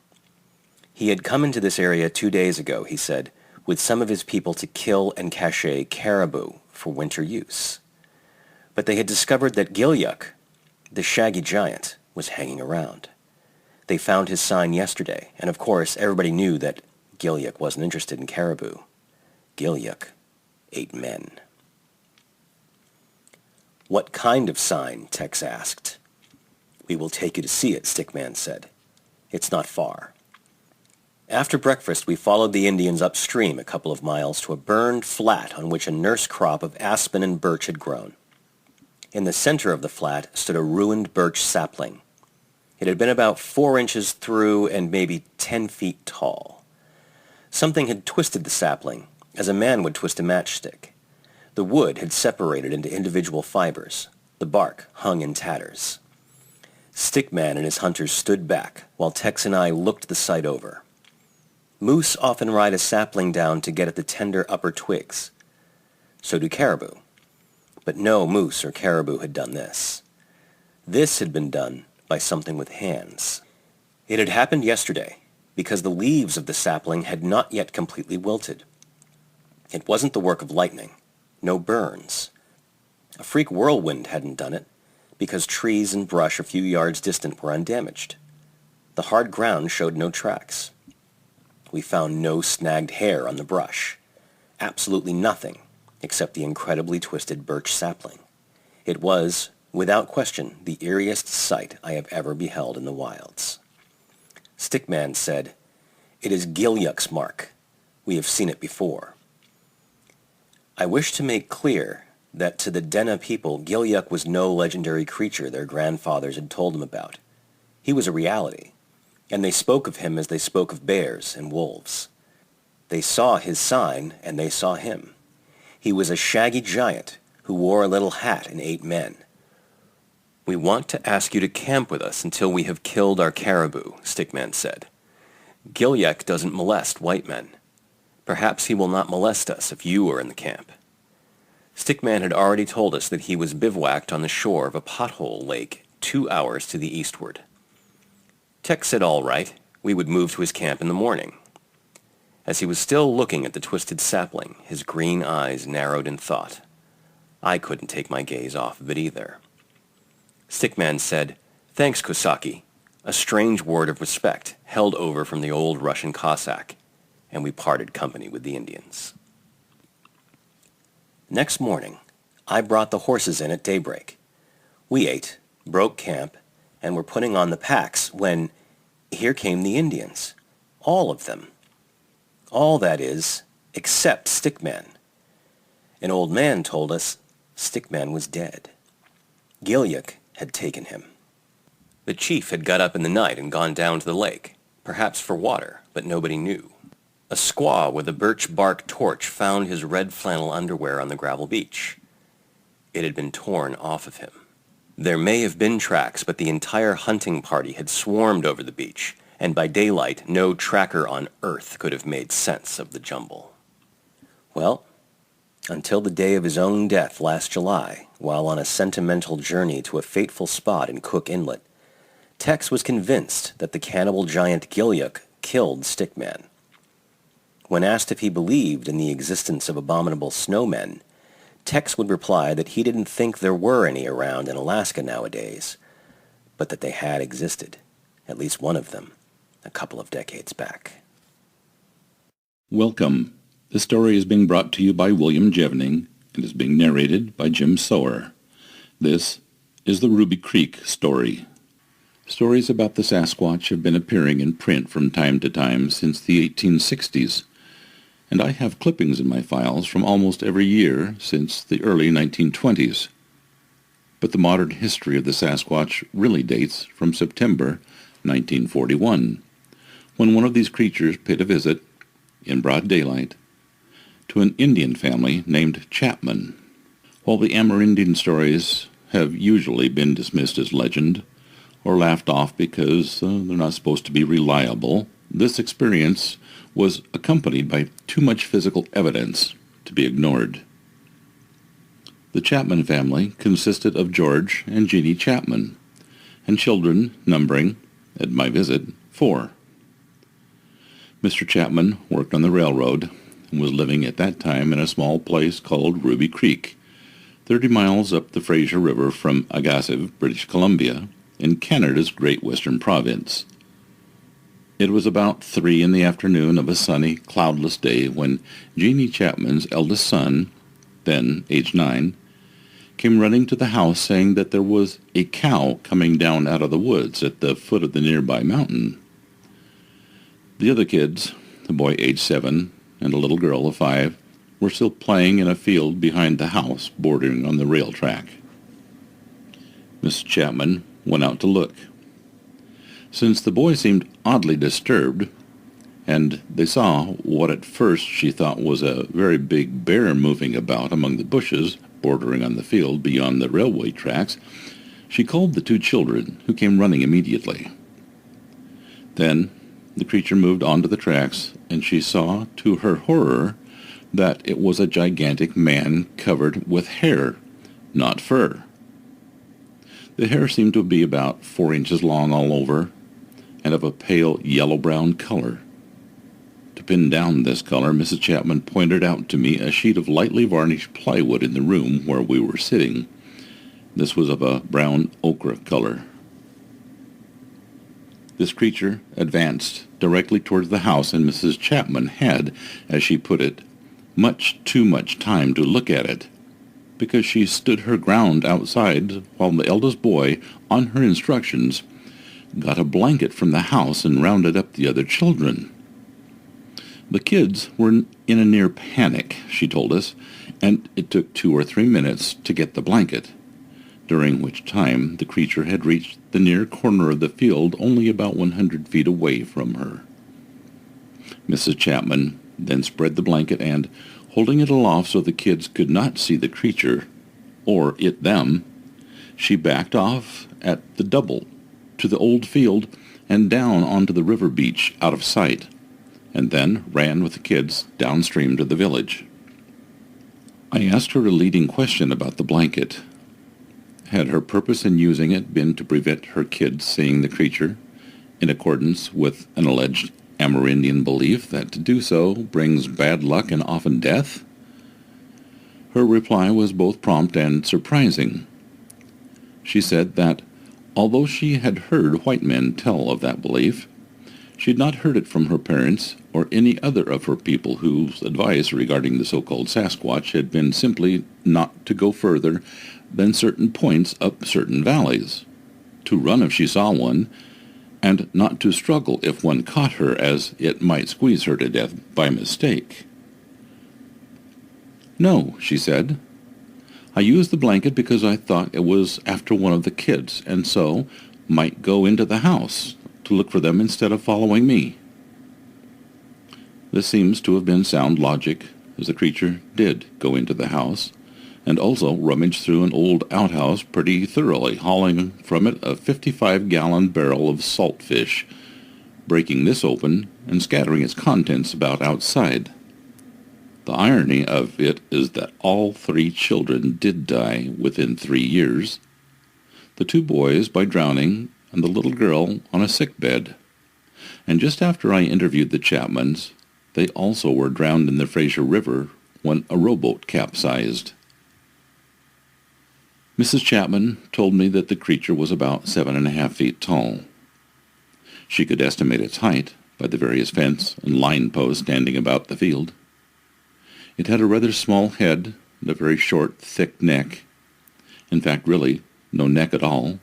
He had come into this area 2 days ago, he said, with some of his people to kill and cache caribou for winter use. But they had discovered that Gilyuk, the shaggy giant, was hanging around. They found his sign yesterday, and of course everybody knew that Gilyuk wasn't interested in caribou. Gilyuk ate men. What kind of sign? Tex asked. We will take you to see it, Stickman said. It's not far. After breakfast, we followed the Indians upstream a couple of miles to a burned flat on which a nurse crop of aspen and birch had grown. In the center of the flat stood a ruined birch sapling. It had been about 4 inches through and maybe 10 feet tall. Something had twisted the sapling, as a man would twist a matchstick. The wood had separated into individual fibers. The bark hung in tatters. Stickman and his hunters stood back, while Tex and I looked the site over. Moose often ride a sapling down to get at the tender upper twigs. So do caribou. But no moose or caribou had done this. This had been done by something with hands. It had happened yesterday, because the leaves of the sapling had not yet completely wilted. It wasn't the work of lightning. No burns. A freak whirlwind hadn't done it, because trees and brush a few yards distant were undamaged. The hard ground showed no tracks. We found no snagged hair on the brush. Absolutely nothing, except the incredibly twisted birch sapling. It was, without question, the eeriest sight I have ever beheld in the wilds. Stickman said, "It is Gilyuk's mark. We have seen it before." I wish to make clear that to the Denna people, Gilyuk was no legendary creature their grandfathers had told them about. He was a reality, and they spoke of him as they spoke of bears and wolves. They saw his sign, and they saw him. He was a shaggy giant who wore a little hat and ate men. "We want to ask you to camp with us until we have killed our caribou," Stickman said. "Gilyuk doesn't molest white men. Perhaps he will not molest us if you are in the camp." Stickman had already told us that he was bivouacked on the shore of a pothole lake 2 hours to the eastward. Tex said all right, we would move to his camp in the morning. As he was still looking at the twisted sapling, his green eyes narrowed in thought. I couldn't take my gaze off of it either. Stickman said, "Thanks, Kosaki," a strange word of respect held over from the old Russian Cossack, and we parted company with the Indians. Next morning, I brought the horses in at daybreak. We ate, broke camp, and were putting on the packs when here came the Indians. All of them. All, that is, except Stickman. An old man told us Stickman was dead. Gilyuk had taken him. The chief had got up in the night and gone down to the lake, perhaps for water, but nobody knew. A squaw with a birch bark torch found his red flannel underwear on the gravel beach. It had been torn off of him. There may have been tracks, but the entire hunting party had swarmed over the beach, and by daylight no tracker on earth could have made sense of the jumble. Well, until the day of his own death last July, while on a sentimental journey to a fateful spot in Cook Inlet, Tex was convinced that the cannibal giant Gilyuk killed Stickman. When asked if he believed in the existence of abominable snowmen, Tex would reply that he didn't think there were any around in Alaska nowadays, but that they had existed, at least one of them, a couple of decades back. Welcome. This story is being brought to you by William Jevning and is being narrated by Jim Sower. This is the Ruby Creek story. Stories about the Sasquatch have been appearing in print from time to time since the 1860s, and I have clippings in my files from almost every year since the early 1920s. But the modern history of the Sasquatch really dates from September 1941, when one of these creatures paid a visit, in broad daylight, to an Indian family named Chapman. While the Amerindian stories have usually been dismissed as legend, or laughed off because they're not supposed to be reliable, this experience was accompanied by too much physical evidence to be ignored. The Chapman family consisted of George and Jeannie Chapman, and children numbering, at my visit, 4. Mr. Chapman worked on the railroad and was living at that time in a small place called Ruby Creek, 30 miles up the Fraser River from Agassiz, British Columbia, in Canada's Great Western Province. It was about 3 in the afternoon of a sunny, cloudless day when Jeannie Chapman's eldest son, then age 9, came running to the house saying that there was a cow coming down out of the woods at the foot of the nearby mountain. The other kids, a boy age 7 and a little girl of 5, were still playing in a field behind the house bordering on the rail track. Miss Chapman went out to look. Since the boy seemed oddly disturbed, and they saw what at first she thought was a very big bear moving about among the bushes bordering on the field beyond the railway tracks, she called the 2 children, who came running immediately. Then the creature moved onto the tracks, and she saw, to her horror, that it was a gigantic man covered with hair, not fur. The hair seemed to be about 4 inches long all over, and of a pale yellow-brown color. To pin down this color, Mrs. Chapman pointed out to me a sheet of lightly varnished plywood in the room where we were sitting. This was of a brown ochre color. This creature advanced directly towards the house, and Mrs. Chapman had, as she put it, much too much time to look at it, because she stood her ground outside while the eldest boy, on her instructions, got a blanket from the house and rounded up the other children. The kids were in a near panic, she told us, and it took 2 or 3 minutes to get the blanket, during which time the creature had reached the near corner of the field only about 100 feet away from her. Mrs. Chapman then spread the blanket and, holding it aloft so the kids could not see the creature, or it them, she backed off at the double to the old field and down onto the river beach out of sight, and then ran with the kids downstream to the village. I asked her a leading question about the blanket. Had her purpose in using it been to prevent her kids seeing the creature, in accordance with an alleged Amerindian belief that to do so brings bad luck and often death? Her reply was both prompt and surprising. She said that, although she had heard white men tell of that belief, she had not heard it from her parents or any other of her people whose advice regarding the so-called Sasquatch had been simply not to go further than certain points up certain valleys, to run if she saw one, and not to struggle if one caught her, as it might squeeze her to death by mistake. "No," she said. "I used the blanket because I thought it was after one of the kids, and so might go into the house to look for them instead of following me." This seems to have been sound logic, as the creature did go into the house, and also rummaged through an old outhouse pretty thoroughly, hauling from it a 55-gallon barrel of salt fish, breaking this open and scattering its contents about outside. The irony of it is that all 3 children did die within 3 years, the 2 boys by drowning and the little girl on a sick bed. And just after I interviewed the Chapmans, they also were drowned in the Fraser River when a rowboat capsized. Mrs. Chapman told me that the creature was about 7.5 feet tall. She could estimate its height by the various fence and line posts standing about the field. It had a rather small head and a very short, thick neck. In fact, really, no neck at all,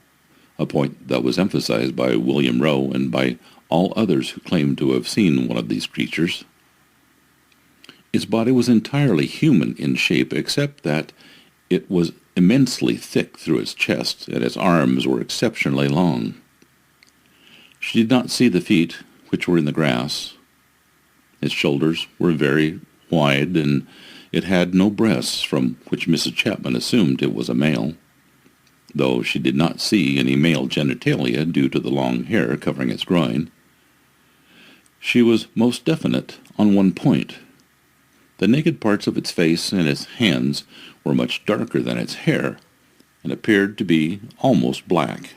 a point that was emphasized by William Rowe and by all others who claimed to have seen one of these creatures. Its body was entirely human in shape, except that it was immensely thick through its chest, and its arms were exceptionally long. She did not see the feet, which were in the grass. Its shoulders were very wide, and it had no breasts, from which Mrs. Chapman assumed it was a male, though she did not see any male genitalia due to the long hair covering its groin. She was most definite on one point. The naked parts of its face and its hands were much darker than its hair, and appeared to be almost black.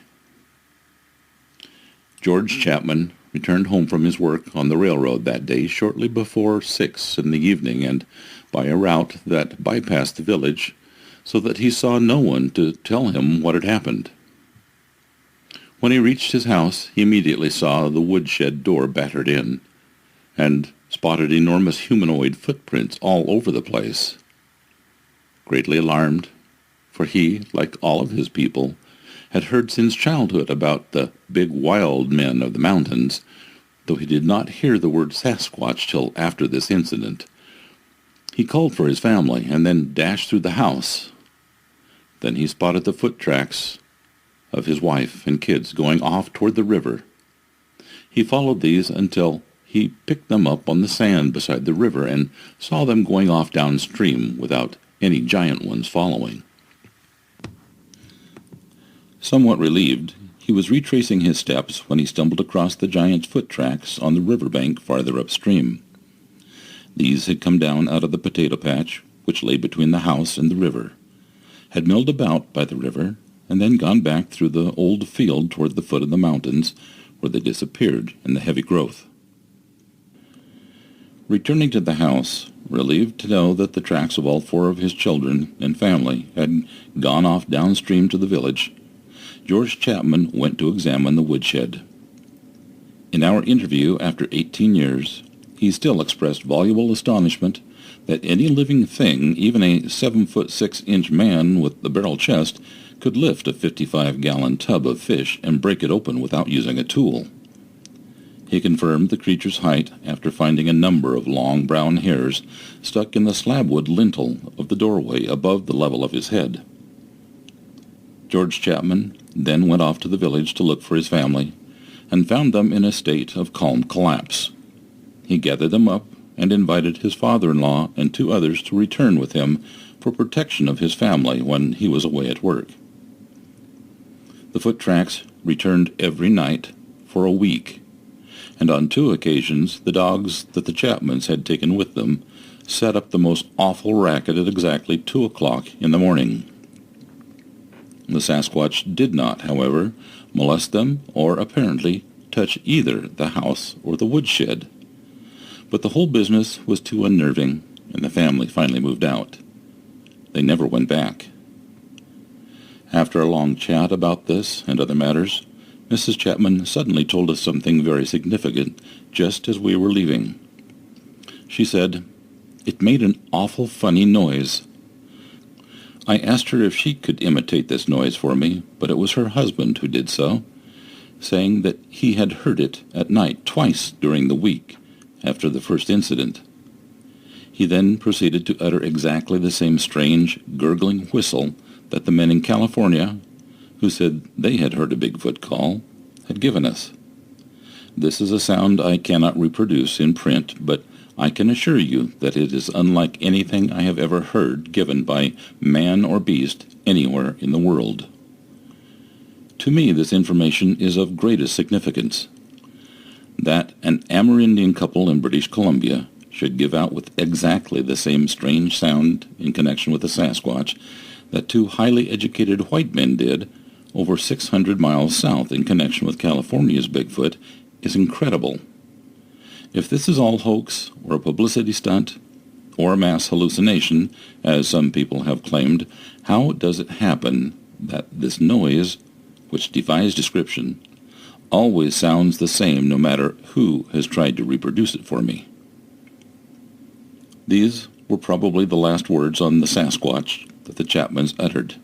George Chapman returned home from his work on the railroad that day shortly before 6 in the evening, and by a route that bypassed the village, so that he saw no one to tell him what had happened. When he reached his house, he immediately saw the woodshed door battered in, and spotted enormous humanoid footprints all over the place. Greatly alarmed, for he, like all of his people, had heard since childhood about the big wild men of the mountains, though he did not hear the word Sasquatch till after this incident. He called for his family and then dashed through the house. Then he spotted the foot tracks of his wife and kids going off toward the river. He followed these until he picked them up on the sand beside the river and saw them going off downstream without any giant ones following. Somewhat relieved, he was retracing his steps when he stumbled across the giant's foot tracks on the riverbank farther upstream. These had come down out of the potato patch, which lay between the house and the river, had milled about by the river, and then gone back through the old field toward the foot of the mountains, where they disappeared in the heavy growth. Returning to the house, relieved to know that the tracks of all 4 of his children and family had gone off downstream to the village, George Chapman went to examine the woodshed. In our interview after 18 years, he still expressed voluble astonishment that any living thing, even a 7-foot-6-inch man with the barrel chest, could lift a 55-gallon tub of fish and break it open without using a tool. He confirmed the creature's height after finding a number of long brown hairs stuck in the slabwood lintel of the doorway above the level of his head. George Chapman then went off to the village to look for his family, and found them in a state of calm collapse. He gathered them up and invited his father-in-law and 2 others to return with him for protection of his family when he was away at work. The foot tracks returned every night for a week, and on 2 occasions the dogs that the Chapmans had taken with them set up the most awful racket at exactly 2 o'clock in the morning. The Sasquatch did not, however, molest them or apparently touch either the house or the woodshed. But the whole business was too unnerving, and the family finally moved out. They never went back. After a long chat about this and other matters, Mrs. Chapman suddenly told us something very significant just as we were leaving. She said, "It made an awful funny noise." I asked her if she could imitate this noise for me, but it was her husband who did so, saying that he had heard it at night twice during the week after the first incident. He then proceeded to utter exactly the same strange, gurgling whistle that the men in California, who said they had heard a Bigfoot call, had given us. This is a sound I cannot reproduce in print, but I can assure you that it is unlike anything I have ever heard given by man or beast anywhere in the world. To me, this information is of greatest significance. That an Amerindian couple in British Columbia should give out with exactly the same strange sound in connection with the Sasquatch that 2 highly educated white men did over 600 miles south in connection with California's Bigfoot is incredible. If this is all hoax or a publicity stunt or a mass hallucination, as some people have claimed, how does it happen that this noise, which defies description, always sounds the same no matter who has tried to reproduce it for me? These were probably the last words on the Sasquatch that the Chapmans uttered,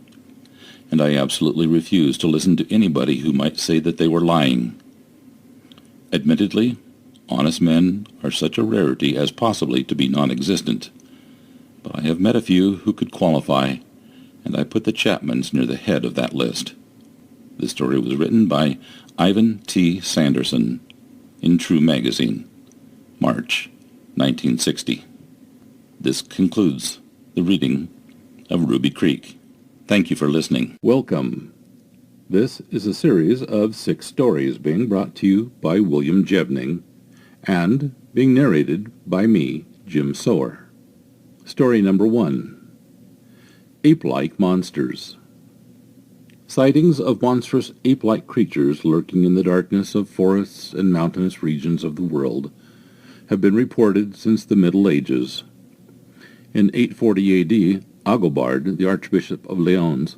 and I absolutely refuse to listen to anybody who might say that they were lying. Admittedly, honest men are such a rarity as possibly to be non-existent, but I have met a few who could qualify, and I put the Chapmans near the head of that list. This story was written by Ivan T. Sanderson in True Magazine, March 1960. This concludes the reading of Ruby Creek. Thank you for listening. Welcome. This is a series of 6 stories being brought to you by William Jevning and being narrated by me, Jim Sower. Story number 1. Ape-Like Monsters. Sightings of monstrous ape-like creatures lurking in the darkness of forests and mountainous regions of the world have been reported since the Middle Ages. In 840 A.D., Agobard, the Archbishop of Lyons,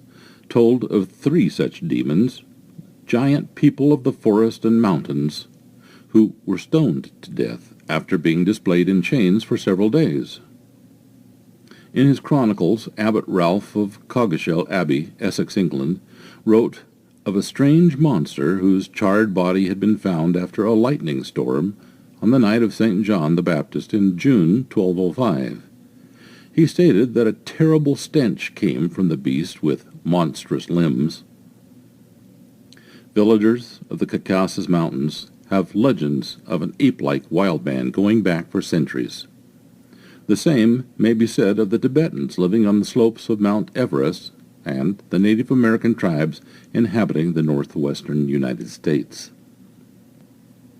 told of 3 such demons, giant people of the forest and mountains who were stoned to death after being displayed in chains for several days. In his chronicles, Abbot Ralph of Coggeshall Abbey, Essex, England, wrote of a strange monster whose charred body had been found after a lightning storm on the night of St. John the Baptist in June 1205. He stated that a terrible stench came from the beast with monstrous limbs. Villagers of the Caucasus Mountains have legends of an ape-like wild man going back for centuries. The same may be said of the Tibetans living on the slopes of Mount Everest and the Native American tribes inhabiting the northwestern United States.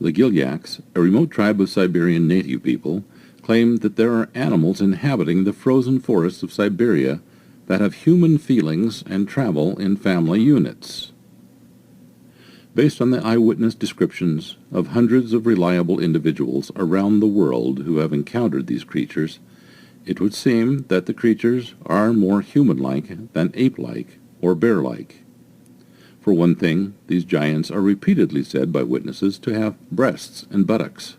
The Gilyaks, a remote tribe of Siberian native people, claim that there are animals inhabiting the frozen forests of Siberia that have human feelings and travel in family units. Based on the eyewitness descriptions of hundreds of reliable individuals around the world who have encountered these creatures, it would seem that the creatures are more human-like than ape-like or bear-like. For one thing, these giants are repeatedly said by witnesses to have breasts and buttocks.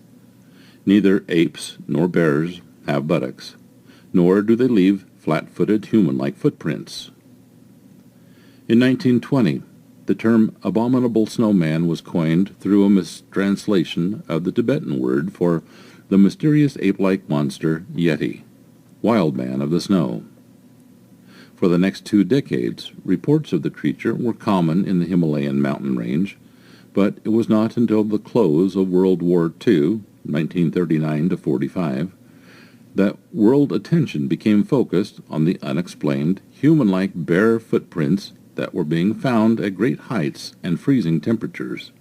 Neither apes nor bears have buttocks, nor do they leave flat-footed human-like footprints. In 1920, the term abominable snowman was coined through a mistranslation of the Tibetan word for the mysterious ape-like monster Yeti, wild man of the snow. For the next 2 decades, reports of the creature were common in the Himalayan mountain range, but it was not until the close of World War II, 1939 to 45, that world attention became focused on the unexplained, human-like bare footprints that were being found at great heights and freezing temperatures.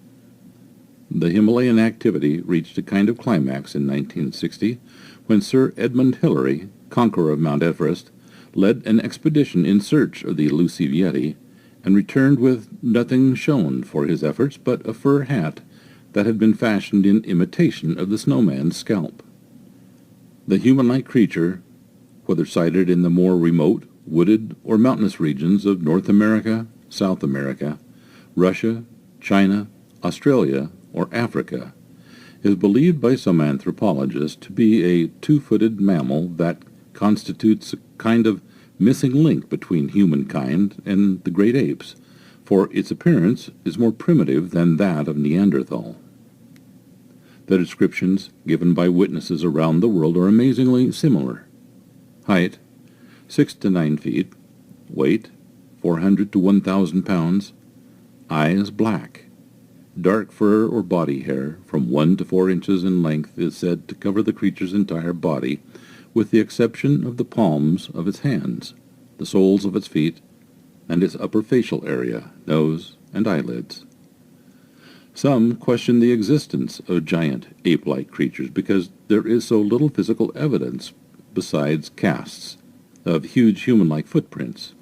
The Himalayan activity reached a kind of climax in 1960 when Sir Edmund Hillary, conqueror of Mount Everest, led an expedition in search of the elusive Yeti and returned with nothing shown for his efforts but a fur hat that had been fashioned in imitation of the snowman's scalp. The human-like creature, whether sighted in the more remote, wooded or mountainous regions of North America, South America, Russia, China, Australia, or Africa, is believed by some anthropologists to be a 2-footed mammal that constitutes a kind of missing link between humankind and the great apes, for its appearance is more primitive than that of Neanderthal. The descriptions given by witnesses around the world are amazingly similar. Height, 6 to 9 feet, weight, 400 to 1,000 pounds, eyes black. Dark fur or body hair from 1 to 4 inches in length is said to cover the creature's entire body, with the exception of the palms of its hands, the soles of its feet, and its upper facial area, nose, and eyelids. Some question the existence of giant ape-like creatures because there is so little physical evidence besides casts of huge human-like footprints.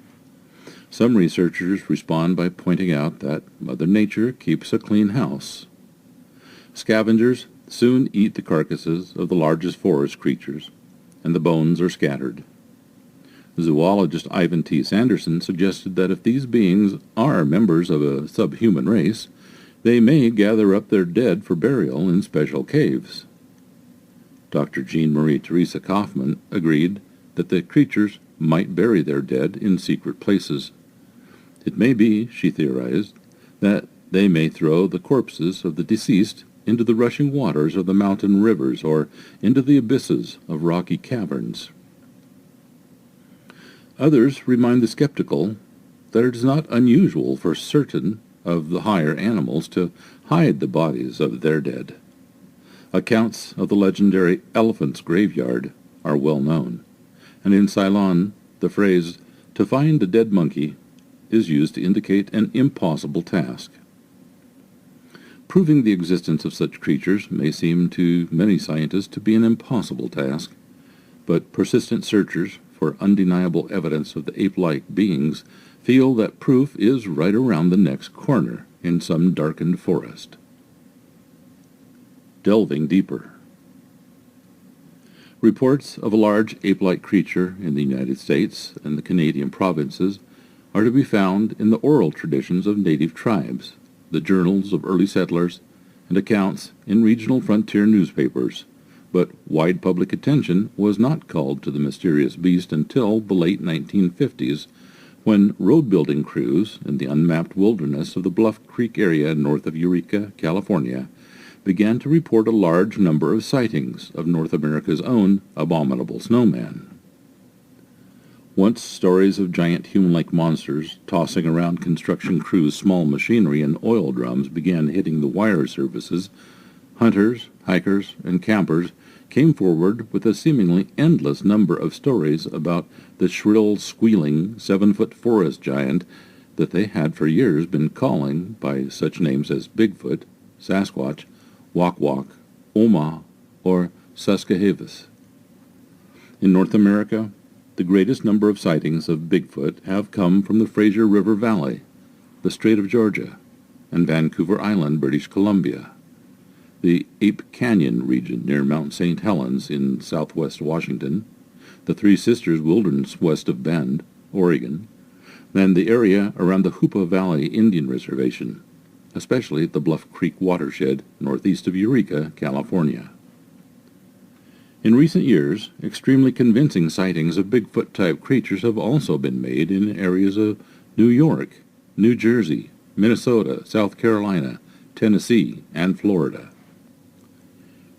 Some researchers respond by pointing out that Mother Nature keeps a clean house. Scavengers soon eat the carcasses of the largest forest creatures, and the bones are scattered. Zoologist Ivan T. Sanderson suggested that if these beings are members of a subhuman race, they may gather up their dead for burial in special caves. Dr. Jean Marie Theresa Kaufman agreed that the creatures might bury their dead in secret places. It may be, she theorized, that they may throw the corpses of the deceased into the rushing waters of the mountain rivers or into the abysses of rocky caverns. Others remind the skeptical that it is not unusual for certain of the higher animals to hide the bodies of their dead. Accounts of the legendary elephant's graveyard are well known, and in Ceylon the phrase, "to find a dead monkey," is used to indicate an impossible task. Proving the existence of such creatures may seem to many scientists to be an impossible task, but persistent searchers for undeniable evidence of the ape-like beings feel that proof is right around the next corner in some darkened forest. Delving deeper. Reports of a large ape-like creature in the United States and the Canadian provinces are to be found in the oral traditions of native tribes, the journals of early settlers, and accounts in regional frontier newspapers, but wide public attention was not called to the mysterious beast until the late 1950s, when road-building crews in the unmapped wilderness of the Bluff Creek area north of Eureka, California, began to report a large number of sightings of North America's own abominable snowman. Once stories of giant human-like monsters tossing around construction crews' small machinery and oil drums began hitting the wire services, hunters, hikers, and campers came forward with a seemingly endless number of stories about the shrill, squealing, 7-foot forest giant that they had for years been calling by such names as Bigfoot, Sasquatch, Wak-Wak, Oma, or Saskahavas. In North America, the greatest number of sightings of Bigfoot have come from the Fraser River Valley, the Strait of Georgia, and Vancouver Island, British Columbia, the Ape Canyon region near Mount St. Helens in southwest Washington, the Three Sisters Wilderness west of Bend, Oregon, and the area around the Hoopa Valley Indian Reservation, especially the Bluff Creek watershed northeast of Eureka, California. In recent years, extremely convincing sightings of Bigfoot-type creatures have also been made in areas of New York, New Jersey, Minnesota, South Carolina, Tennessee, and Florida.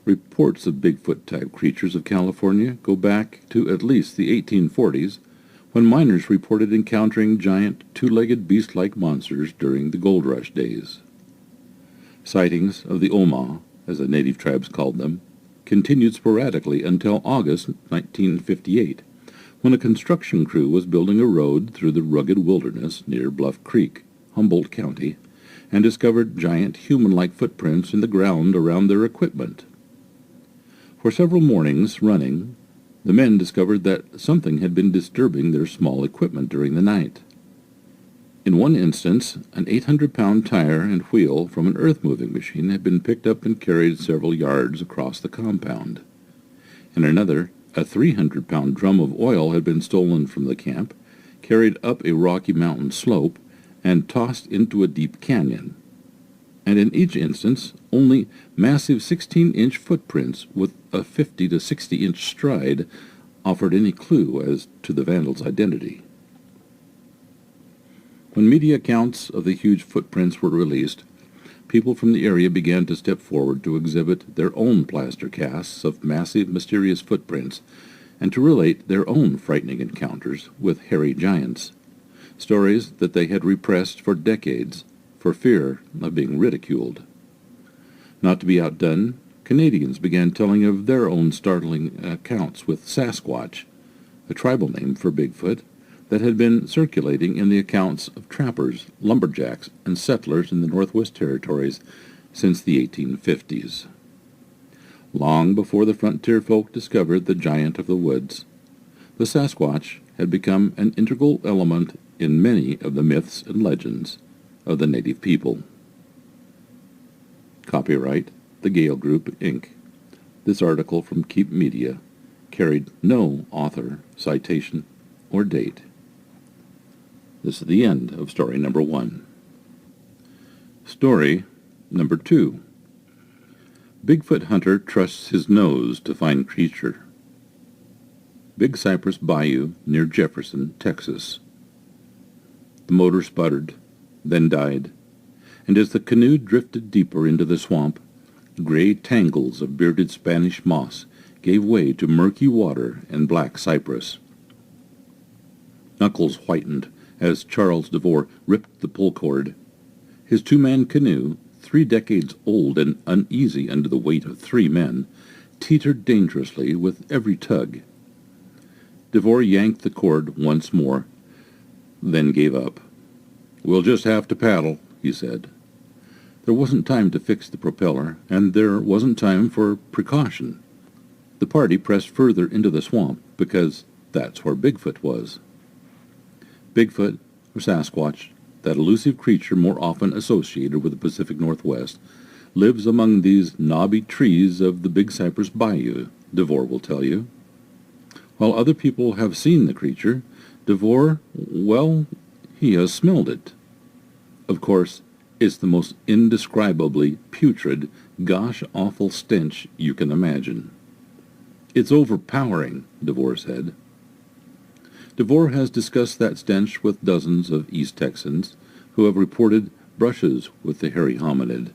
Reports of Bigfoot-type creatures of California go back to at least the 1840s, when miners reported encountering giant two-legged beast-like monsters during the gold rush days. Sightings of the Oma, as the native tribes called them, continued sporadically until August 1958, when a construction crew was building a road through the rugged wilderness near Bluff Creek, Humboldt County, and discovered giant human-like footprints in the ground around their equipment. For several mornings running, the men discovered that something had been disturbing their small equipment during the night. In one instance, an 800-pound tire and wheel from an earth-moving machine had been picked up and carried several yards across the compound. In another, a 300-pound drum of oil had been stolen from the camp, carried up a rocky mountain slope, and tossed into a deep canyon. And in each instance, only massive 16-inch footprints with a 50 to 60-inch stride offered any clue as to the vandal's identity. When media accounts of the huge footprints were released, people from the area began to step forward to exhibit their own plaster casts of massive, mysterious footprints and to relate their own frightening encounters with hairy giants, stories that they had repressed for decades for fear of being ridiculed. Not to be outdone, Canadians began telling of their own startling accounts with Sasquatch, a tribal name for Bigfoot, that had been circulating in the accounts of trappers, lumberjacks, and settlers in the Northwest Territories since the 1850s. Long before the frontier folk discovered the giant of the woods, the Sasquatch had become an integral element in many of the myths and legends of the native people. Copyright The Gale Group, Inc. This article from Keep Media carried no author, citation, or date. This is the end of story number 1. Story number 2. Bigfoot hunter trusts his nose to find creature. Big Cypress Bayou near Jefferson, Texas. The motor sputtered, then died, and as the canoe drifted deeper into the swamp, gray tangles of bearded Spanish moss gave way to murky water and black cypress. Knuckles whitened as Charles DeVore ripped the pull cord. His two-man canoe, 3 decades old and uneasy under the weight of 3 men, teetered dangerously with every tug. DeVore yanked the cord once more, then gave up. "We'll just have to paddle," he said. There wasn't time to fix the propeller, and there wasn't time for precaution. The party pressed further into the swamp because that's where Bigfoot was. Bigfoot, or Sasquatch, that elusive creature more often associated with the Pacific Northwest, lives among these knobby trees of the Big Cypress Bayou, DeVore will tell you. While other people have seen the creature, DeVore, well, he has smelled it. Of course, It's the most indescribably putrid, gosh-awful stench you can imagine. It's overpowering, DeVore said. DeVore has discussed that stench with dozens of East Texans who have reported brushes with the hairy hominid.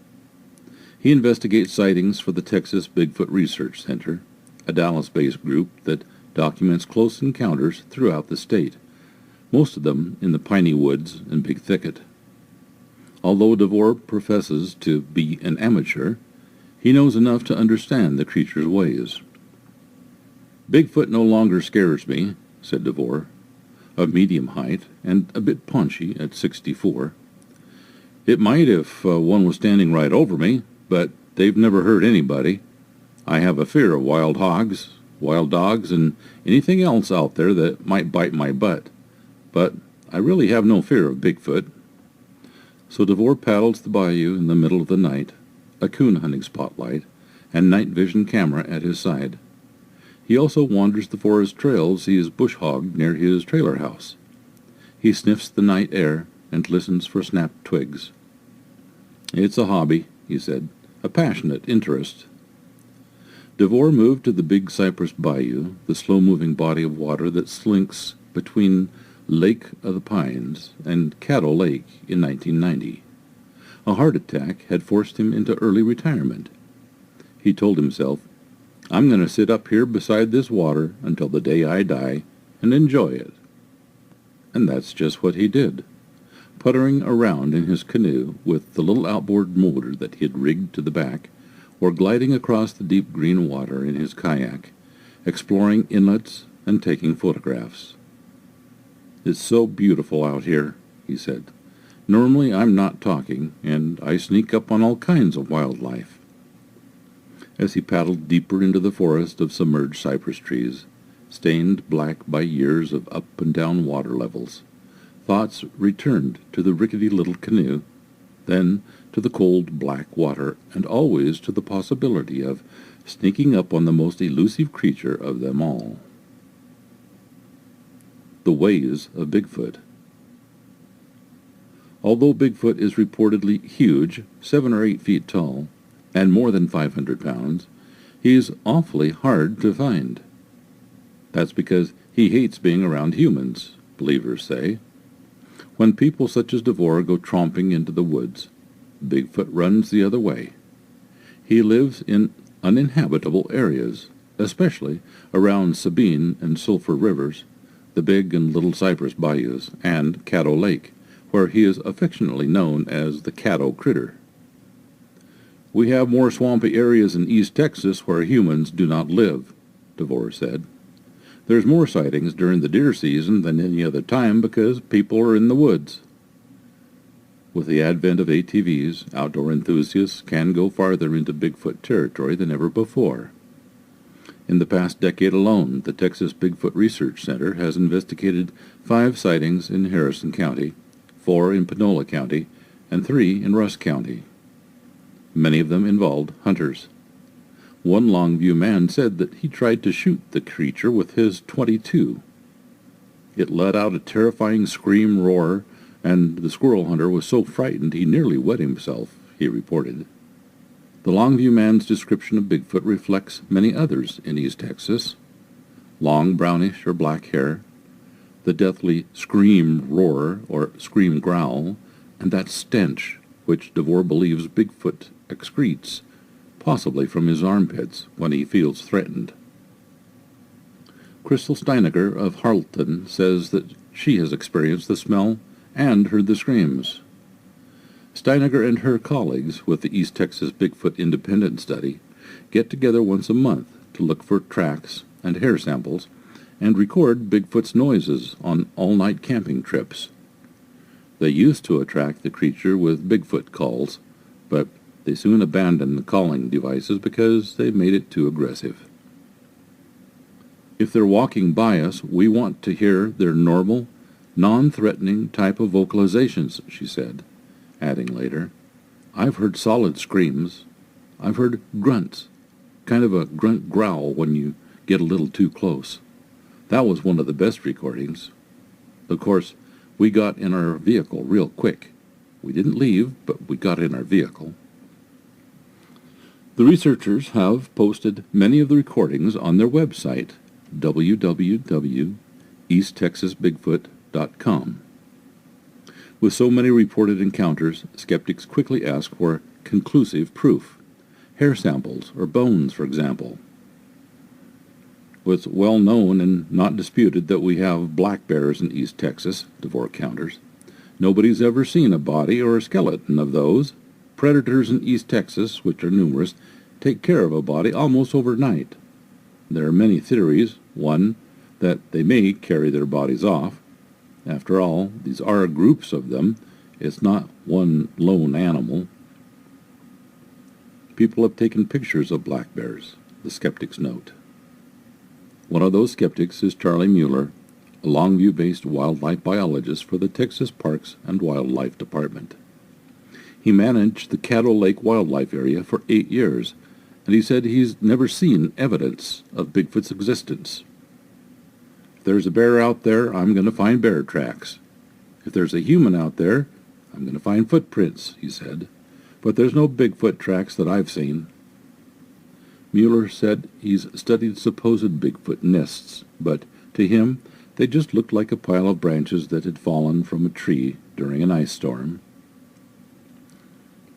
He investigates sightings for the Texas Bigfoot Research Center, a Dallas-based group that documents close encounters throughout the state, most of them in the piney woods and Big Thicket. Although DeVore professes to be an amateur, he knows enough to understand the creature's ways. Bigfoot no longer scares me, said DeVore, of medium height and a bit paunchy at 64. It might if one was standing right over me, but they've never hurt anybody. I have a fear of wild hogs, wild dogs, and anything else out there that might bite my butt. But I really have no fear of Bigfoot. So DeVore paddles the bayou in the middle of the night, a coon hunting spotlight, and night vision camera at his side. He also wanders the forest trails he has bush-hogged near his trailer house. He sniffs the night air and listens for snapped twigs. It's a hobby, he said, a passionate interest. DeVore moved to the Big Cypress Bayou, the slow-moving body of water that slinks between Lake of the Pines and Caddo Lake in 1990. A heart attack had forced him into early retirement. He told himself, I'm going to sit up here beside this water until the day I die and enjoy it. And that's just what he did, puttering around in his canoe with the little outboard motor that he had rigged to the back, or gliding across the deep green water in his kayak, exploring inlets and taking photographs. It's so beautiful out here, he said. Normally I'm not talking, and I sneak up on all kinds of wildlife. As he paddled deeper into the forest of submerged cypress trees, stained black by years of up and down water levels, thoughts returned to the rickety little canoe, then to the cold black water, and always to the possibility of sneaking up on the most elusive creature of them all. The ways of Bigfoot. Although Bigfoot is reportedly huge, 7 or 8 feet tall, and more than 500 pounds, he is awfully hard to find. That's because he hates being around humans, believers say. When people such as DeVore go tromping into the woods, Bigfoot runs the other way. He lives in uninhabitable areas, especially around Sabine and Sulphur Rivers, the Big and Little Cypress Bayous, and Caddo Lake, where he is affectionately known as the Caddo Critter. We have more swampy areas in East Texas where humans do not live, DeVore said. There's more sightings during the deer season than any other time because people are in the woods. With the advent of ATVs, outdoor enthusiasts can go farther into Bigfoot territory than ever before. In the past decade alone, the Texas Bigfoot Research Center has investigated 5 sightings in Harrison County, 4 in Panola County, and 3 in Rusk County. Many of them involved hunters. One Longview man said that he tried to shoot the creature with his .22. It let out a terrifying scream roar, and the squirrel hunter was so frightened he nearly wet himself, he reported. The Longview man's description of Bigfoot reflects many others in East Texas. Long brownish or black hair, the deathly scream roar or scream growl, and that stench which DeVore believes Bigfoot excretes, possibly from his armpits when he feels threatened. Crystal Steiniger of Harleton says that she has experienced the smell and heard the screams. Steiniger and her colleagues with the East Texas Bigfoot Independent Study get together once a month to look for tracks and hair samples and record Bigfoot's noises on all-night camping trips. They used to attract the creature with Bigfoot calls, but they soon abandoned the calling devices because they made it too aggressive. If they're walking by us, we want to hear their normal, non-threatening type of vocalizations, she said, adding later, I've heard solid screams. I've heard grunts, kind of a grunt growl when you get a little too close. That was one of the best recordings. Of course, we got in our vehicle real quick. We didn't leave, but we got in our vehicle. The researchers have posted many of the recordings on their website, www.easttexasbigfoot.com. With so many reported encounters, skeptics quickly ask for conclusive proof. Hair samples or bones, for example. It's well known and not disputed that we have black bears in East Texas, DeVore counters. Nobody's ever seen a body or a skeleton of those. Predators in East Texas, which are numerous, take care of a body almost overnight. There are many theories. One, that they may carry their bodies off. After all, these are groups of them. It's not one lone animal. People have taken pictures of black bears, the skeptics note. One of those skeptics is Charlie Mueller, a Longview-based wildlife biologist for the Texas Parks and Wildlife Department. He managed the Caddo Lake Wildlife Area for 8 years, and he said he's never seen evidence of Bigfoot's existence. If there's a bear out there, I'm going to find bear tracks. If there's a human out there, I'm going to find footprints, he said. But there's no Bigfoot tracks that I've seen. Mueller said he's studied supposed Bigfoot nests, but to him, they just looked like a pile of branches that had fallen from a tree during an ice storm.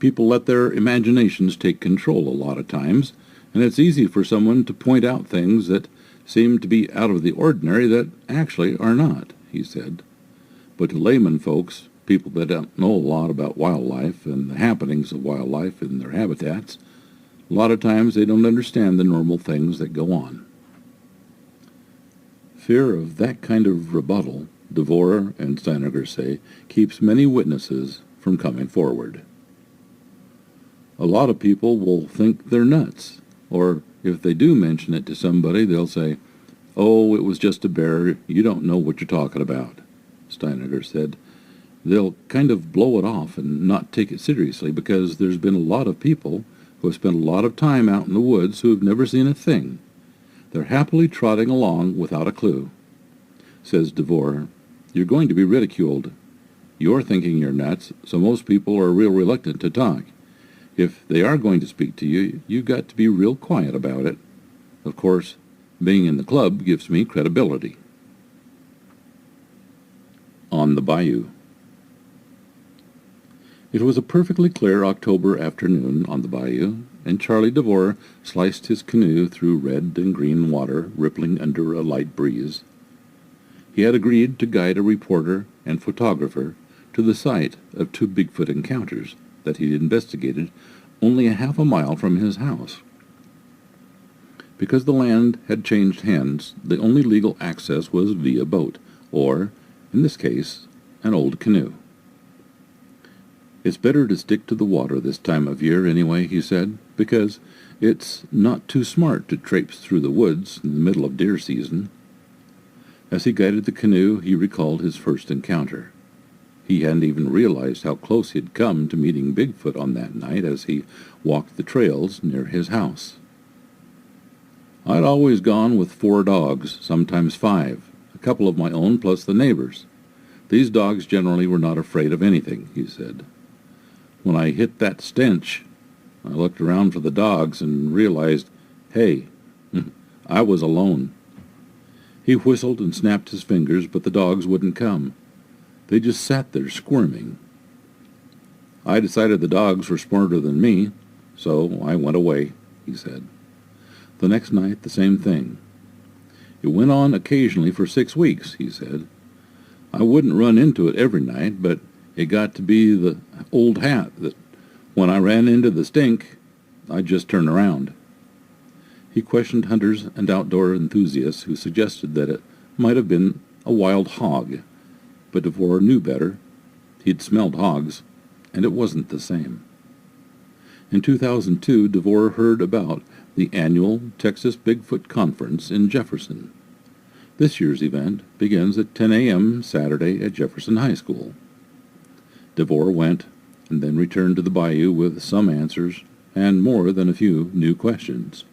People let their imaginations take control a lot of times, and it's easy for someone to point out things that seem to be out of the ordinary that actually are not, he said. But to layman folks, people that don't know a lot about wildlife and the happenings of wildlife in their habitats, a lot of times they don't understand the normal things that go on. Fear of that kind of rebuttal, DeVore and Steiniger say, keeps many witnesses from coming forward. A lot of people will think they're nuts, or if they do mention it to somebody, they'll say, "Oh, it was just a bear, you don't know what you're talking about," Steiniger said. They'll kind of blow it off and not take it seriously because there's been a lot of people who have spent a lot of time out in the woods who have never seen a thing. They're happily trotting along without a clue. Says DeVore, "You're going to be ridiculed. You're thinking you're nuts, so most people are real reluctant to talk. If they are going to speak to you, you've got to be real quiet about it. Of course, being in the club gives me credibility." On the bayou. It was a perfectly clear October afternoon on the bayou, and Charlie DeVore sliced his canoe through red and green water rippling under a light breeze. He had agreed to guide a reporter and photographer to the site of 2 Bigfoot encounters that he'd investigated only a half a mile from his house. Because the land had changed hands, the only legal access was via boat, or, in this case, an old canoe. "It's better to stick to the water this time of year anyway," he said, "because it's not too smart to traipse through the woods in the middle of deer season." As he guided the canoe, he recalled his first encounter. He hadn't even realized how close he had come to meeting Bigfoot on that night as he walked the trails near his house. "I'd always gone with 4 dogs, sometimes 5, a couple of my own plus the neighbors. These dogs generally were not afraid of anything," he said. "When I hit that stench, I looked around for the dogs and realized, hey, I was alone." He whistled and snapped his fingers, but the dogs wouldn't come. They just sat there squirming. "I decided the dogs were smarter than me, so I went away," he said. The next night, the same thing. "It went on occasionally for 6 weeks," he said. "I wouldn't run into it every night, but it got to be the old hat that when I ran into the stink, I'd just turn around." He questioned hunters and outdoor enthusiasts who suggested that it might have been a wild hog, but DeVore knew better. He'd smelled hogs, and it wasn't the same. In 2002, DeVore heard about the annual Texas Bigfoot Conference in Jefferson. This year's event begins at 10 a.m. Saturday at Jefferson High School. DeVore went and then returned to the bayou with some answers and more than a few new questions.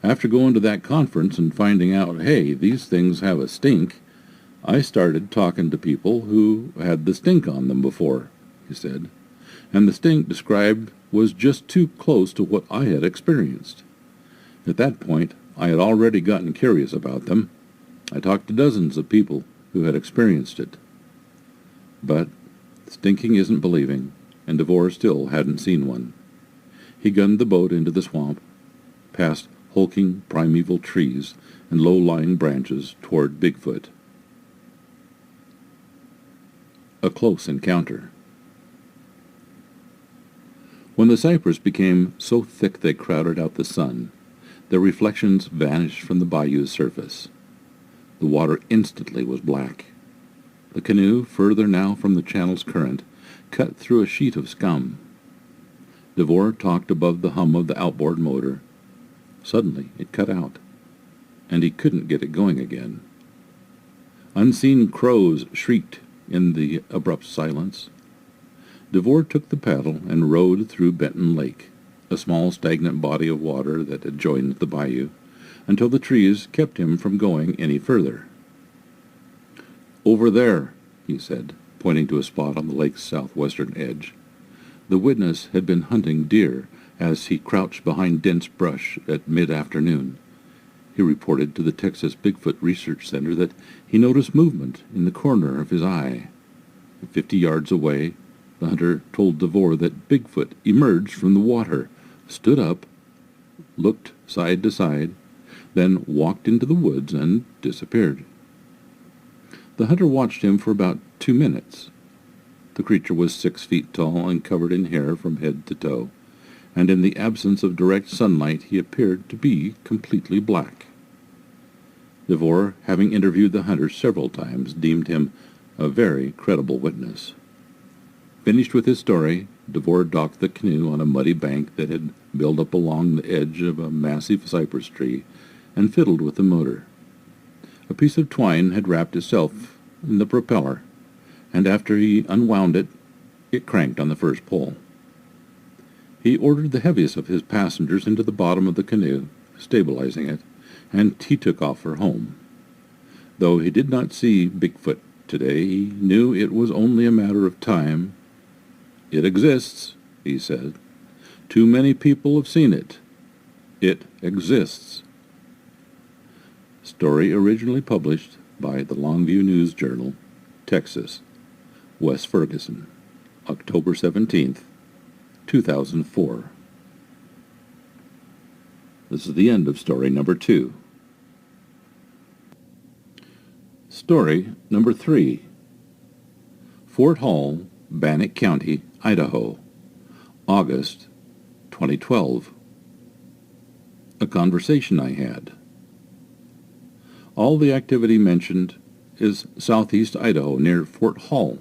"After going to that conference and finding out, hey, these things have a stink, I started talking to people who had the stink on them before. he said, and the stink described was just too close to what I had experienced. At that point, I had already gotten curious about them. I talked to dozens of people who had experienced it. But stinking isn't believing, and Devore still hadn't seen one. He gunned the boat into the swamp, past hulking primeval trees and low-lying branches toward Bigfoot. A close encounter. When the cypress became so thick they crowded out the sun, their reflections vanished from the bayou's surface. The water instantly was black. The canoe, further now from the channel's current, cut through a sheet of scum. Devore talked above the hum of the outboard motor. Suddenly it cut out, and he couldn't get it going again. Unseen crows shrieked in the abrupt silence. Devore took the paddle and rowed through Benton Lake, a small stagnant body of water that adjoined the bayou, until the trees kept him from going any further. "Over there," he said, pointing to a spot on the lake's southwestern edge. The witness had been hunting deer as he crouched behind dense brush at mid-afternoon. He reported to the Texas Bigfoot Research Center that he noticed movement in the corner of his eye. 50 yards away, the hunter told Devore that Bigfoot emerged from the water, stood up, looked side to side, then walked into the woods and disappeared. The hunter watched him for about 2 minutes. The creature was 6 feet tall and covered in hair from head to toe, and in the absence of direct sunlight he appeared to be completely black. Devore, having interviewed the hunter several times, deemed him a very credible witness. Finished with his story, Devore docked the canoe on a muddy bank that had built up along the edge of a massive cypress tree and fiddled with the motor. A piece of twine had wrapped itself in the propeller, and after he unwound it, it cranked on the first pull. He ordered the heaviest of his passengers into the bottom of the canoe, stabilizing it, and he took off for home. Though he did not see Bigfoot today, he knew it was only a matter of time. "It exists," he said. "Too many people have seen it. It exists." Story originally published by the Longview News Journal, Texas, West Ferguson, October 17th, 2004. This is the end of story number 2. Story number 3. Fort Hall, Bannock County, Idaho, August 2012. A conversation I had. All the activity mentioned is southeast Idaho near Fort Hall,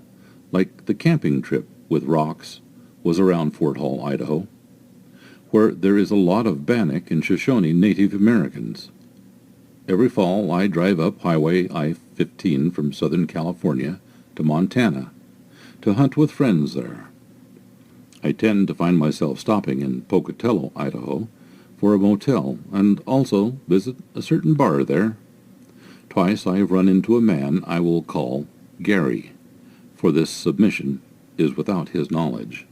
like the camping trip with rocks was around Fort Hall, Idaho, where there is a lot of Bannock and Shoshone Native Americans. Every fall I drive up Highway I-15 from Southern California to Montana to hunt with friends there. I tend to find myself stopping in Pocatello, Idaho, for a motel and also visit a certain bar there. Twice I have run into a man I will call Gary, for this submission is without his knowledge.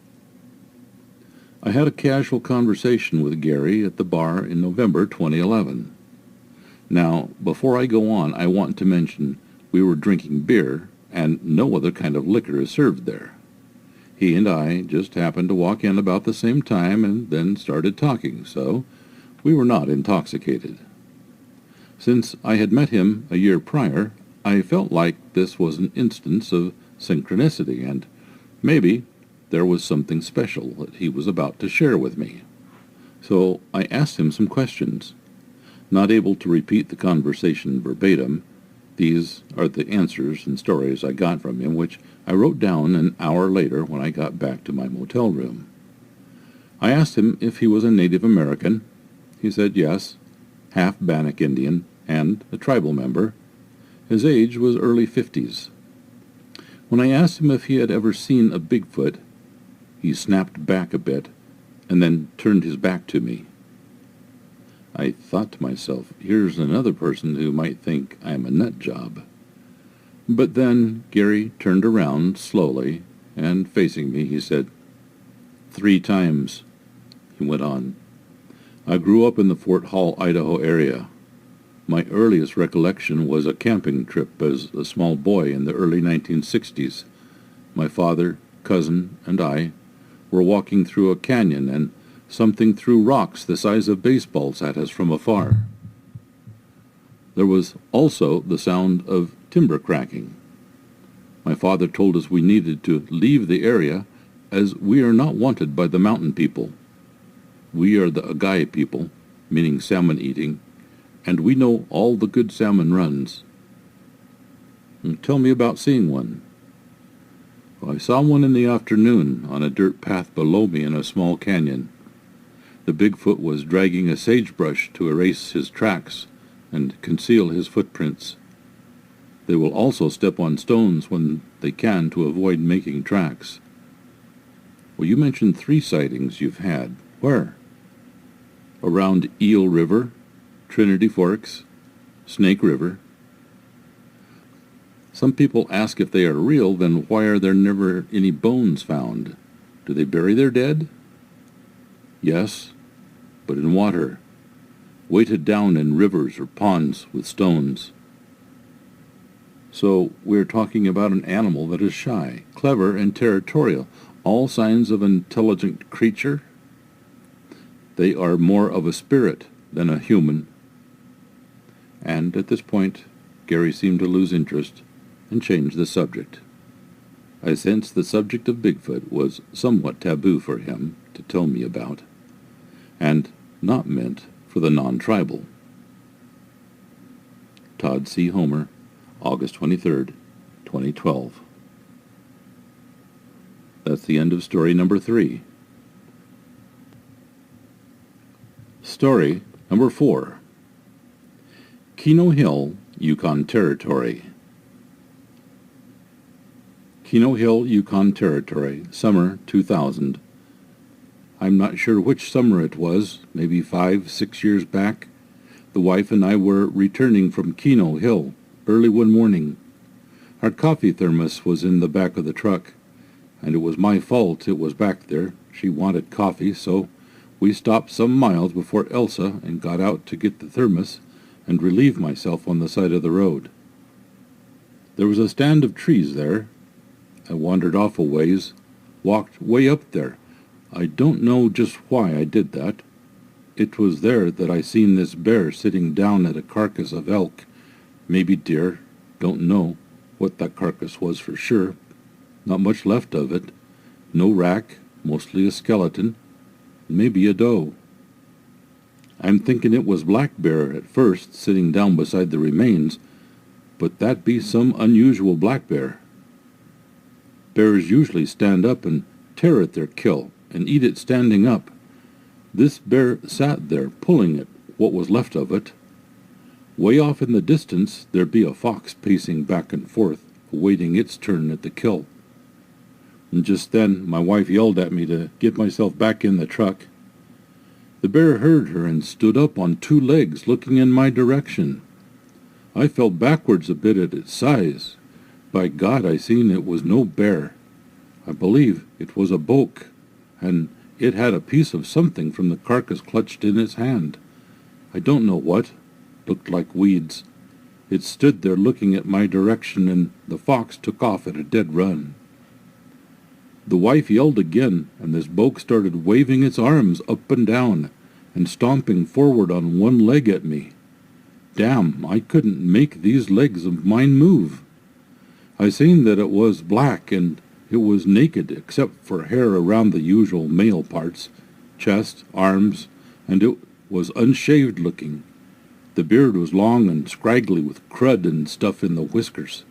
I had a casual conversation with Gary at the bar in November 2011. Now, before I go on, I want to mention we were drinking beer, and no other kind of liquor is served there. He and I just happened to walk in about the same time and then started talking, so we were not intoxicated. Since I had met him a year prior, I felt like this was an instance of synchronicity, and maybe there was something special that he was about to share with me. So I asked him some questions. Not able to repeat the conversation verbatim, these are the answers and stories I got from him, which I wrote down an hour later when I got back to my motel room. I asked him if he was a Native American. He said yes, half Bannock Indian, and a tribal member. His age was early 50s. When I asked him if he had ever seen a Bigfoot, he snapped back a bit and then turned his back to me. I thought to myself, here's another person who might think I'm a nut job. But then Gary turned around slowly and facing me, he said, 3 times, he went on. I grew up in the Fort Hall, Idaho area. My earliest recollection was a camping trip as a small boy in the early 1960s. My father, cousin, and I were walking through a canyon, and something threw rocks the size of baseballs at us from afar. There was also the sound of timber cracking. My father told us we needed to leave the area as we are not wanted by the mountain people. We are the Agai people, meaning salmon eating, and we know all the good salmon runs. And tell me about seeing one. Well, I saw one in the afternoon on a dirt path below me in a small canyon. The Bigfoot was dragging a sagebrush to erase his tracks and conceal his footprints. They will also step on stones when they can to avoid making tracks. Well, you mentioned 3 sightings you've had. Where? Around Eel River, Trinity Forks, Snake River. Some people ask if they are real, then why are there never any bones found? Do they bury their dead? Yes, but in water, weighted down in rivers or ponds with stones. So we're talking about an animal that is shy, clever, and territorial. All signs of an intelligent creature. They are more of a spirit than a human. And at this point, Gary seemed to lose interest and change the subject. I sensed the subject of Bigfoot was somewhat taboo for him to tell me about, and not meant for the non-tribal. Todd C. Homer, August 23rd, 2012. That's the end of story number 3. Story number 4. Keno Hill, Yukon Territory. Keno Hill, Yukon Territory, summer 2000. I'm not sure which summer it was, maybe 5-6 years back. The wife and I were returning from Keno Hill early one morning. Our coffee thermos was in the back of the truck, and it was my fault it was back there. She wanted coffee, so we stopped some miles before Elsa and got out to get the thermos and relieve myself on the side of the road. There was a stand of trees there. I wandered off a ways, walked way up there. I don't know just why I did that. It was there that I seen this bear sitting down at a carcass of elk, maybe deer, don't know what that carcass was for sure. Not much left of it. No rack, mostly a skeleton, maybe a doe. I'm thinking it was black bear at first, sitting down beside the remains, but that be some unusual black bear. Bears usually stand up and tear at their kill and eat it standing up. This bear sat there pulling at what was left of it. Way off in the distance there be a fox pacing back and forth, awaiting its turn at the kill. And just then my wife yelled at me to get myself back in the truck. The bear heard her and stood up on 2 legs looking in my direction. I fell backwards a bit at its size. By God, I seen it was no bear. I believe it was a boak, and it had a piece of something from the carcass clutched in its hand. I don't know what. Looked like weeds. It stood there looking at my direction, and the fox took off at a dead run. The wife yelled again, and this boak started waving its arms up and down and stomping forward on 1 leg at me. Damn, I couldn't make these legs of mine move. I seen that it was black, and it was naked except for hair around the usual male parts, chest, arms, and it was unshaved looking. The beard was long and scraggly with crud and stuff in the whiskers.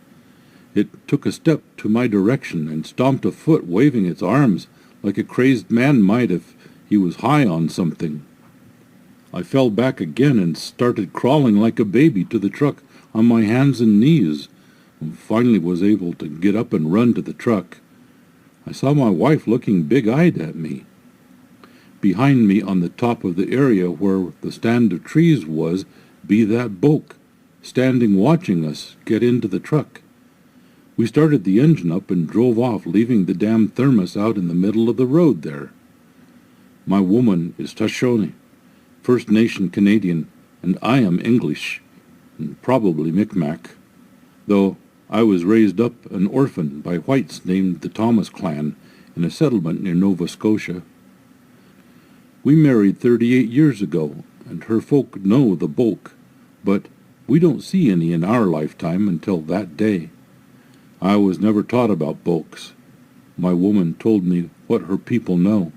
It took a step to my direction and stomped a foot, waving its arms like a crazed man might if he was high on something. I fell back again and started crawling like a baby to the truck on my hands and knees, and finally was able to get up and run to the truck. I saw my wife looking big-eyed at me. Behind me on the top of the area where the stand of trees was be that boak, standing watching us get into the truck. We started the engine up and drove off, leaving the damn thermos out in the middle of the road there. My woman is Shoshone, First Nation Canadian, and I am English, and probably Micmac, though I was raised up an orphan by whites named the Thomas clan in a settlement near Nova Scotia. We married 38 years ago, and her folk know the Boak, but we don't see any in our lifetime until that day. I was never taught about Boaks. My woman told me what her people know.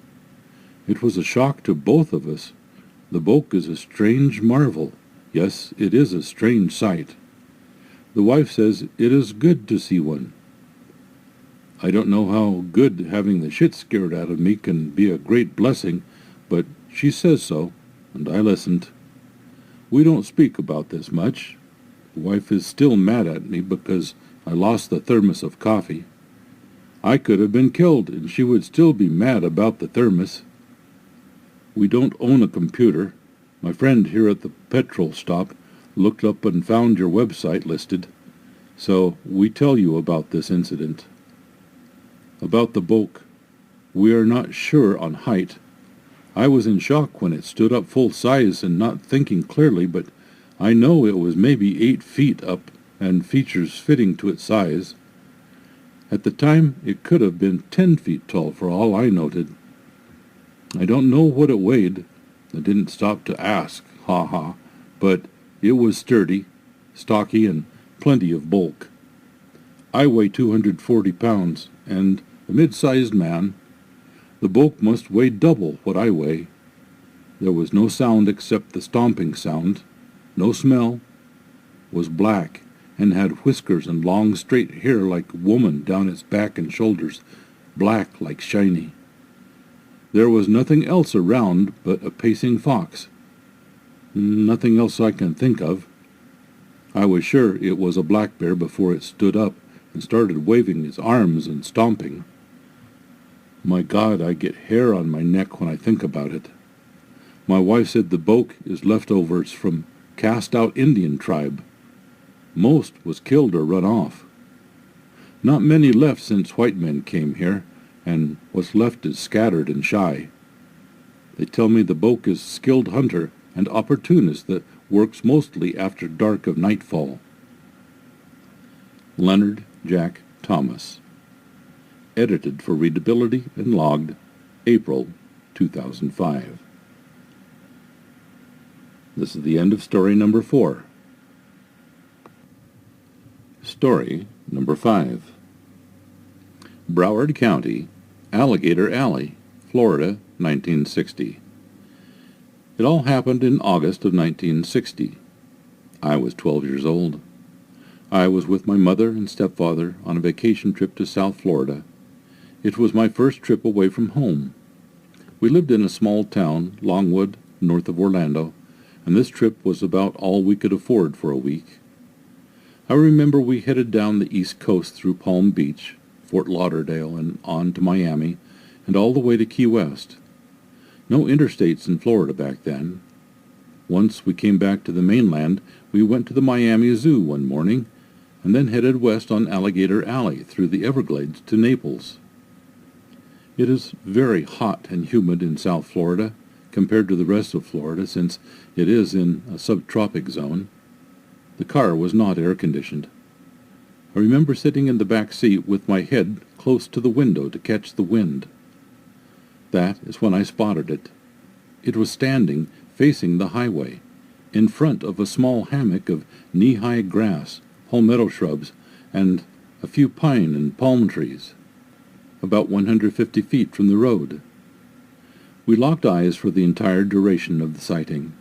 It was a shock to both of us. The Boak is a strange marvel. Yes, it is a strange sight. The wife says it is good to see one. I don't know how good having the shit scared out of me can be a great blessing, but she says so, and I listened. We don't speak about this much. The wife is still mad at me because I lost the thermos of coffee. I could have been killed, and she would still be mad about the thermos. We don't own a computer. My friend here at the petrol stop looked up and found your website listed, so we tell you about this incident. About the Boak, we are not sure on height. I was in shock when it stood up full size and not thinking clearly, but I know it was maybe 8 feet up and features fitting to its size. At the time, it could have been 10 feet tall for all I noted. I don't know what it weighed. I didn't stop to ask, but it was sturdy, stocky, and plenty of bulk. I weigh 240 pounds, and a mid-sized man. The Boak must weigh double what I weigh. There was no sound except the stomping sound, no smell, was black, and had whiskers and long straight hair like a woman down its back and shoulders, black like shiny. There was nothing else around but a pacing fox. Nothing else I can think of. I was sure it was a black bear before it stood up and started waving its arms and stomping. My God, I get hair on my neck when I think about it. My wife said the Boak is leftovers from cast-out Indian tribe. Most was killed or run off. Not many left since white men came here, and what's left is scattered and shy. They tell me the Boak is a skilled hunter and opportunist that works mostly after dark of nightfall. Leonard Jack Thomas. Edited for readability and logged April 2005. This is the end of story number 4. Story number 5. Broward County, Alligator Alley, Florida, 1960. It all happened in August of 1960. I was 12 years old. I was with my mother and stepfather on a vacation trip to South Florida. It was my first trip away from home. We lived in a small town, Longwood, north of Orlando, and this trip was about all we could afford for a week. I remember we headed down the East Coast through Palm Beach, Fort Lauderdale, and on to Miami, and all the way to Key West. No interstates in Florida back then. Once we came back to the mainland, we went to the Miami Zoo one morning, and then headed west on Alligator Alley through the Everglades to Naples. It is very hot and humid in South Florida compared to the rest of Florida, since it is in a subtropic zone. The car was not air-conditioned. I remember sitting in the back seat with my head close to the window to catch the wind. That is when I spotted it. It was standing facing the highway, in front of a small hammock of knee-high grass, palmetto shrubs, and a few pine and palm trees, about 150 feet from the road. We locked eyes for the entire duration of the sighting.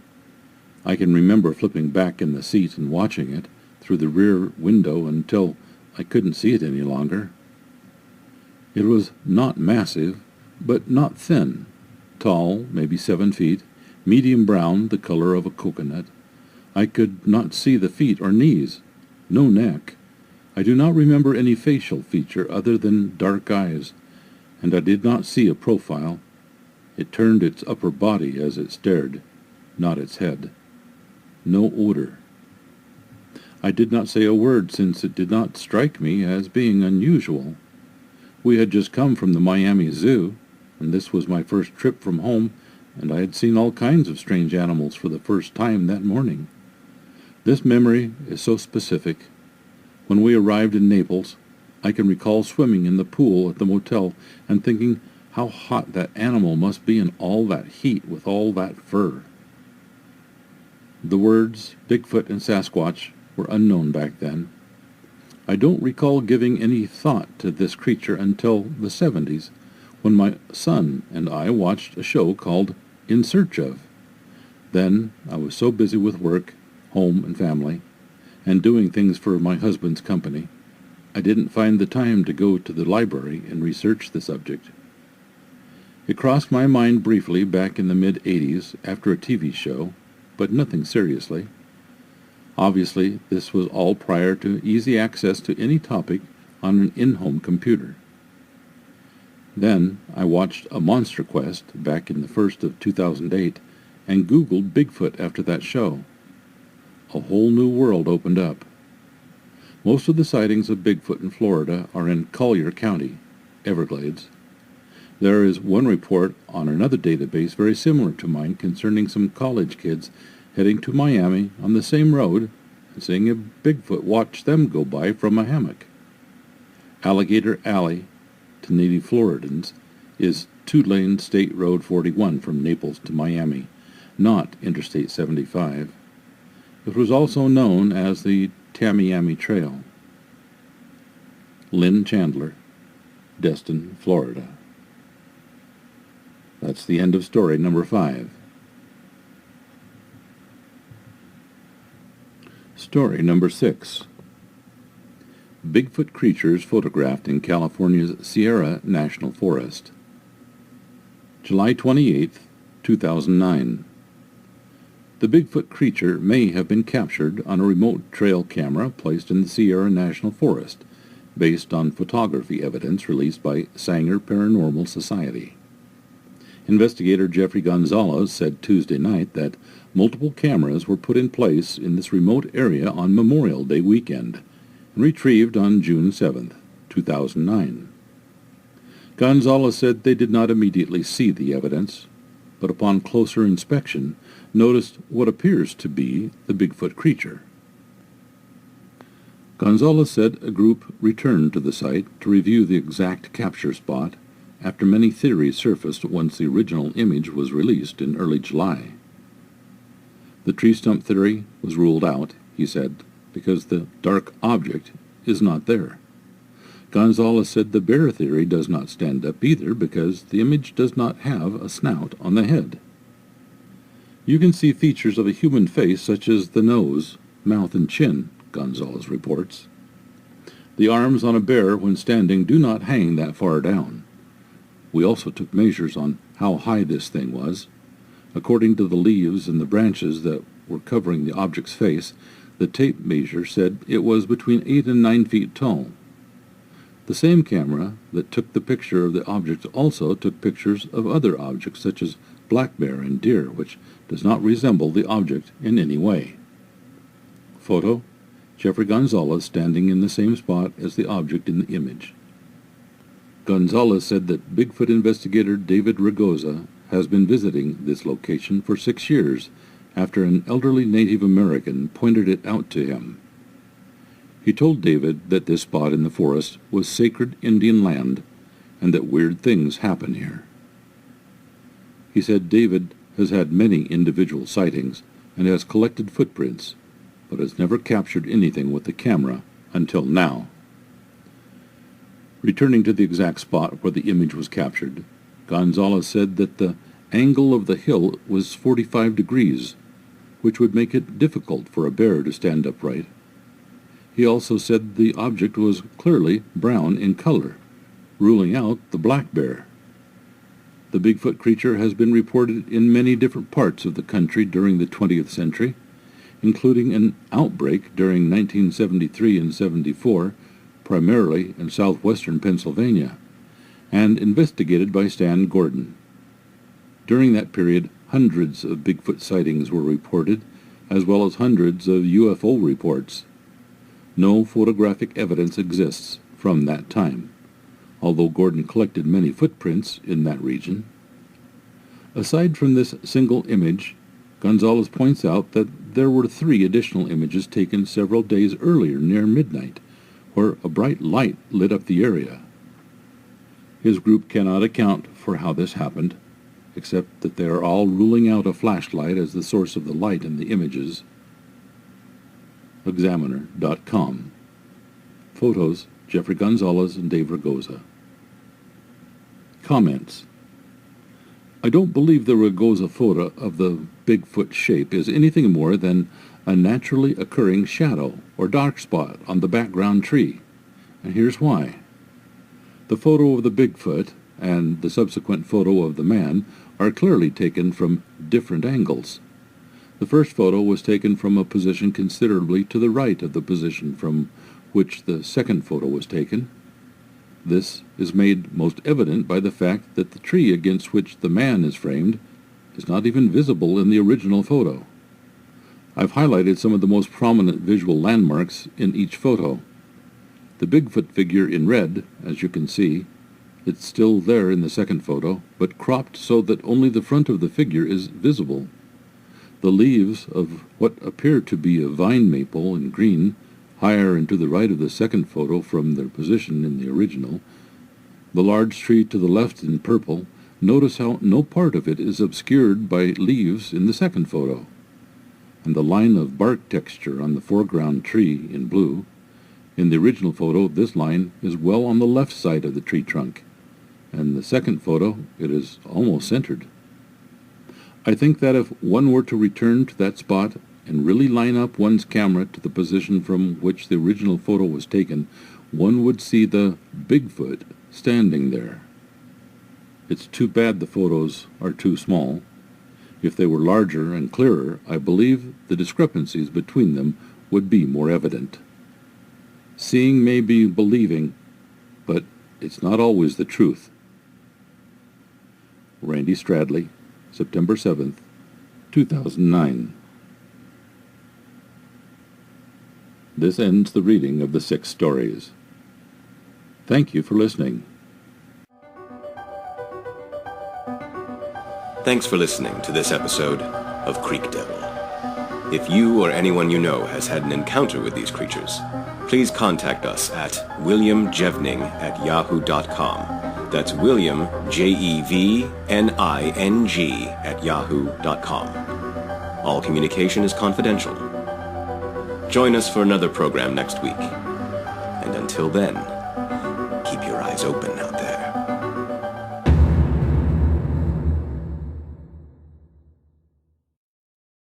I can remember flipping back in the seat and watching it through the rear window until I couldn't see it any longer. It was not massive, but not thin, tall, maybe 7 feet, medium brown, the color of a coconut. I could not see the feet or knees, no neck. I do not remember any facial feature other than dark eyes, and I did not see a profile. It turned its upper body as it stared, not its head. No odor. I did not say a word since it did not strike me as being unusual. We had just come from the Miami Zoo, and this was my first trip from home, and I had seen all kinds of strange animals for the first time that morning. This memory is so specific. When we arrived in Naples, I can recall swimming in the pool at the motel and thinking how hot that animal must be in all that heat with all that fur. The words Bigfoot and Sasquatch were unknown back then. I don't recall giving any thought to this creature until the 70s, when my son and I watched a show called In Search Of. Then I was so busy with work, home and family, and doing things for my husband's company, I didn't find the time to go to the library and research the subject. It crossed my mind briefly back in the mid-'80s after a TV show, but nothing seriously. Obviously, this was all prior to easy access to any topic on an in-home computer. Then I watched A Monster Quest back in the first of 2008 and Googled Bigfoot after that show. A whole new world opened up. Most of the sightings of Bigfoot in Florida are in Collier County, Everglades. There is one report on another database very similar to mine concerning some college kids heading to Miami on the same road and seeing a Bigfoot watch them go by from a hammock. Alligator Alley, to native Floridans, is 2-lane State Road 41 from Naples to Miami, not Interstate 75. It was also known as the Tamiami Trail. Lynn Chandler, Destin, Florida. That's the end of story number 5. Story number 6. Bigfoot creatures photographed in California's Sierra National Forest. July 28, 2009. The Bigfoot creature may have been captured on a remote trail camera placed in the Sierra National Forest, based on photography evidence released by Sanger Paranormal Society. Investigator Jeffrey Gonzalez said Tuesday night that multiple cameras were put in place in this remote area on Memorial Day weekend and retrieved on June 7, 2009. Gonzalez said they did not immediately see the evidence, but upon closer inspection noticed what appears to be the Bigfoot creature. Gonzalez said a group returned to the site to review the exact capture spot after many theories surfaced once the original image was released in early July. The tree stump theory was ruled out, he said, because the dark object is not there. Gonzalez said the bear theory does not stand up either because the image does not have a snout on the head. You can see features of a human face such as the nose, mouth, and chin, Gonzalez reports. The arms on a bear when standing do not hang that far down. We also took measures on how high this thing was. According to the leaves and the branches that were covering the object's face, the tape measure said it was between 8 and 9 feet tall. The same camera that took the picture of the object also took pictures of other objects such as black bear and deer, which does not resemble the object in any way. Photo: Jeffrey Gonzalez standing in the same spot as the object in the image. Gonzalez said that Bigfoot investigator David Ragoza has been visiting this location for 6 years after an elderly Native American pointed it out to him. He told David that this spot in the forest was sacred Indian land and that weird things happen here. He said David has had many individual sightings and has collected footprints, but has never captured anything with the camera until now. Returning to the exact spot where the image was captured, Gonzalez said that the angle of the hill was 45 degrees, which would make it difficult for a bear to stand upright. He also said the object was clearly brown in color, ruling out the black bear. The Bigfoot creature has been reported in many different parts of the country during the 20th century, including an outbreak during 1973 and 74, primarily in southwestern Pennsylvania, and investigated by Stan Gordon. During that period, hundreds of Bigfoot sightings were reported, as well as hundreds of UFO reports, No photographic evidence exists from that time, although Gordon collected many footprints in that region. Aside from this single image, Gonzalez points out that there were 3 additional images taken several days earlier near midnight, where a bright light lit up the area. His group cannot account for how this happened, except that they are all ruling out a flashlight as the source of the light in the images. Examiner.com. Photos, Jeffrey Gonzalez and Dave Ragosa. Comments. I don't believe the Ragosa photo of the Bigfoot shape is anything more than a naturally occurring shadow or dark spot on the background tree, and here's why. The photo of the Bigfoot and the subsequent photo of the man are clearly taken from different angles. The first photo was taken from a position considerably to the right of the position from which the second photo was taken. This is made most evident by the fact that the tree against which the man is framed is not even visible in the original photo. I've highlighted some of the most prominent visual landmarks in each photo. The Bigfoot figure in red, as you can see, it's still there in the second photo, but cropped so that only the front of the figure is visible. The leaves of what appear to be a vine maple in green, higher and to the right of the second photo from their position in the original. The large tree to the left in purple, notice how no part of it is obscured by leaves in the second photo. And the line of bark texture on the foreground tree in blue. In the original photo, this line is well on the left side of the tree trunk, and the second photo, it is almost centered. I think that if one were to return to that spot and really line up one's camera to the position from which the original photo was taken, one would see the Bigfoot standing there. It's too bad the photos are too small. If they were larger and clearer, I believe the discrepancies between them would be more evident. Seeing may be believing, but it's not always the truth. Randy Stradley, September 7th, 2009. This ends the reading of the 6 stories. Thank you for listening. Thanks for listening to this episode of Creek Devil. If you or anyone you know has had an encounter with these creatures, please contact us at williamjevning@yahoo.com. That's William, Jevning @yahoo.com. All communication is confidential. Join us for another program next week. And until then, keep your eyes open out there.